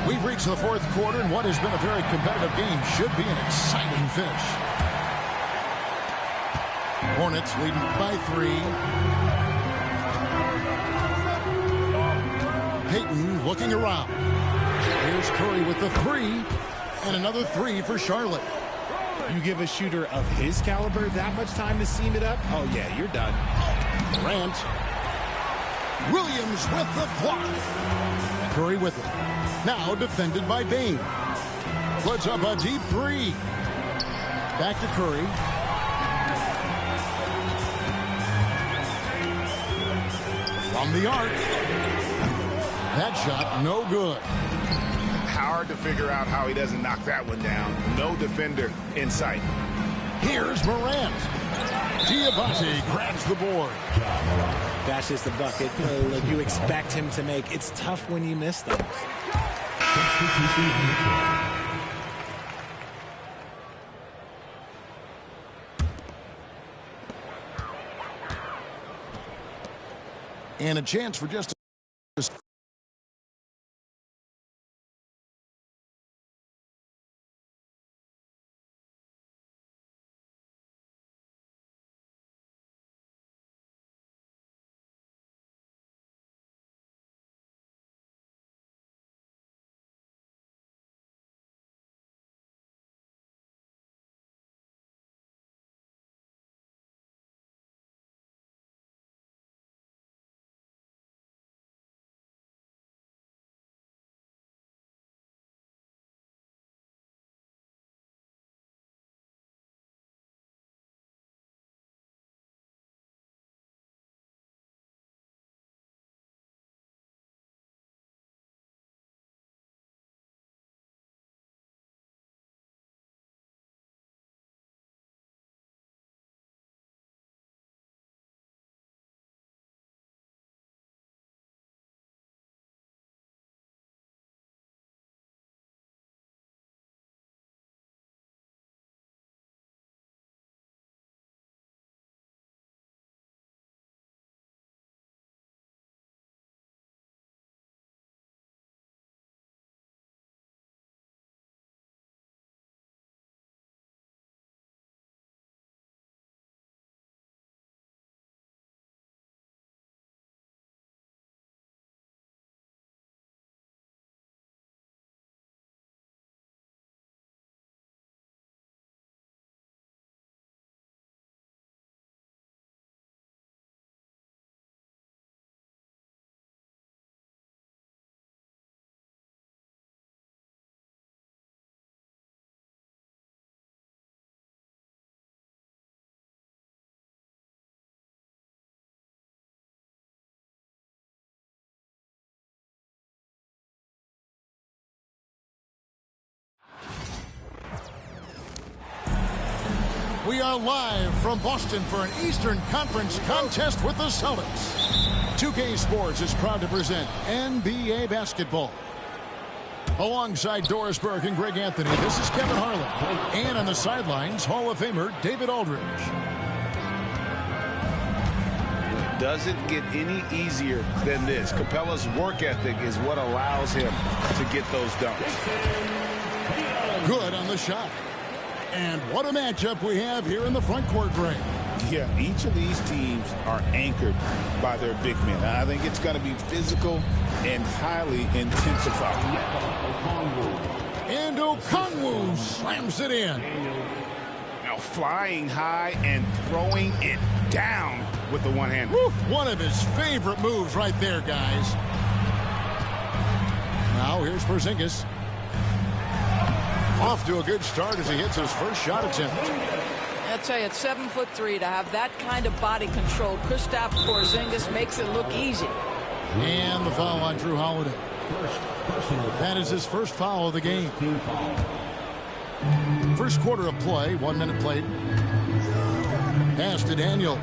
We've reached the 4th quarter, and what has been a very competitive game should be an exciting finish. Hornets leading by 3. Payton looking around. Here's Curry with the 3, and another 3 for Charlotte. You give a shooter of his caliber that much time to seam it up? Oh, yeah, you're done. Grant. Williams with the block. Curry with it. Now defended by Bain. Puts up a deep 3. Back to Curry. From the arc. That shot no good. Hard to figure out how he doesn't knock that one down. No defender in sight. Here's Morant. Diabate grabs the board. That's just the bucket look you expect him to make. It's tough when you miss those. And a chance for just a We are live from Boston for an Eastern Conference contest with the Celtics. 2K Sports is proud to present NBA basketball. Alongside Doris Burke and Greg Anthony, this is Kevin Harlan. And on the sidelines, Hall of Famer David Aldridge. It doesn't get any easier than this. Capella's work ethic is what allows him to get those dunks. Good on the shot. And what a matchup we have here in the front court, Greg. Yeah, each of these teams are anchored by their big men. I think it's going to be physical and highly intensified. And Okongwu slams it in. Now flying high and throwing it down with the one-hand. One of his favorite moves right there, guys. Now here's Porzingis. Off to a good start as he hits his first shot attempt. I'll tell you, at 7'3", to have that kind of body control, Kristaps Porzingis makes it look easy. And the foul on Drew Holiday. That is his first foul of the game. First quarter of play, 1 minute played. Pass to Daniel.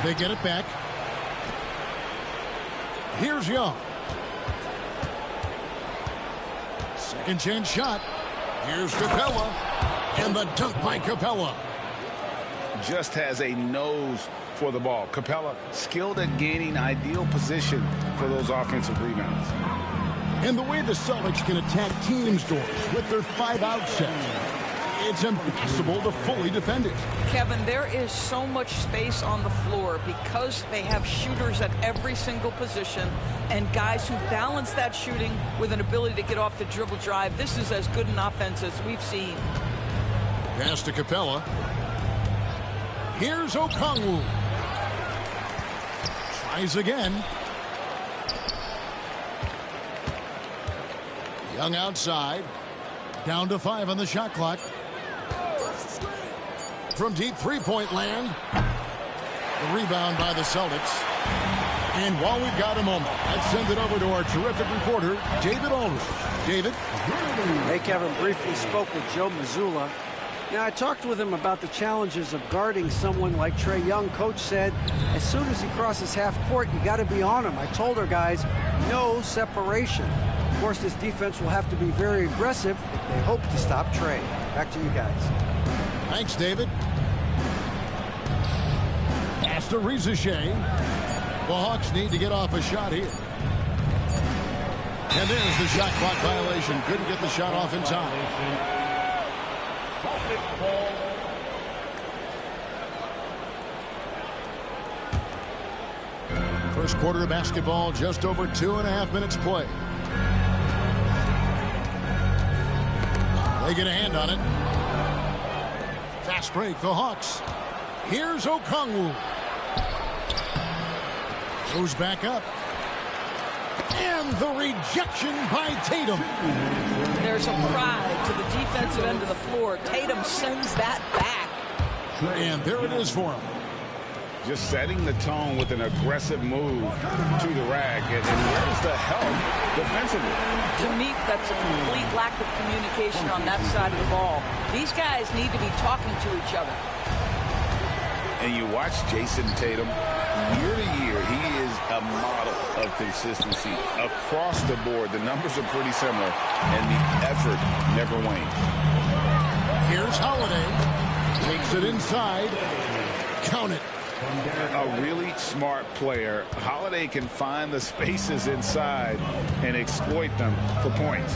They get it back. Here's Young. Second chance shot. Here's Capella. And the dunk by Capella. Just has a nose for the ball. Capella skilled at gaining ideal position for those offensive rebounds. And the way the Celtics can attack teams' doors with their 5-out sets, it's impossible to fully defend it. Kevin, there is so much space on the floor because they have shooters at every single position and guys who balance that shooting with an ability to get off the dribble drive. This is as good an offense as we've seen. Pass to Capella. Here's Okongwu. Tries again. Young outside. Down to 5 on the shot clock. From deep three-point land. The rebound by the Celtics. And while we've got a moment, let's send it over to our terrific reporter, David Aldridge. David? Hey, Kevin, briefly spoke with Joe Mazzulla. Now, I talked with him about the challenges of guarding someone like Trae Young. Coach said, as soon as he crosses half court, you got to be on him. I told our guys, no separation. Of course, this defense will have to be very aggressive if they hope to stop Trae. Back to you guys. Thanks, David. Pass to Rizachet. The Hawks need to get off a shot here. And there's the shot clock violation. Couldn't get the shot off in time. First quarter of basketball, just over 2.5 minutes play. They get a hand on it. Fast break, the Hawks. Here's Okongwu. Goes back up. And the rejection by Tatum. There's a pride to the defensive end of the floor. Tatum sends that back. And there it is for him. Just setting the tone with an aggressive move to the rack. And where's the help defensively? To me, that's a complete lack of communication on that side of the ball. These guys need to be talking to each other. And you watch Jason Tatum, year to year, he is a model of consistency. Across the board, the numbers are pretty similar, and the effort never wanes. Here's Holiday. Takes it inside. Count it. A really smart player. Holiday can find the spaces inside and exploit them for points.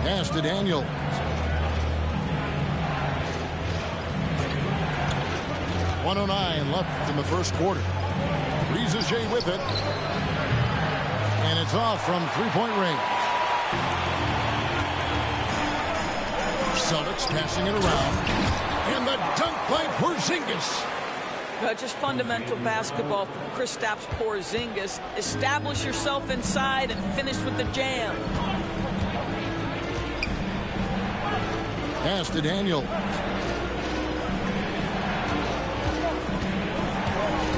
Pass to Daniel. .109 left in the first quarter. Rizachet with it. And it's off from three-point range. Celtics passing it around. And the dunk by Porzingis. Just fundamental basketball from Kristaps Porzingis. Establish yourself inside and finish with the jam. Pass to Daniel.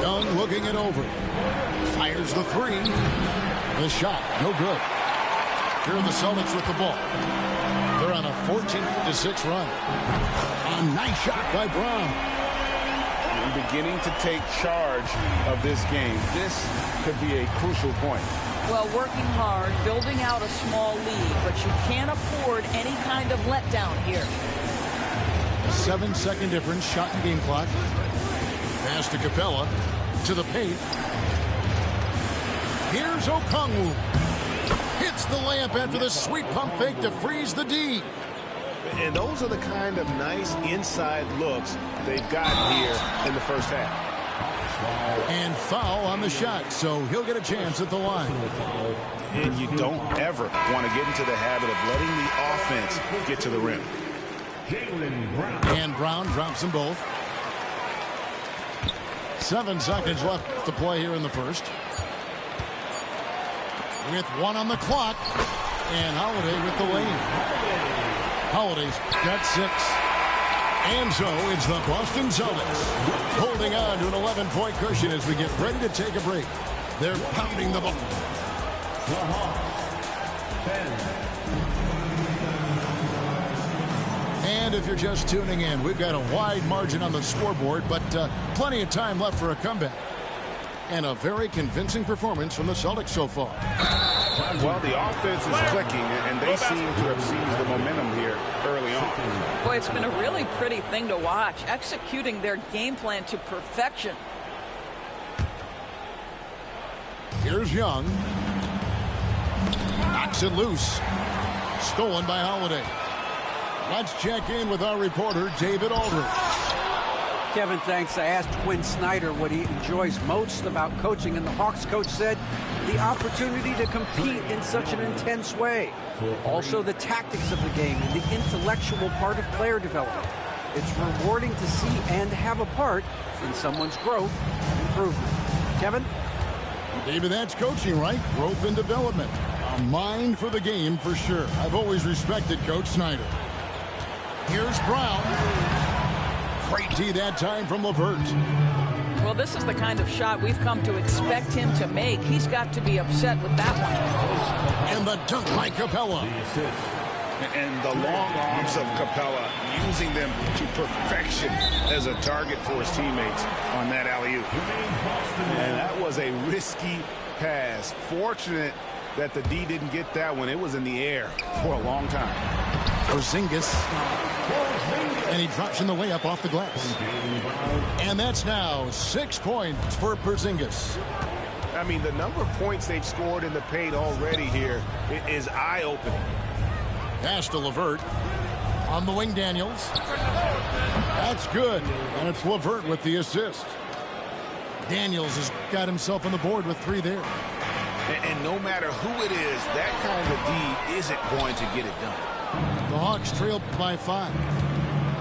Young looking it over. Fires the three. The shot, no good. Here are the Celtics with the ball. They're on a 14-6 run. A nice shot by Brown. And beginning to take charge of this game. This could be a crucial point. Well, working hard, building out a small lead, but you can't afford any kind of letdown here. A 7-second difference, shot and game clock. Pass to Capella, to the paint. Here's Okongwu. Hits the layup after the sweet pump fake to freeze the D. And those are the kind of nice inside looks they've got here in the first half. And foul on the shot, so he'll get a chance at the line. And you don't ever want to get into the habit of letting the offense get to the rim. And Brown drops them both. 7 seconds left to play here in the first. With 1 on the clock. And Holiday with the lane. Holiday's got 6. And so it's the Boston Celtics holding on to an 11-point cushion as we get ready to take a break. They're pounding the ball. And if you're just tuning in, we've got a wide margin on the scoreboard, but plenty of time left for a comeback. And a very convincing performance from the Celtics so far. Well, the offense is clicking, and seem to have seized the momentum here early on. Boy, it's been a really pretty thing to watch, executing their game plan to perfection. Here's Young. Knocks it loose. Stolen by Holiday. Let's check in with our reporter, David Aldridge. Kevin, thanks. I asked Quinn Snyder what he enjoys most about coaching, and the Hawks coach said the opportunity to compete in such an intense way. Also, the tactics of the game and the intellectual part of player development. It's rewarding to see and have a part in someone's growth and improvement. Kevin? David, that's coaching, right? Growth and development. A mind for the game for sure. I've always respected Coach Snyder. Here's Brown. Great D that time from LeVert. Well, this is the kind of shot we've come to expect him to make. He's got to be upset with that one. And the dunk by Capella. And the long arms of Capella, using them to perfection as a target for his teammates on that alley-oop. And that was a risky pass. Fortunate that the D didn't get that one. It was in the air for a long time. Porzingis. And he drops in the layup off the glass. And that's now 6 points for Porzingis. I mean, the number of points they've scored in the paint already here is eye-opening. Pass to LeVert. On the wing, Daniels. That's good. And it's LeVert with the assist. Daniels has got himself on the board with 3 there. And no matter who it is, that kind of D isn't going to get it done. The Hawks trailed by 5.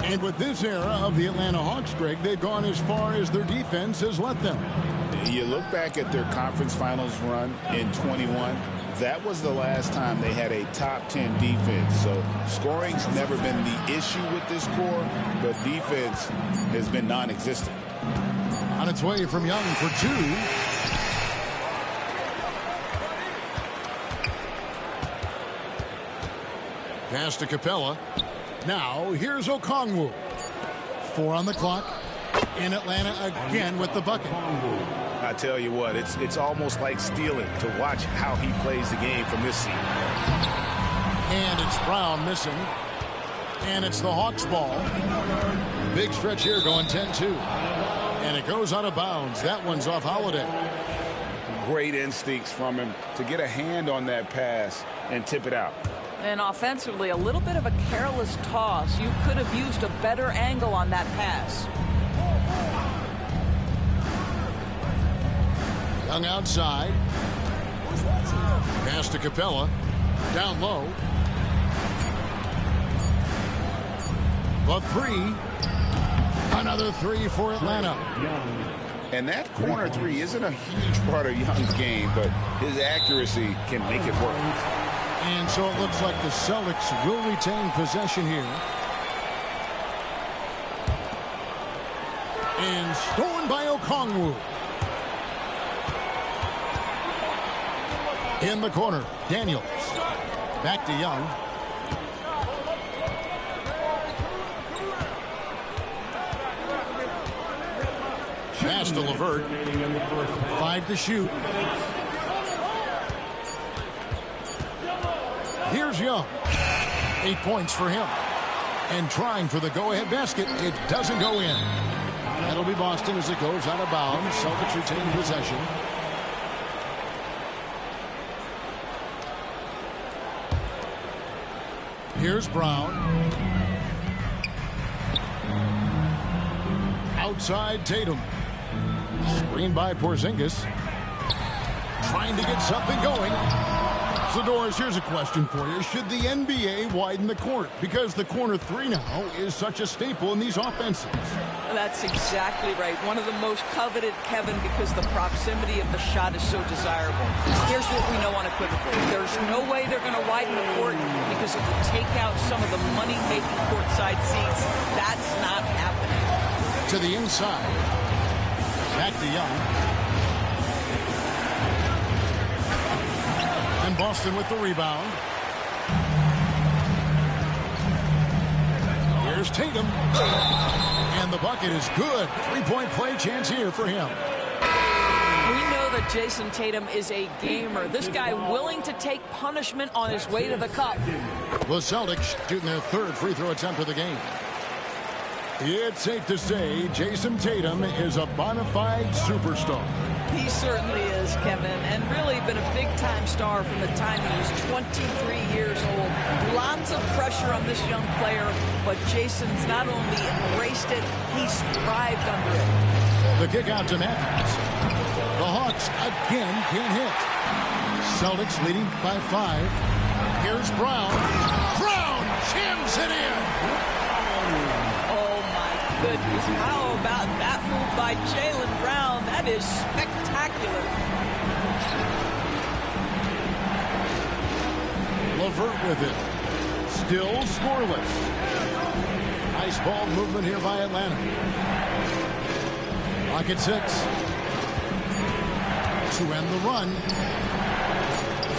And with this era of the Atlanta Hawks, Greg, they've gone as far as their defense has let them. You look back at their conference finals run in 21. That was the last time they had a top 10 defense. So scoring's never been the issue with this core, but defense has been non-existent. On its way from Young for 2. Pass to Capella. Now here's Okongwu. 4 on the clock. In Atlanta again with the bucket. I tell you what, it's almost like stealing to watch how he plays the game from this seat. And it's Brown missing. And it's the Hawks ball. Big stretch here going 10-2. And it goes out of bounds. That one's off Holiday. Great instincts from him to get a hand on that pass and tip it out. And offensively, a little bit of a careless toss. You could have used a better angle on that pass. Young outside. Pass to Capella. Down low. The 3. Another 3 for Atlanta. And that corner 3 isn't a huge part of Young's game, but his accuracy can make it work. And so it looks like the Celtics will retain possession here. And stolen by Okongwu. In the corner, Daniels. Back to Young. Pass to LeVert. 5 to shoot. Here's Young. 8 points for him. And trying for the go-ahead basket. It doesn't go in. That'll be Boston as it goes out of bounds. Celtics retain possession. Here's Brown. Outside Tatum. Screen by Porzingis. Trying to get something going. So, Doris, here's a question for you. Should the NBA widen the court? Because the corner 3 now is such a staple in these offenses. That's exactly right. One of the most coveted, Kevin, because the proximity of the shot is so desirable. Here's what we know unequivocally. There's no way they're going to widen the court because it will take out some of the money-making courtside seats. That's not happening. To the inside. Back to Young. And Boston with the rebound. Here's Tatum. And the bucket is good. 3-point play chance here for him. We know Florida, Jason Tatum is a gamer. This guy willing to take punishment on his way to the cup. The Celtics shooting their third free throw attempt of the game. It's safe to say Jason Tatum is a bona fide superstar. He certainly is, Kevin, and really been a big-time star from the time he was 23 years old. Lots of pressure on this young player, but Jason's not only embraced it, he's thrived under it. The kick out to Matthews. The Hawks again can't hit. Celtics leading by 5. Here's Brown. Brown jams it in. Oh, my goodness. How about that move by Jaylen Brown? That is spectacular. LeVert with it. Still scoreless. Nice ball movement here by Atlanta. Clock at 6. To end the run.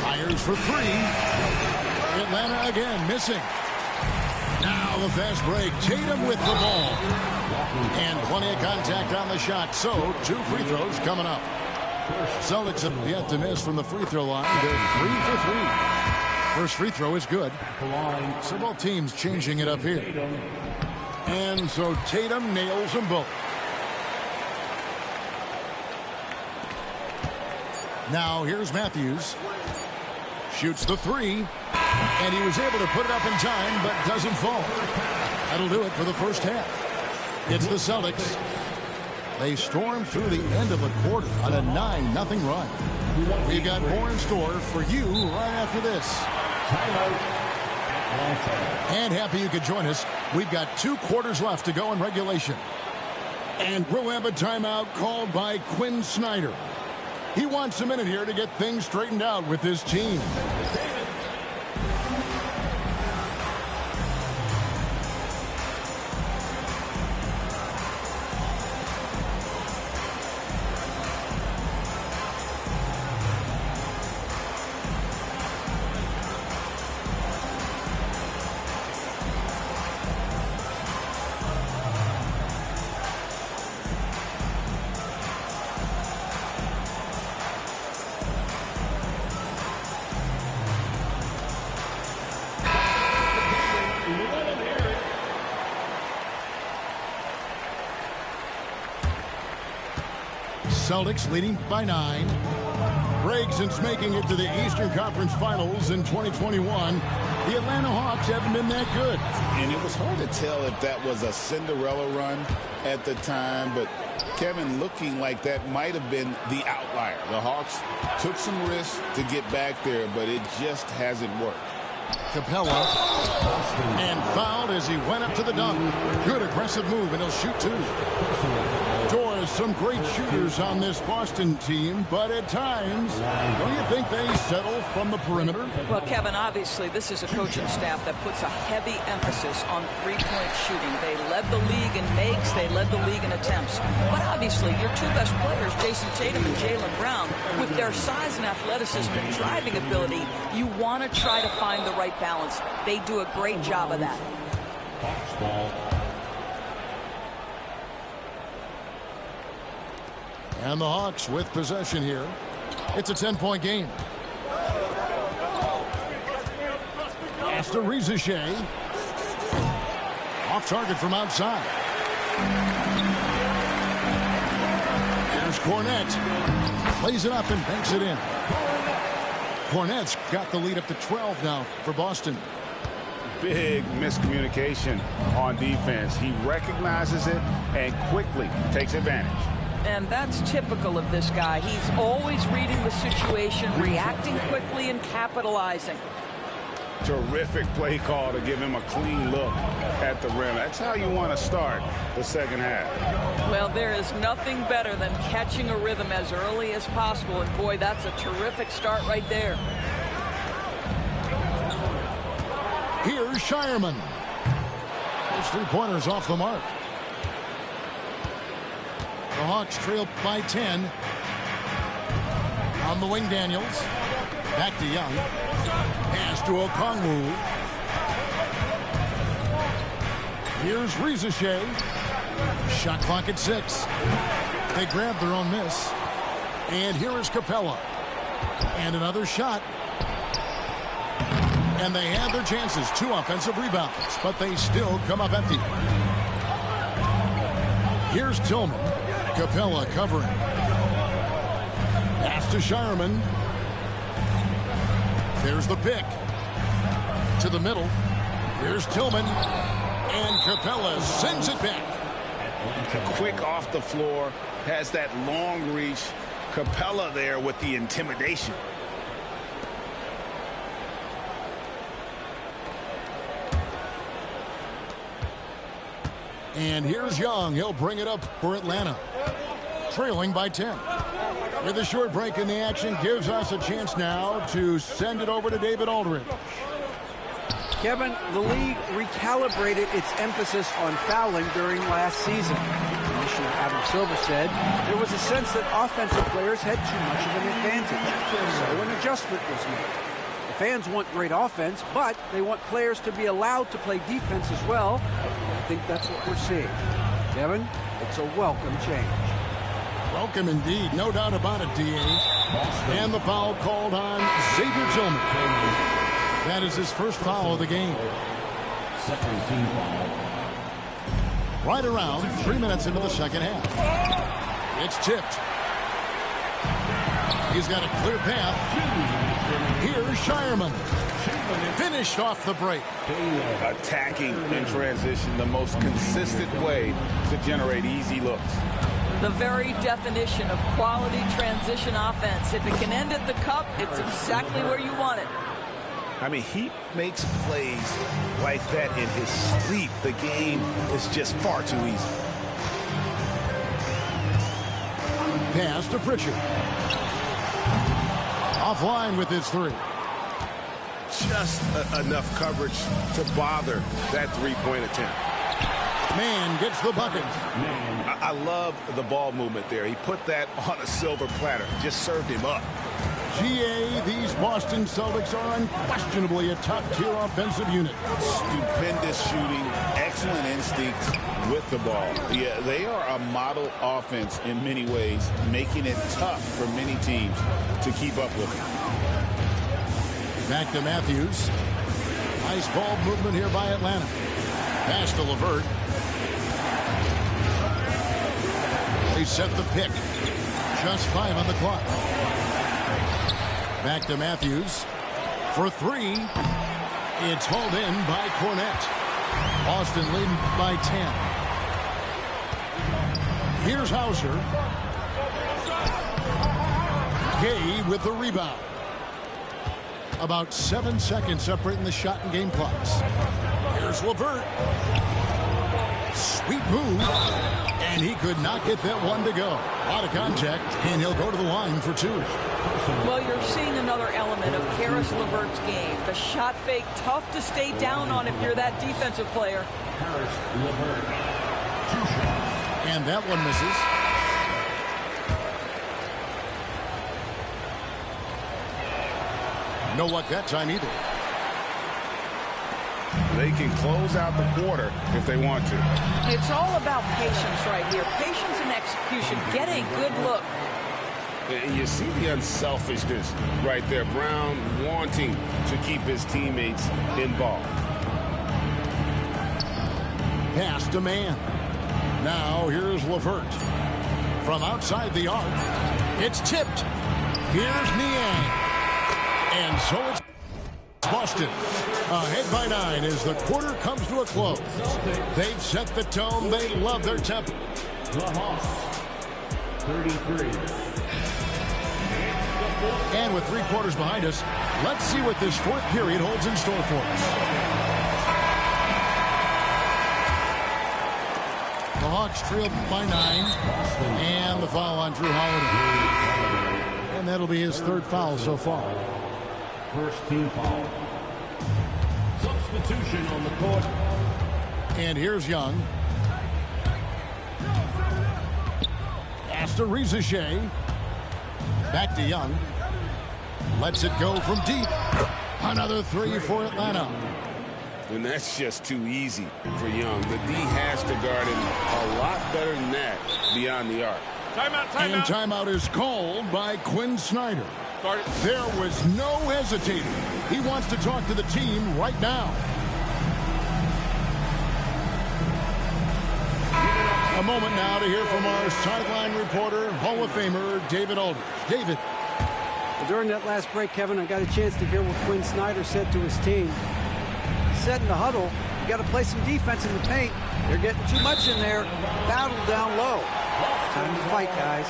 Fires for 3. Atlanta again missing. Now the fast break. Tatum with the ball. And plenty of contact on the shot. So 2 free throws coming up. Celtics have yet to miss from the free throw line. They're 3 for 3. First free throw is good. So both teams changing it up here. And so Tatum nails them both. Now here's Matthews. Shoots the 3. And he was able to put it up in time, but doesn't fall. That'll do it for the first half. It's the Celtics. They storm through the end of the quarter on a 9-0 run. We've got more in store for you right after this. And happy you could join us. We've got 2 quarters left to go in regulation. And we'll have a timeout called by Quinn Snyder. He wants a minute here to get things straightened out with his team. Celtics leading by 9. Greg, since making it to the Eastern Conference Finals in 2021, the Atlanta Hawks haven't been that good. And it was hard to tell if that was a Cinderella run at the time, but Kevin, looking like that might have been the outlier. The Hawks took some risks to get back there, but it just hasn't worked. Capella and fouled as he went up to the dunk. Good aggressive move, and he'll shoot 2. Doors, some great shooters on this Boston team, but at times, don't you think they settle from the perimeter? Well, Kevin, obviously this is a coaching staff that puts a heavy emphasis on three-point shooting. They led the league in makes, they led the league in attempts. But obviously your 2 best players, Jason Tatum and Jaylen Brown, with their size and athleticism and driving ability, you want to try to find the right balance. They do a great job of that. And the Hawks with possession here. It's a 10-point game. Pass to Rizachet. Off target from outside. Here's Cornette. Plays it up and banks it in. Cornette's got the lead up to 12 now for Boston. Big miscommunication on defense. He recognizes it and quickly takes advantage. And that's typical of this guy. He's always reading the situation, reacting quickly, and capitalizing. Terrific play call to give him a clean look at the rim. That's how you want to start the second half. Well, there is nothing better than catching a rhythm as early as possible. And, boy, that's a terrific start right there. Here's Shireman. His 3-pointers off the mark. The Hawks trail by 10. On the wing, Daniels. Back to Young. Pass to Okongwu. Here's Rizachet. Shot clock at 6. They grab their own miss. And here is Capella. And another shot. And they had their chances. 2 offensive rebounds, but they still come up empty. Here's Tillman. Capella covering. Pass to Shireman. There's the pick. To the middle. Here's Tillman. And Capella sends it back. Quick off the floor. Has that long reach. Capella there with the intimidation. And here's Young. He'll bring it up for Atlanta. Trailing by 10. With a short break in the action, gives us a chance now to send it over to David Aldridge. Kevin, the league recalibrated its emphasis on fouling during last season. Commissioner Adam Silver said there was a sense that offensive players had too much of an advantage. So an adjustment was made. The fans want great offense, but they want players to be allowed to play defense as well. I think that's what we're seeing. Kevin, it's a welcome change. Welcome indeed, no doubt about it, D.A. And the foul called on Xavier Tillman. That is his first foul of the game. Second team foul. Right around 3 minutes into the second half. It's tipped. He's got a clear path. Here's Shireman. Finished off the break. Attacking in transition, the most consistent way to generate easy looks. The very definition of quality transition offense. If it can end at the cup, it's exactly where you want it. I mean, he makes plays like that in his sleep. The game is just far too easy. Pass to Pritchard. Offline with his 3. Just enough coverage to bother that three-point attempt. Man gets the bucket. I love the ball movement there. He put that on a silver platter. Just served him up. GA, these Boston Celtics are unquestionably a top-tier offensive unit. Stupendous shooting, excellent instincts with the ball. Yeah, they are a model offense in many ways, making it tough for many teams to keep up with them. Back to Matthews. Nice ball movement here by Atlanta. Pass to LeVert. They set the pick. Just 5 on the clock. Back to Matthews. For 3. It's hauled in by Cornette. Boston leading by 10. Here's Hauser. Gay with the rebound. About 7 seconds separating the shot and game clocks. Here's LeVert. Sweet move. And he could not get that one to go. A lot of contact, and he'll go to the line for 2. Well, you're seeing another element of Karis LeVert's game. The shot fake, tough to stay down on if you're that defensive player. Karis LeVert. 2 shots. And that one misses. No luck that time either. They can close out the quarter if they want to. It's all about patience right here. Patience and execution. Get a good look. And you see the unselfishness right there. Brown wanting to keep his teammates involved. Pass to Man. Now here's LeVert. From outside the arc. It's tipped. Here's Niang. And so it's Boston ahead by 9 as the quarter comes to a close. They've set the tone. They love their tempo. The Hawks, 33. And with 3 quarters behind us, let's see what this 4th period holds in store for us. The Hawks trail by 9. And the foul on Drew Holiday. And that'll be his 3rd foul so far. First team foul. Substitution on the court. And here's Young. Pass to Rizachet. Back to Young. Lets it go from deep. Another 3 for Atlanta. And that's just too easy for Young. The D has to guard him a lot better than that beyond the arc. And timeout is called by Quinn Snyder. There was no hesitating. He wants to talk to the team right now. A moment now to hear from our sideline reporter, Hall of Famer David Aldridge. David. Well, during that last break, Kevin, I got a chance to hear what Quinn Snyder said to his team. He said in the huddle, you got to play some defense in the paint. They're getting too much in there. Battle down low. Time to fight, guys.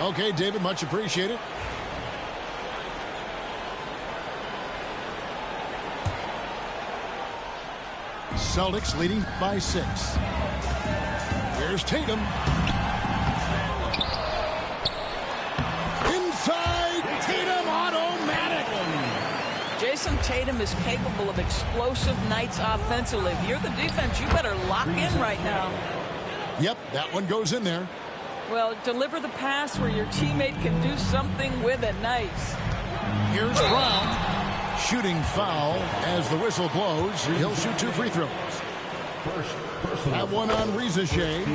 Okay, David, much appreciated. Celtics leading by 6. Here's Tatum. Inside, Tatum automatic. Jason Tatum is capable of explosive nights offensively. If you're the defense, you better lock in right now. Yep, that one goes in there. Well, deliver the pass where your teammate can do something with it. Nice. Here's Brown. Shooting foul as the whistle blows. He'll shoot 2 free throws. That one on Reza Shea.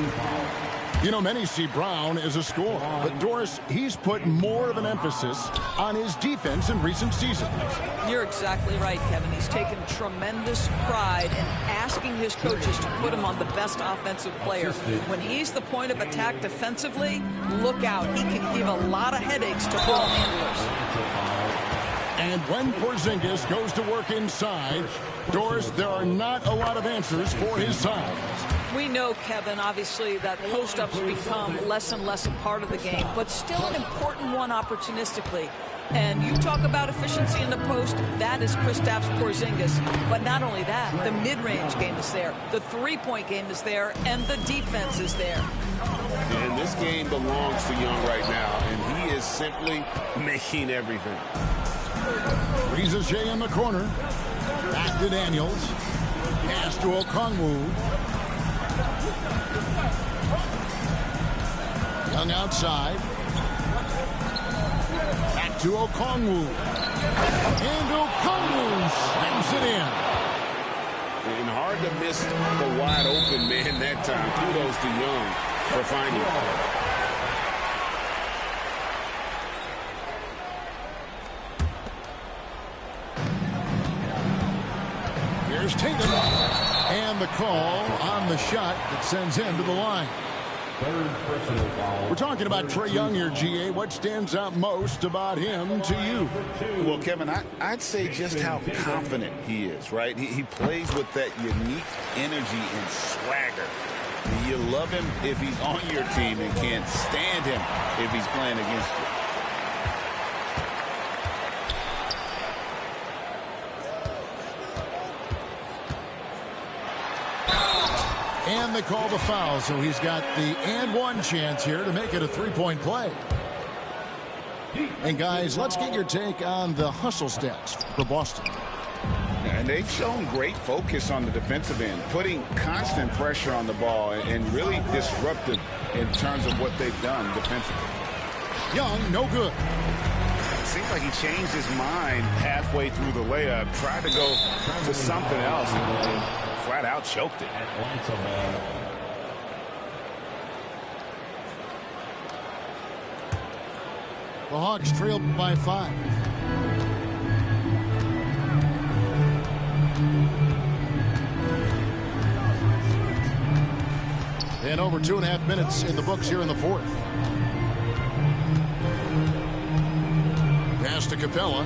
You know, many see Brown as a scorer, but Doris, he's put more of an emphasis on his defense in recent seasons. You're exactly right, Kevin. He's taken tremendous pride in asking his coaches to put him on the best offensive player. When he's the point of attack defensively, look out. He can give a lot of headaches to ball handlers. And when Porzingis goes to work inside, Doris, there are not a lot of answers for his size. We know, Kevin, obviously, that post-ups become less and less a part of the game, but still an important one opportunistically. And you talk about efficiency in the post, that is Kristaps Porzingis. But not only that, the mid-range game is there, the three-point game is there, and the defense is there. And this game belongs to Young right now, and he is simply making everything. Reza Shea in the corner. Back to Daniels. Pass to Okongwu. Young outside. Back to Okongwu. And Okongwu slams it in. And hard to miss the wide open man that time. Kudos to Young for finding it. Here's Tatum. And the call on the shot that sends him to the line. We're talking about Trae Young here, GA. What stands out most about him to you? Well, Kevin, I'd say just how confident he is, right? He plays with that unique energy and swagger. You love him if he's on your team and can't stand him if he's playing against you. And they call the foul, so he's got the and one chance here to make it a three-point play. And guys, let's get your take on the hustle stats for Boston. And they've shown great focus on the defensive end, putting constant pressure on the ball and really disruptive in terms of what they've done defensively. Young, no good. It seems like he changed his mind halfway through the layup, tried to go to something else, and flat out choked it. The Hawks trailed by 5. And over 2.5 minutes in the books here in the fourth. Pass to Capella.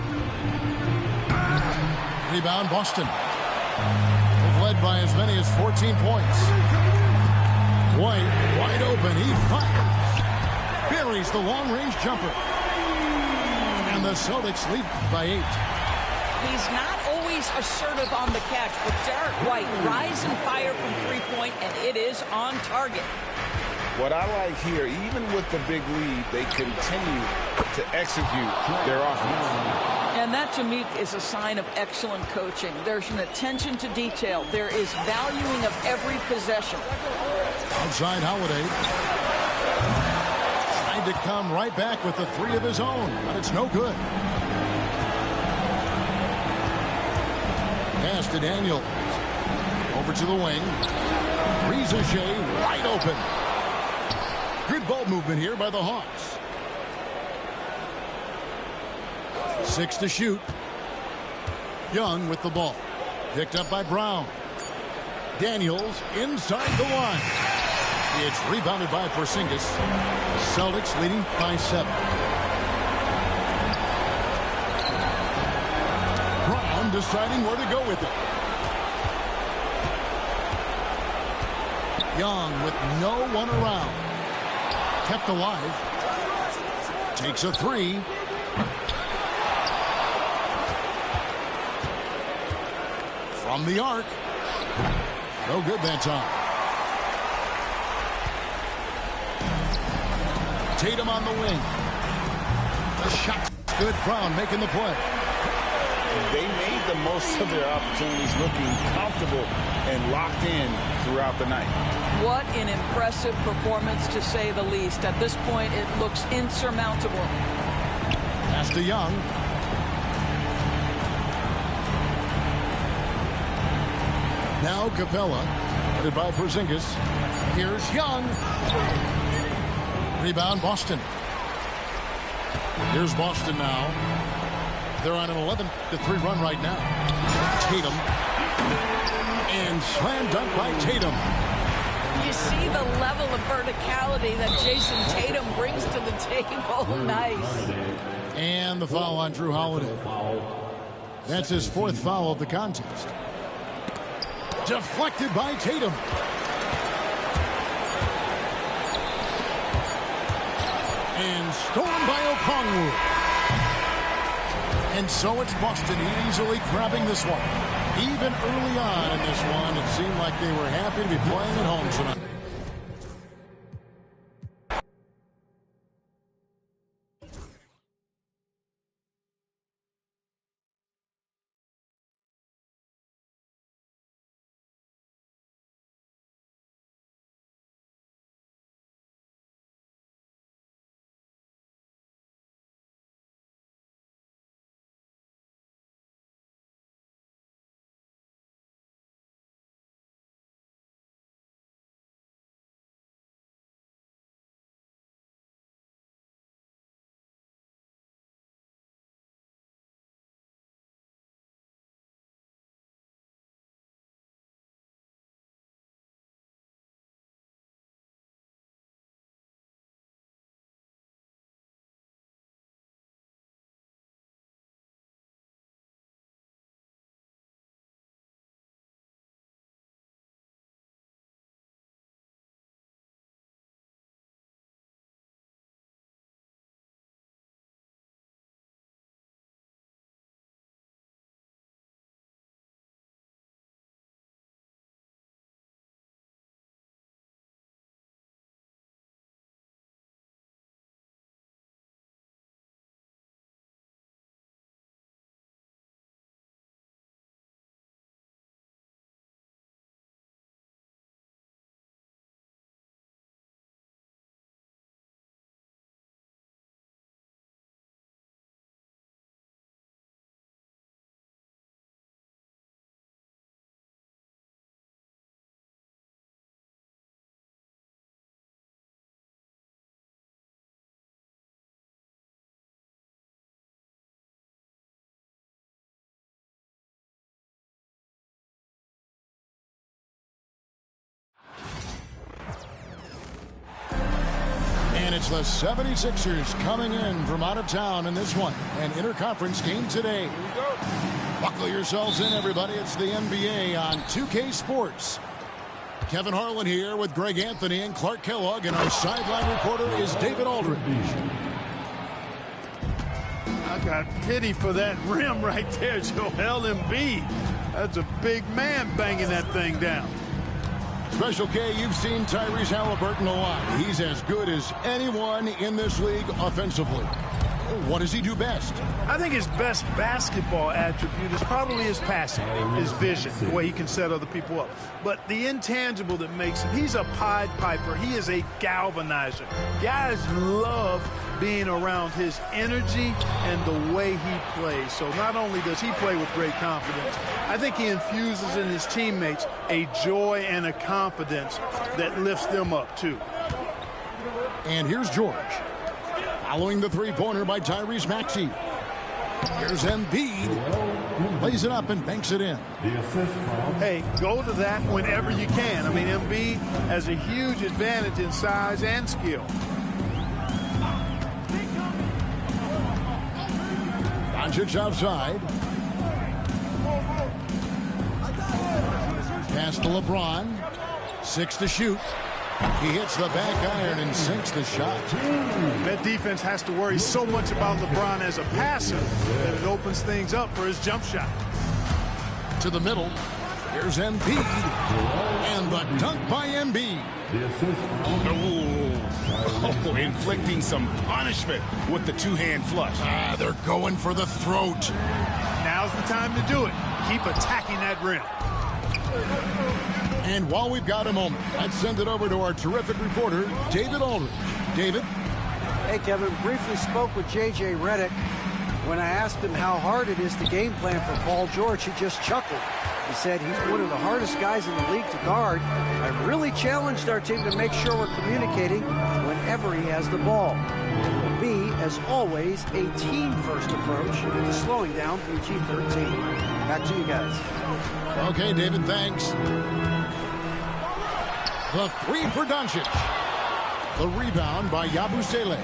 Rebound, Boston. They've led by as many as 14 points. White, wide open. He fires. Buries the long-range jumper. And the Celtics lead by 8. He's not always assertive on the catch, but Derek White rise and fire from three-point, and it is on target. What I like here, even with the big lead, they continue to execute their offense. And that, to me, is a sign of excellent coaching. There's an attention to detail. There is valuing of every possession. Outside Holiday. Trying to come right back with the 3 of his own, but it's no good. Pass to Daniels. Over to the wing. Reza Shea wide open. Good ball movement here by the Hawks. 6 to shoot. Young with the ball. Picked up by Brown. Daniels inside the line. It's rebounded by Porzingis. Celtics leading by 7. Brown deciding where to go with it. Young with no one around. Kept alive. Takes a 3. From the arc. No good that time. Tatum on the wing. The shot's good. Brown making the play. They made the most of their opportunities, looking comfortable and locked in throughout the night. What an impressive performance, to say the least. At this point, it looks insurmountable. Pass to Young. Now Capella, headed by Porzingis. Here's Young. Rebound, Boston. Here's Boston now. They're on an 11-3 run right now. Tatum. And slam dunk by Tatum. You see the level of verticality that Jason Tatum brings to the table. Nice. And the foul on Drew Holiday. That's his 4th foul of the contest. Deflected by Tatum. And stormed by Okongwu. And so it's Boston easily grabbing this one. Even early on in this one, it seemed like they were happy to be playing at home tonight. And it's the 76ers coming in from out of town in this one. An interconference game today. Here we go. Buckle yourselves in, everybody. It's the NBA on 2K Sports. Kevin Harlan here with Greg Anthony and Clark Kellogg, and our sideline reporter is David Aldridge. I got pity for that rim right there, Joel Embiid. That's a big man banging that thing down. Special K, you've seen Tyrese Halliburton a lot. He's as good as anyone in this league offensively. What does he do best? I think his best basketball attribute is probably his passing, his vision, the way he can set other people up. But the intangible that makes him, he's a Pied Piper. He is a galvanizer. Guys love being around his energy and the way he plays. So not only does he play with great confidence, I think he infuses in his teammates a joy and a confidence that lifts them up too. And here's George. Following the three-pointer by Tyrese Maxey. Here's Embiid. Lays it up and banks it in. Hey, go to that whenever you can. I mean, Embiid has a huge advantage in size and skill. Doncic outside. Pass to LeBron. 6 to shoot. He hits the back iron and sinks the shot. That defense has to worry so much about LeBron as a passer that it opens things up for his jump shot. To the middle. Here's Embiid. And the dunk by Embiid. Oh, inflicting some punishment with the two-hand flush. They're going for the throat. Now's the time to do it. Keep attacking that rim. And while we've got a moment, let's send it over to our terrific reporter, David Aldridge. David? Hey, Kevin, briefly spoke with J.J. Redick. When I asked him how hard it is to game plan for Paul George, he just chuckled. He said he's one of the hardest guys in the league to guard. I really challenged our team to make sure we're communicating whenever he has the ball. It will be, as always, a team-first approach to slowing down PG-13. Back to you guys. Okay, David, thanks. The three for Doncic. The rebound by Yabusele.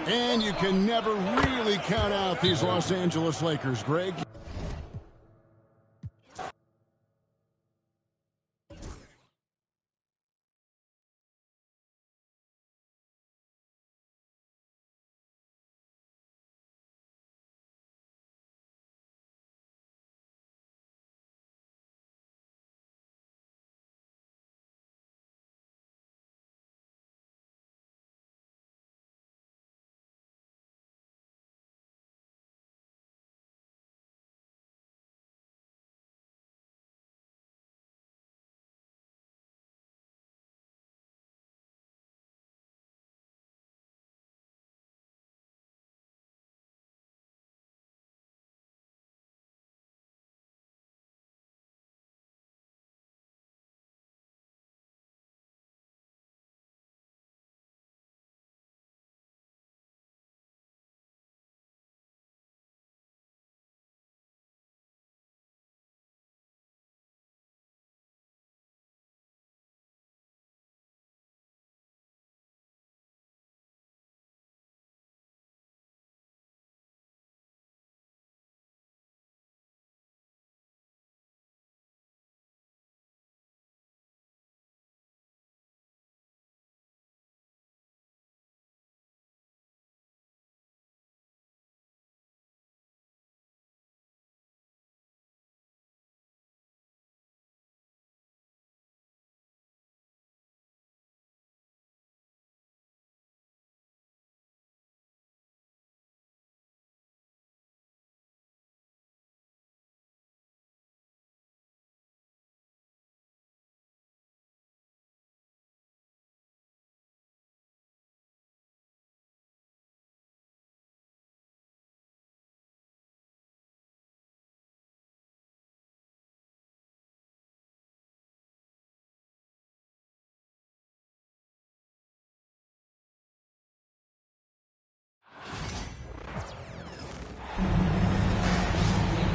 And you can never really count out these Los Angeles Lakers, Greg.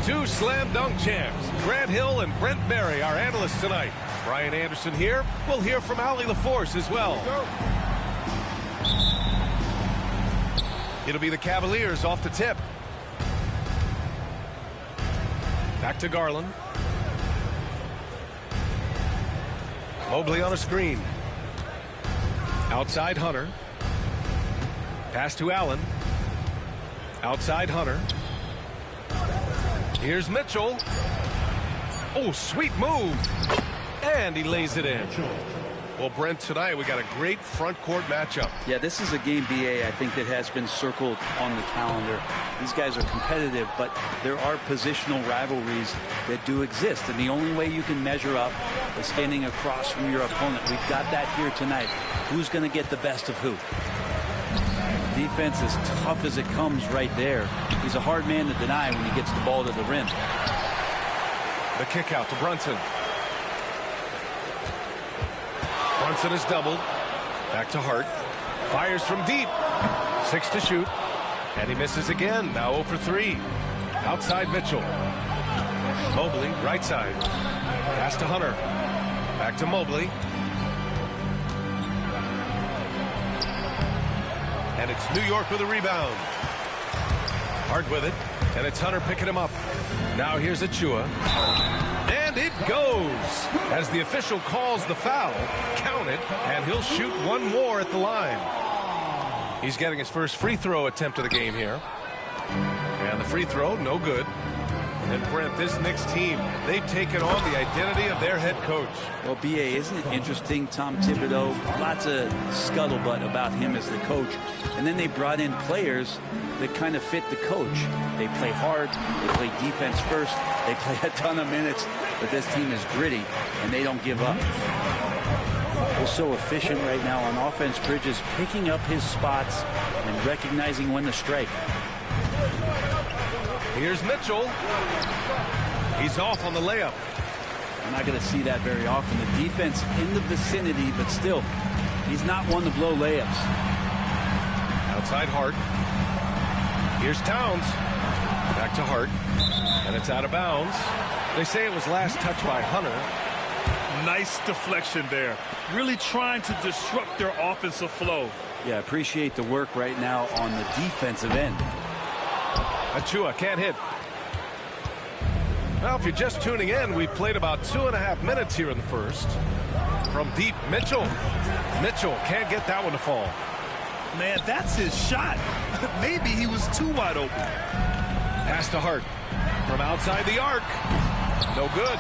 Two slam dunk champs, Grant Hill and Brent Barry, our analysts tonight. Brian Anderson here. We'll hear from Allie LaForce as well. It'll be the Cavaliers off the tip. Back to Garland. Mobley on a screen. Outside Hunter. Pass to Allen. Outside Hunter. Here's Mitchell. Oh, sweet move. And he lays it in. Well, Brent, tonight we got a great front court matchup. Yeah, this is a game, BA, I think, that has been circled on the calendar. These guys are competitive, but there are positional rivalries that do exist. And the only way you can measure up is standing across from your opponent. We've got that here tonight. Who's going to get the best of who? Defense as tough as it comes right there. He's a hard man to deny when he gets the ball to the rim. The kick out to Brunson. Brunson is doubled. Back to Hart. Fires from deep. 6 to shoot. And he misses again. Now 0 for 3. Outside Mitchell. Mobley, right side. Pass to Hunter. Back to Mobley. And it's New York with a rebound. Hart with it. And it's Hunter picking him up. Now here's Achua. And it goes. As the official calls the foul, count it, and he'll shoot one more at the line. He's getting his first free throw attempt of the game here. And the free throw, no good. And Brent, this Knicks team, they've taken on the identity of their head coach. Well, B.A., isn't it interesting? Tom Thibodeau, lots of scuttlebutt about him as the coach. And then they brought in players that kind of fit the coach. They play hard. They play defense first. They play a ton of minutes. But this team is gritty, and they don't give up. They're so efficient right now on offense. Bridges picking up his spots and recognizing when to strike. Here's Mitchell. He's off on the layup. I'm not going to see that very often. The defense in the vicinity, but still, he's not one to blow layups. Outside Hart. Here's Towns. Back to Hart. And it's out of bounds. They say it was last touched by Hunter. Nice deflection there. Really trying to disrupt their offensive flow. Yeah, appreciate the work right now on the defensive end. Achua can't hit. Well, if you're just tuning in, we played about 2.5 minutes here in the first. From deep, Mitchell. Mitchell can't get that one to fall. Man, that's his shot. Maybe he was too wide open. Pass to Hart. From outside the arc. No good.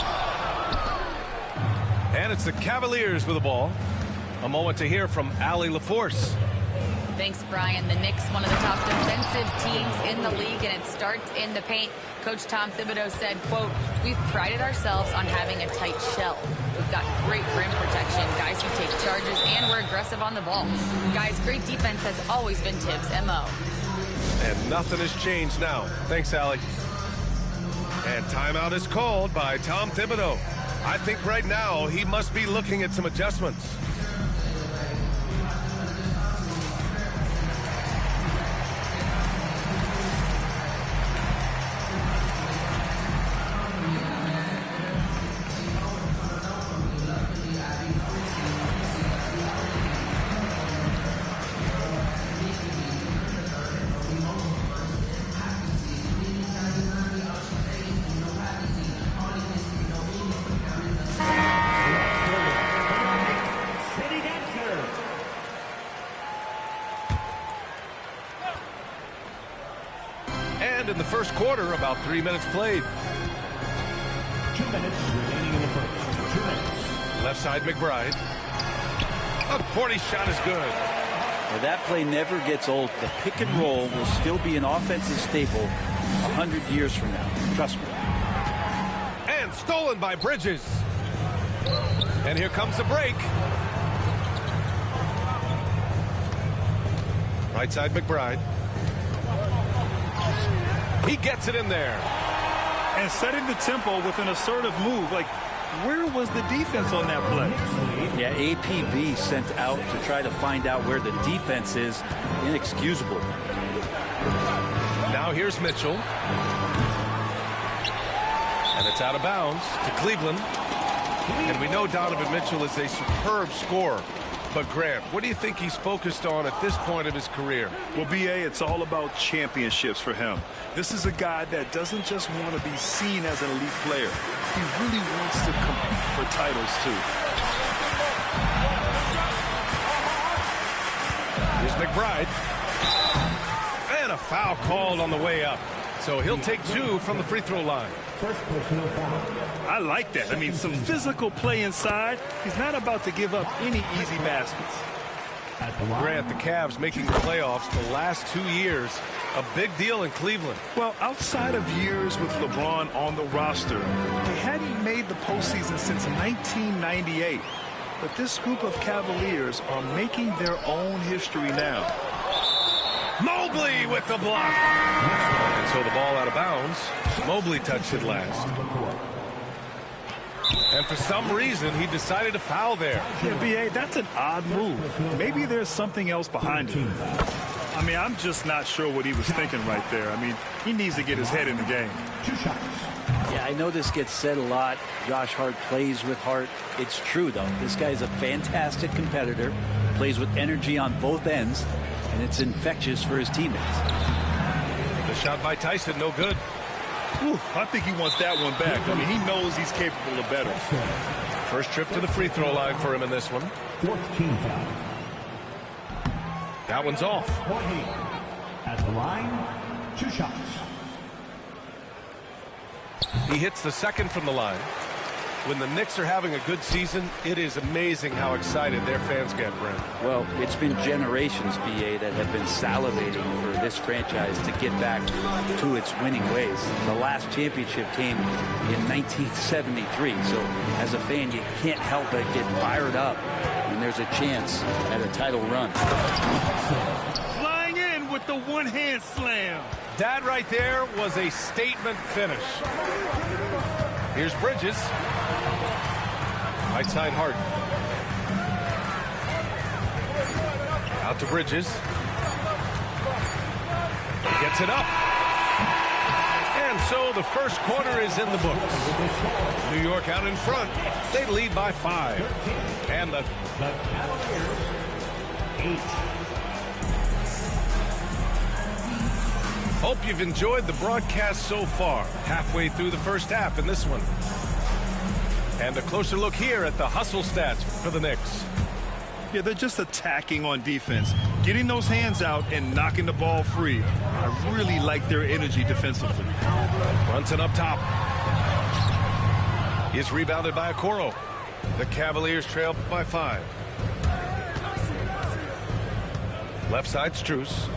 And it's the Cavaliers with the ball. A moment to hear from Allie LaForce. Thanks, Brian. The Knicks, one of the top defensive teams in the league, and it starts in the paint. Coach Tom Thibodeau said, quote, "We've prided ourselves on having a tight shell. We've got great rim protection, guys who take charges, and we're aggressive on the ball. Guys, great defense has always been Tibbs' MO." And nothing has changed now. Thanks, Allie. And timeout is called by Tom Thibodeau. I think right now he must be looking at some adjustments. In the first quarter, about 3 minutes played. 2 minutes remaining in the first. 2 minutes. Left side, McBride. A 40 shot is good. Well, that play never gets old. The pick and roll will still be an offensive staple 100 years from now. Trust me. And stolen by Bridges. And here comes the break. Right side, McBride. He gets it in there. And setting the tempo with an assertive move. Like, where was the defense on that play? Yeah, APB sent out to try to find out where the defense is. Inexcusable. Now here's Mitchell. And it's out of bounds to Cleveland. And we know Donovan Mitchell is a superb scorer. But, Grant, what do you think he's focused on at this point of his career? Well, B.A., it's all about championships for him. This is a guy that doesn't just want to be seen as an elite player. He really wants to compete for titles, too. Here's McBride. And a foul called on the way up. So he'll take 2 from the free throw line. First personal foul. I like that. I mean, some physical play inside. He's not about to give up any easy baskets. Grant, the Cavs making the playoffs the last 2 years. A big deal in Cleveland. Well, outside of years with LeBron on the roster, they hadn't made the postseason since 1998. But this group of Cavaliers are making their own history now. Mobley with the block. And so the ball out of bounds. Mobley touched it last. And And for some reason, he decided to foul there. Yeah, B.A., that's an odd move. Maybe there's something else behind it. I mean, I'm just not sure what he was thinking right there. I mean, he needs to get his head in the game. Yeah, I know this gets said a lot. Josh Hart plays with heart. It's true, though. This guy's a fantastic competitor, plays with energy on both ends, and it's infectious for his teammates. The shot by Tyson, no good. Ooh, I think he wants that one back. I mean, he knows he's capable of better. First trip to the free throw line for him in this one. 14 foul. That one's off. At the line, 2 shots. He hits the second from the line. When the Knicks are having a good season, it is amazing how excited their fans get, Brent. Well, it's been generations, B.A., that have been salivating for this franchise to get back to its winning ways. The last championship came in 1973, so as a fan, you can't help but get fired up when there's a chance at a title run. Flying in with the one-hand slam. That right there was a statement finish. Here's Bridges. Right side Harden. Out to Bridges. He gets it up. And so the first quarter is in the books. New York out in front. They lead by 5. And the Cavaliers, 8. Hope you've enjoyed the broadcast so far. Halfway through the first half in this one. And a closer look here at the hustle stats for the Knicks. Yeah, they're just attacking on defense, getting those hands out and knocking the ball free. I really like their energy defensively. Brunson up top. Is rebounded by Okoro. The Cavaliers trail by 5. Left side, Strus.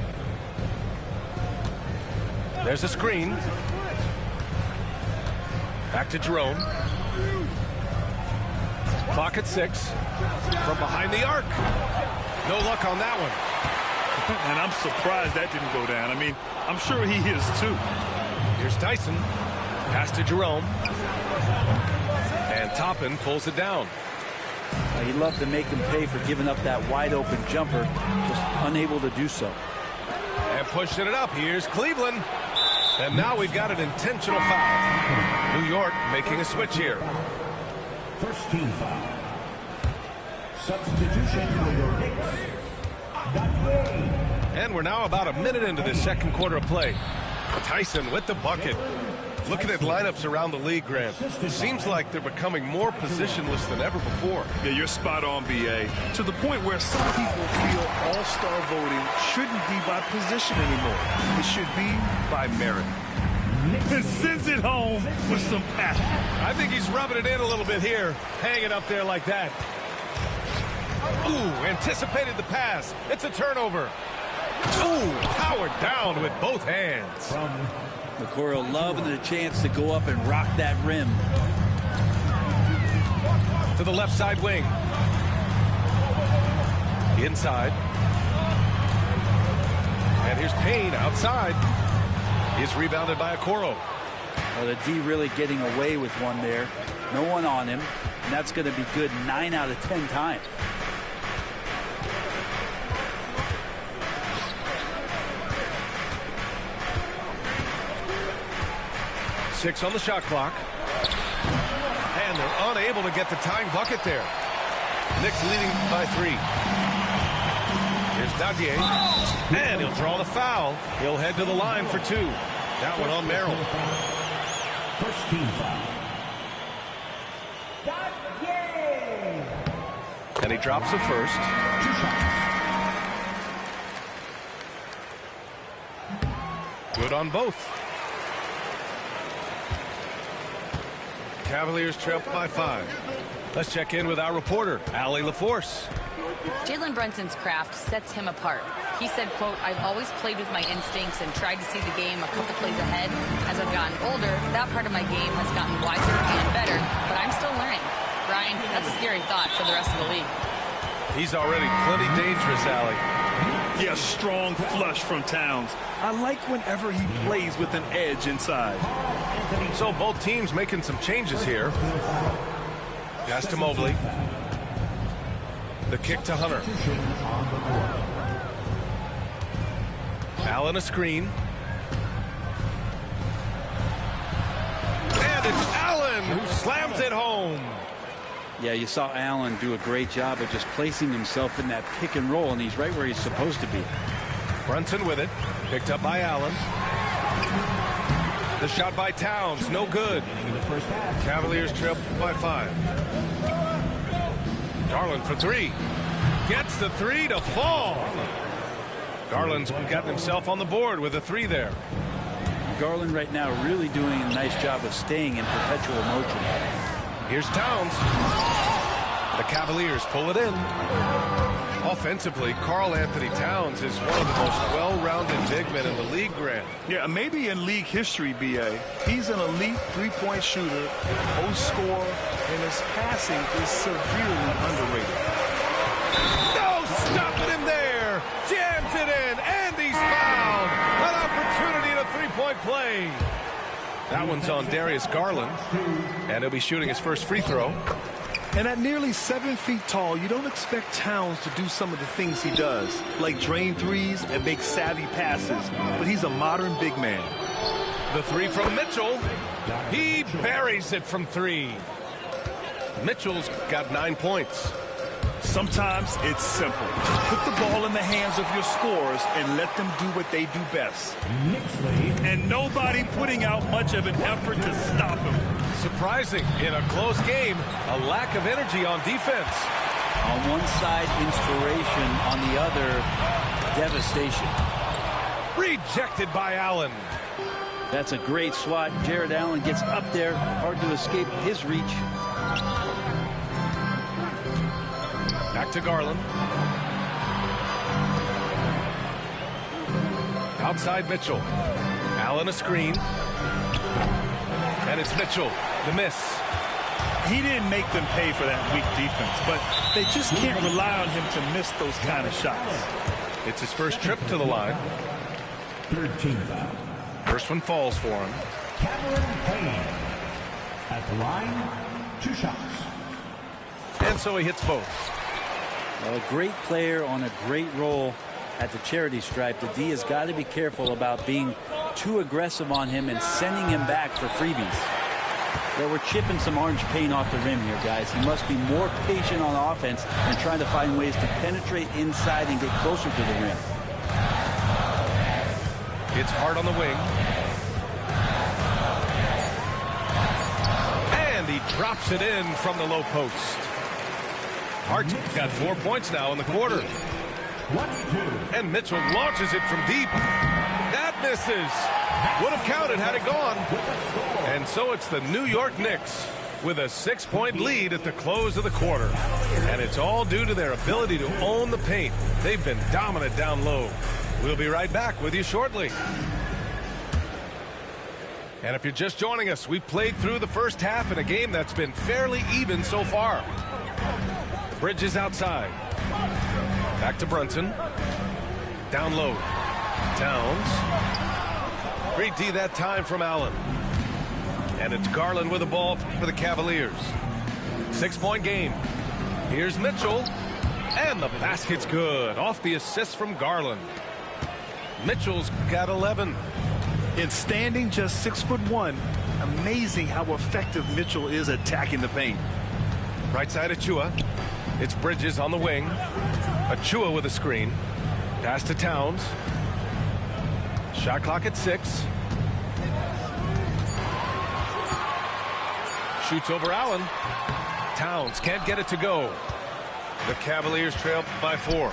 There's a screen. Back to Jerome. Clock at 6. From behind the arc. No luck on that one. And I'm surprised that didn't go down. I mean, I'm sure he is too. Here's Tyson. Pass to Jerome. And Toppin pulls it down. He'd love to make him pay for giving up that wide open jumper, just unable to do so. And pushing it up. Here's Cleveland. And now we've got an intentional foul. New York making a switch here. First team foul. Substitution for your Knicks. And we're now about a minute into this second quarter of play. Tyson with the bucket. Looking at lineups around the league, Grant, it seems like they're becoming more positionless than ever before. Yeah, you're spot on, B.A. To the point where some people feel all-star voting shouldn't be by position anymore. It should be by merit. And sends it home with some passion. I think he's rubbing it in a little bit here, hanging up there like that. Ooh, anticipated the pass. It's a turnover. Ooh, powered down with both hands. Okoro loving the chance to go up and rock that rim. To the left side wing. Inside. And here's Payne outside. He's rebounded by Okoro. Well, the D really getting away with one there. No one on him. And that's going to be good 9 out of 10 times. Six on the shot clock. And they're unable to get the tying bucket there. Knicks leading by 3. Here's Dadier. And he'll draw the foul. He'll head to the line for 2. That one on Merrill. First team foul. And he drops the first. 2 shots. Good on both. Cavaliers trail by 5. Let's check in with our reporter, Allie LaForce. Jalen Brunson's craft sets him apart. He said, quote, "I've always played with my instincts and tried to see the game a couple plays ahead. As I've gotten older, that part of my game has gotten wiser and better, but I'm still learning." Ryan, that's a scary thought for the rest of the league. He's already plenty dangerous, Allie. Yeah, strong flush from Towns. I like whenever he plays with an edge inside. So both teams making some changes here. Pass to Mobley. The kick to Hunter. Allen a screen. And it's Allen who slams it home. Yeah, you saw Allen do a great job of just placing himself in that pick and roll, and he's right where he's supposed to be. Brunson with it. Picked up by Allen. The shot by Towns, no good. Cavaliers trail by 5. Garland for 3. Gets the 3 to fall. Garland's gotten himself on the board with a 3 there. Garland right now really doing a nice job of staying in perpetual motion. Here's Towns. The Cavaliers pull it in. Offensively, Karl Anthony Towns is one of the most well-rounded big men in the league, Grant. Yeah, maybe in league history, B.A. He's an elite three-point shooter, post scorer, and his passing is severely underrated. No, stopping him there. Jams it in, and he's fouled. An opportunity at a three-point play. That one's on Darius Garland, and he'll be shooting his first free throw. And at nearly 7 feet tall, you don't expect Towns to do some of the things he does, like drain threes and make savvy passes, but he's a modern big man. The 3 from Mitchell. He buries it from 3. Mitchell's got 9 points. Sometimes it's simple. Put the ball in the hands of your scorers and let them do what they do best. And nobody putting out much of an effort to stop him. Surprising in a close game, a lack of energy on defense. On one side, inspiration. On the other, devastation. Rejected by Allen. That's a great swat. Jared Allen gets up there. Hard to escape his reach. Back to Garland. Outside Mitchell. Allen a screen. And it's Mitchell. The miss. He didn't make them pay for that weak defense, but they just can't rely on him to miss those kind of shots. It's his first trip to the line. 13 foul. First one falls for him. Cameron Payne. At the line, 2 shots. And so he hits both. Well, a great player on a great role at the charity stripe. The D has got to be careful about being too aggressive on him and sending him back for freebies. Well, we're chipping some orange paint off the rim here, guys. He must be more patient on offense and trying to find ways to penetrate inside and get closer to the rim. It's hard on the wing. And he drops it in from the low post. Hart got 4 points now in the quarter. And Mitchell launches it from deep. That misses. Would have counted had it gone. And so it's the New York Knicks with a 6-point lead at the close of the quarter. And it's all due to their ability to own the paint. They've been dominant down low. We'll be right back with you shortly. And if you're just joining us, we played through the first half in a game that's been fairly even so far. Bridges outside. Back to Brunson. Down low. Towns. Great D that time from Allen. And it's Garland with the ball for the Cavaliers. 6-point game. Here's Mitchell. And the basket's good. Off the assist from Garland. Mitchell's got 11. In standing just 6'1", amazing how effective Mitchell is attacking the paint. Right side Achua. It's Bridges on the wing. Achua with a screen. Pass to Towns. Shot clock at 6. Shoots over Allen. Towns can't get it to go. The Cavaliers trail by 4.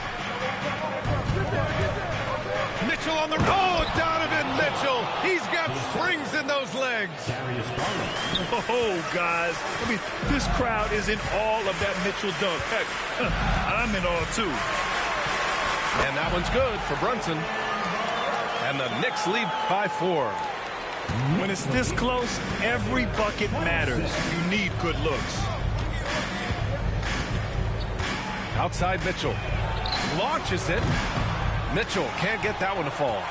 Mitchell on the road. Donovan Mitchell. He's got springs in those legs. Oh, guys. I mean, this crowd is in awe of that Mitchell dunk. Heck, I'm in awe, too. And that one's good for Brunson. And the Knicks lead by 4. When it's this close, every bucket matters. You need good looks. Outside Mitchell. Launches it. Mitchell can't get that one to fall.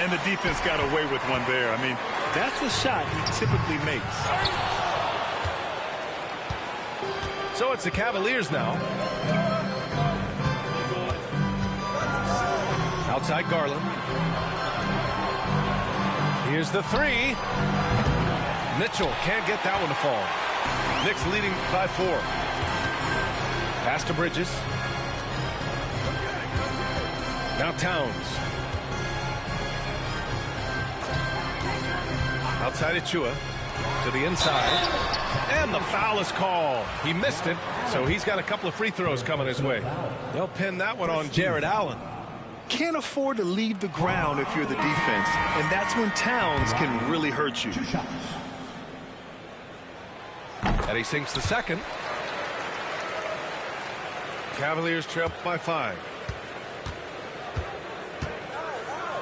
And the defense got away with one there. I mean, that's the shot he typically makes. So it's the Cavaliers now. Outside Garland. Here's the three. Mitchell can't get that one to fall. Knicks leading by 4. Pass to Bridges. Now Towns. Outside Achua. To the inside. And the foul is called. He missed it, so he's got a couple of free throws coming his way. They'll pin that one on Jared Allen. Can't afford to leave the ground if you're the defense, and that's when Towns can really hurt you. And he sinks the second. Cavaliers trail by 5.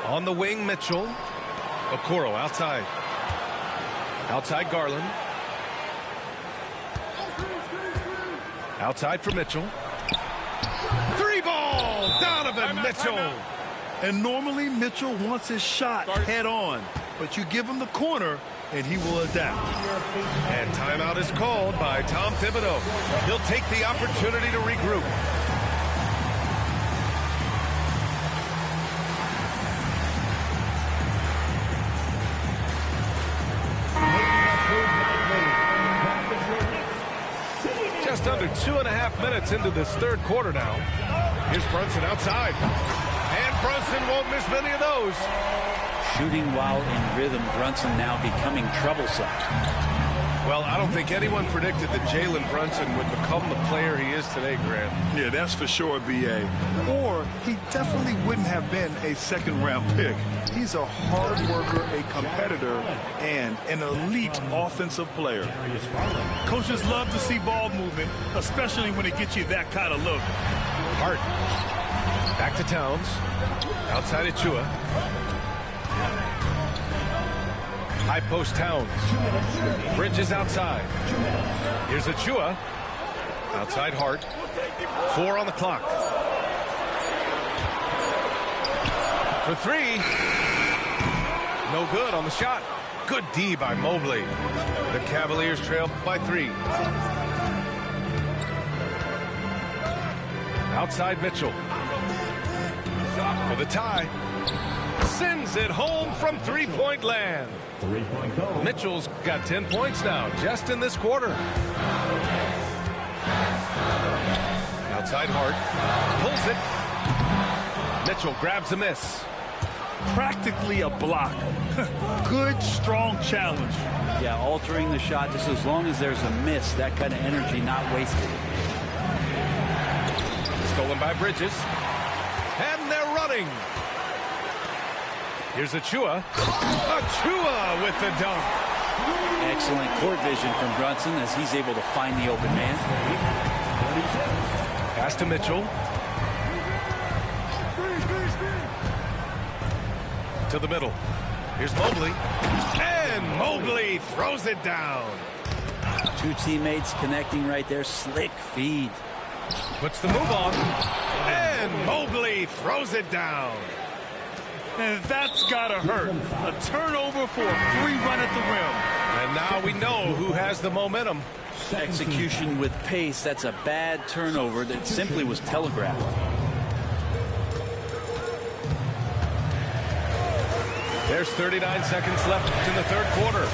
On the wing, Mitchell. Okoro outside. Outside Garland. Outside for Mitchell. 3-ball! Donovan Mitchell! And normally Mitchell wants his shot head on, but you give him the corner and he will adapt. And timeout is called by Tom Thibodeau. He'll take the opportunity to regroup. Just under 2.5 minutes into this third quarter now. Here's Brunson outside. And Brunson won't miss many of those. Shooting while in rhythm, Brunson now becoming troublesome. Well, I don't think anyone predicted that Jalen Brunson would become the player he is today, Grant. Yeah, that's for sure, B.A. Or he definitely wouldn't have been a second-round pick. He's a hard worker, a competitor, and an elite offensive player. Coaches love to see ball movement, especially when it gets you that kind of look. Hart. Back to Towns. Outside Achua. High post Towns. Bridges outside. Here's Achua. Outside Hart. 4 on the clock. For 3. No good on the shot. Good D by Mobley. The Cavaliers trail by 3. Outside Mitchell. For the tie. Sends it home from three-point land. Mitchell's got 10 points now, just in this quarter. Outside Hart. Pulls it. Mitchell grabs a miss. Practically a block. Good, strong challenge. Yeah, altering the shot just as long as there's a miss. That kind of energy not wasted. Stolen by Bridges. And they're running. Here's Achua. Achua with the dunk. Excellent court vision from Brunson as he's able to find the open man. Pass to Mitchell. To the middle. Here's Mobley. And Mobley throws it down. 2 teammates connecting right there. Slick feed. Puts the move on. And Mobley throws it down. And that's got to hurt. A turnover for a free run at the rim. And now we know who has the momentum. Execution with pace. That's a bad turnover that simply was telegraphed. There's 39 seconds left in the third quarter.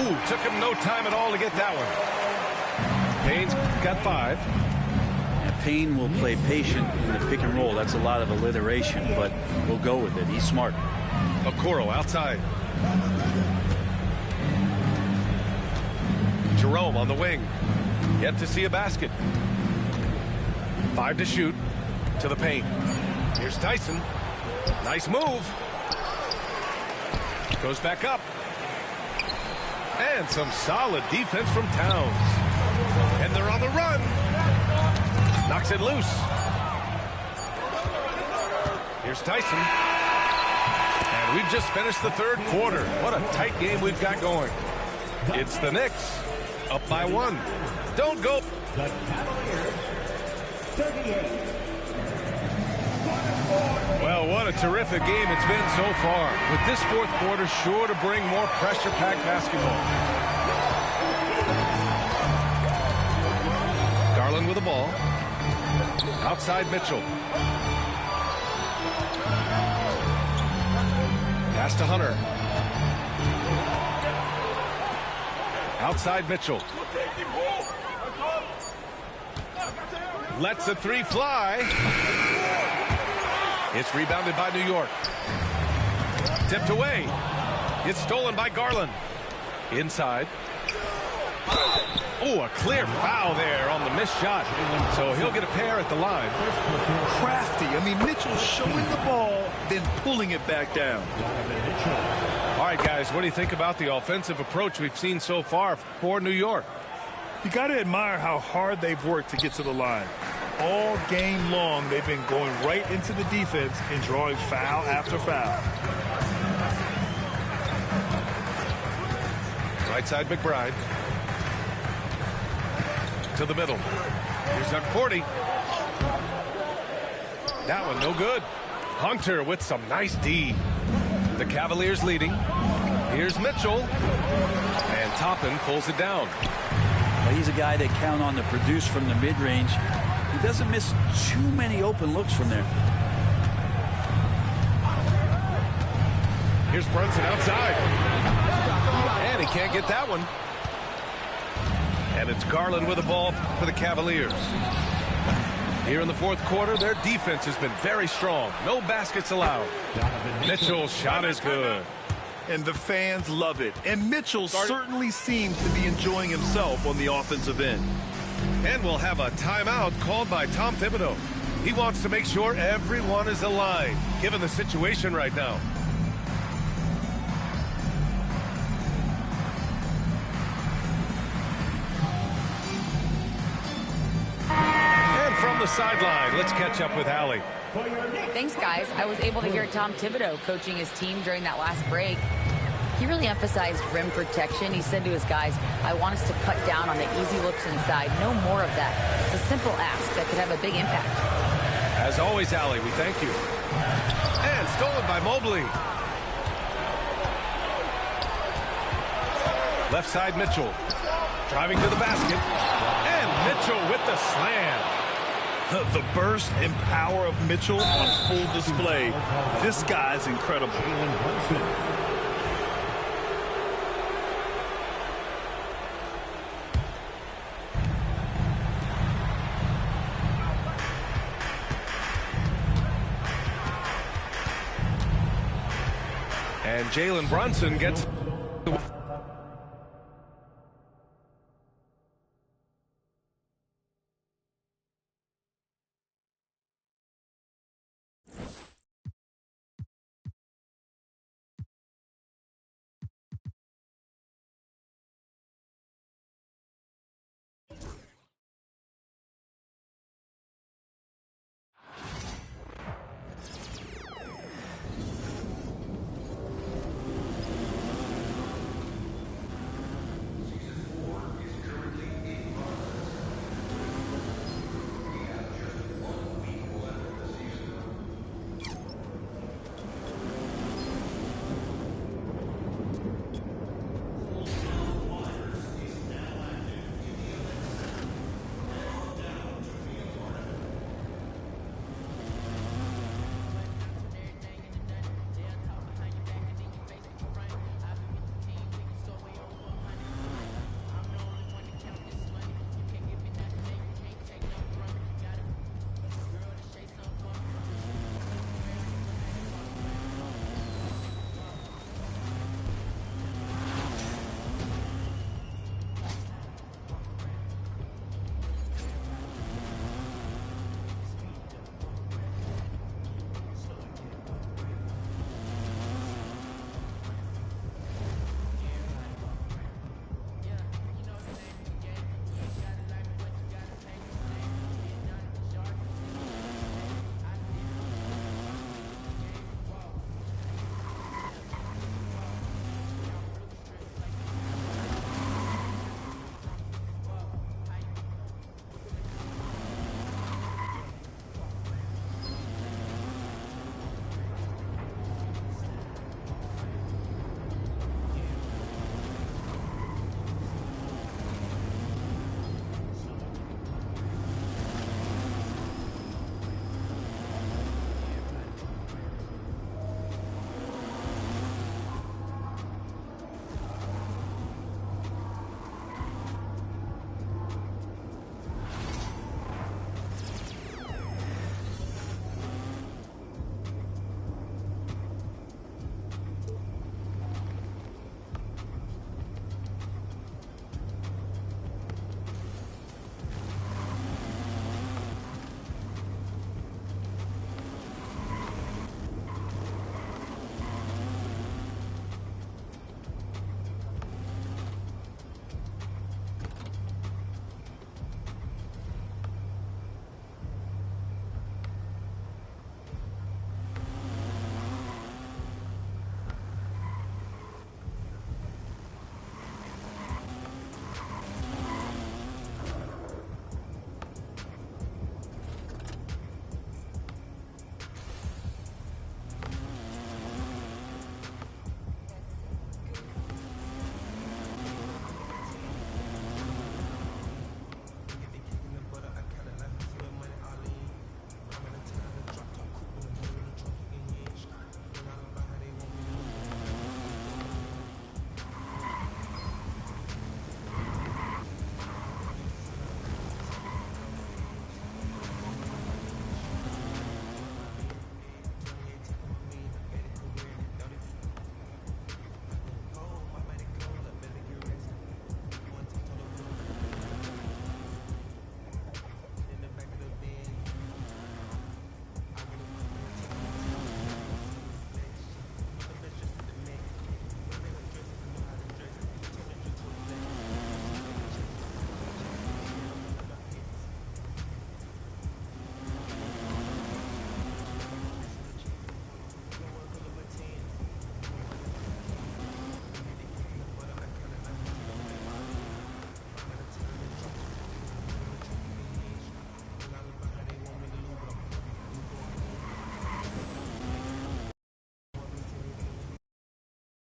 Ooh, took him no time at all to get that one. Payne's got 5. Payne will play patient in the pick and roll. That's a lot of alliteration, but we'll go with it. He's smart. Okoro outside. Jerome on the wing. Yet to see a basket. 5 to shoot. To the paint. Here's Tyson. Nice move. Goes back up. And some solid defense from Towns. And they're on the run. Knocks it loose. Here's Tyson. And we've just finished the third quarter. What a tight game we've got going. It's the Knicks up by 1. Don't go. The Cavaliers, 38. Well, what a terrific game it's been so far. With this fourth quarter sure to bring more pressure-packed basketball. with the ball. Outside Mitchell. Pass to Hunter. Outside Mitchell. Lets a three fly. It's rebounded by New York. Tipped away. It's stolen by Garland. Inside. Oh, a clear foul there on the missed shot. So he'll get a pair at the line. Crafty. I mean, Mitchell showing the ball, then pulling it back down. All right, guys, what do you think about the offensive approach we've seen so far for New York? You got to admire how hard they've worked to get to the line. All game long, they've been going right into the defense and drawing foul after foul. Right side McBride. To the middle. Here's up 40. That one no good. Hunter with some nice D. The Cavaliers leading. Here's Mitchell. And Toppin pulls it down. Well, he's a guy they count on to produce from the mid-range. He doesn't miss too many open looks from there. Here's Brunson outside. And he can't get that one. And it's Garland with the ball for the Cavaliers. Here in the fourth quarter, their defense has been very strong. No baskets allowed. Mitchell's shot is good. And the fans love it. And Mitchell certainly seems to be enjoying himself on the offensive end. And we'll have a timeout called by Tom Thibodeau. He wants to make sure everyone is aligned, given the situation right now. And from the sideline, let's catch up with Allie. Thanks, guys. I was able to hear Tom Thibodeau coaching his team during that last break. He really emphasized rim protection. He said to his guys, I want us to cut down on the easy looks inside. No more of that. It's a simple ask that could have a big impact. As always, Allie, we thank you. And stolen by Mobley. Left side, Mitchell. Driving to the basket. And Mitchell with the slam. The burst and power of Mitchell on full display. This guy's incredible. And Jalen Brunson gets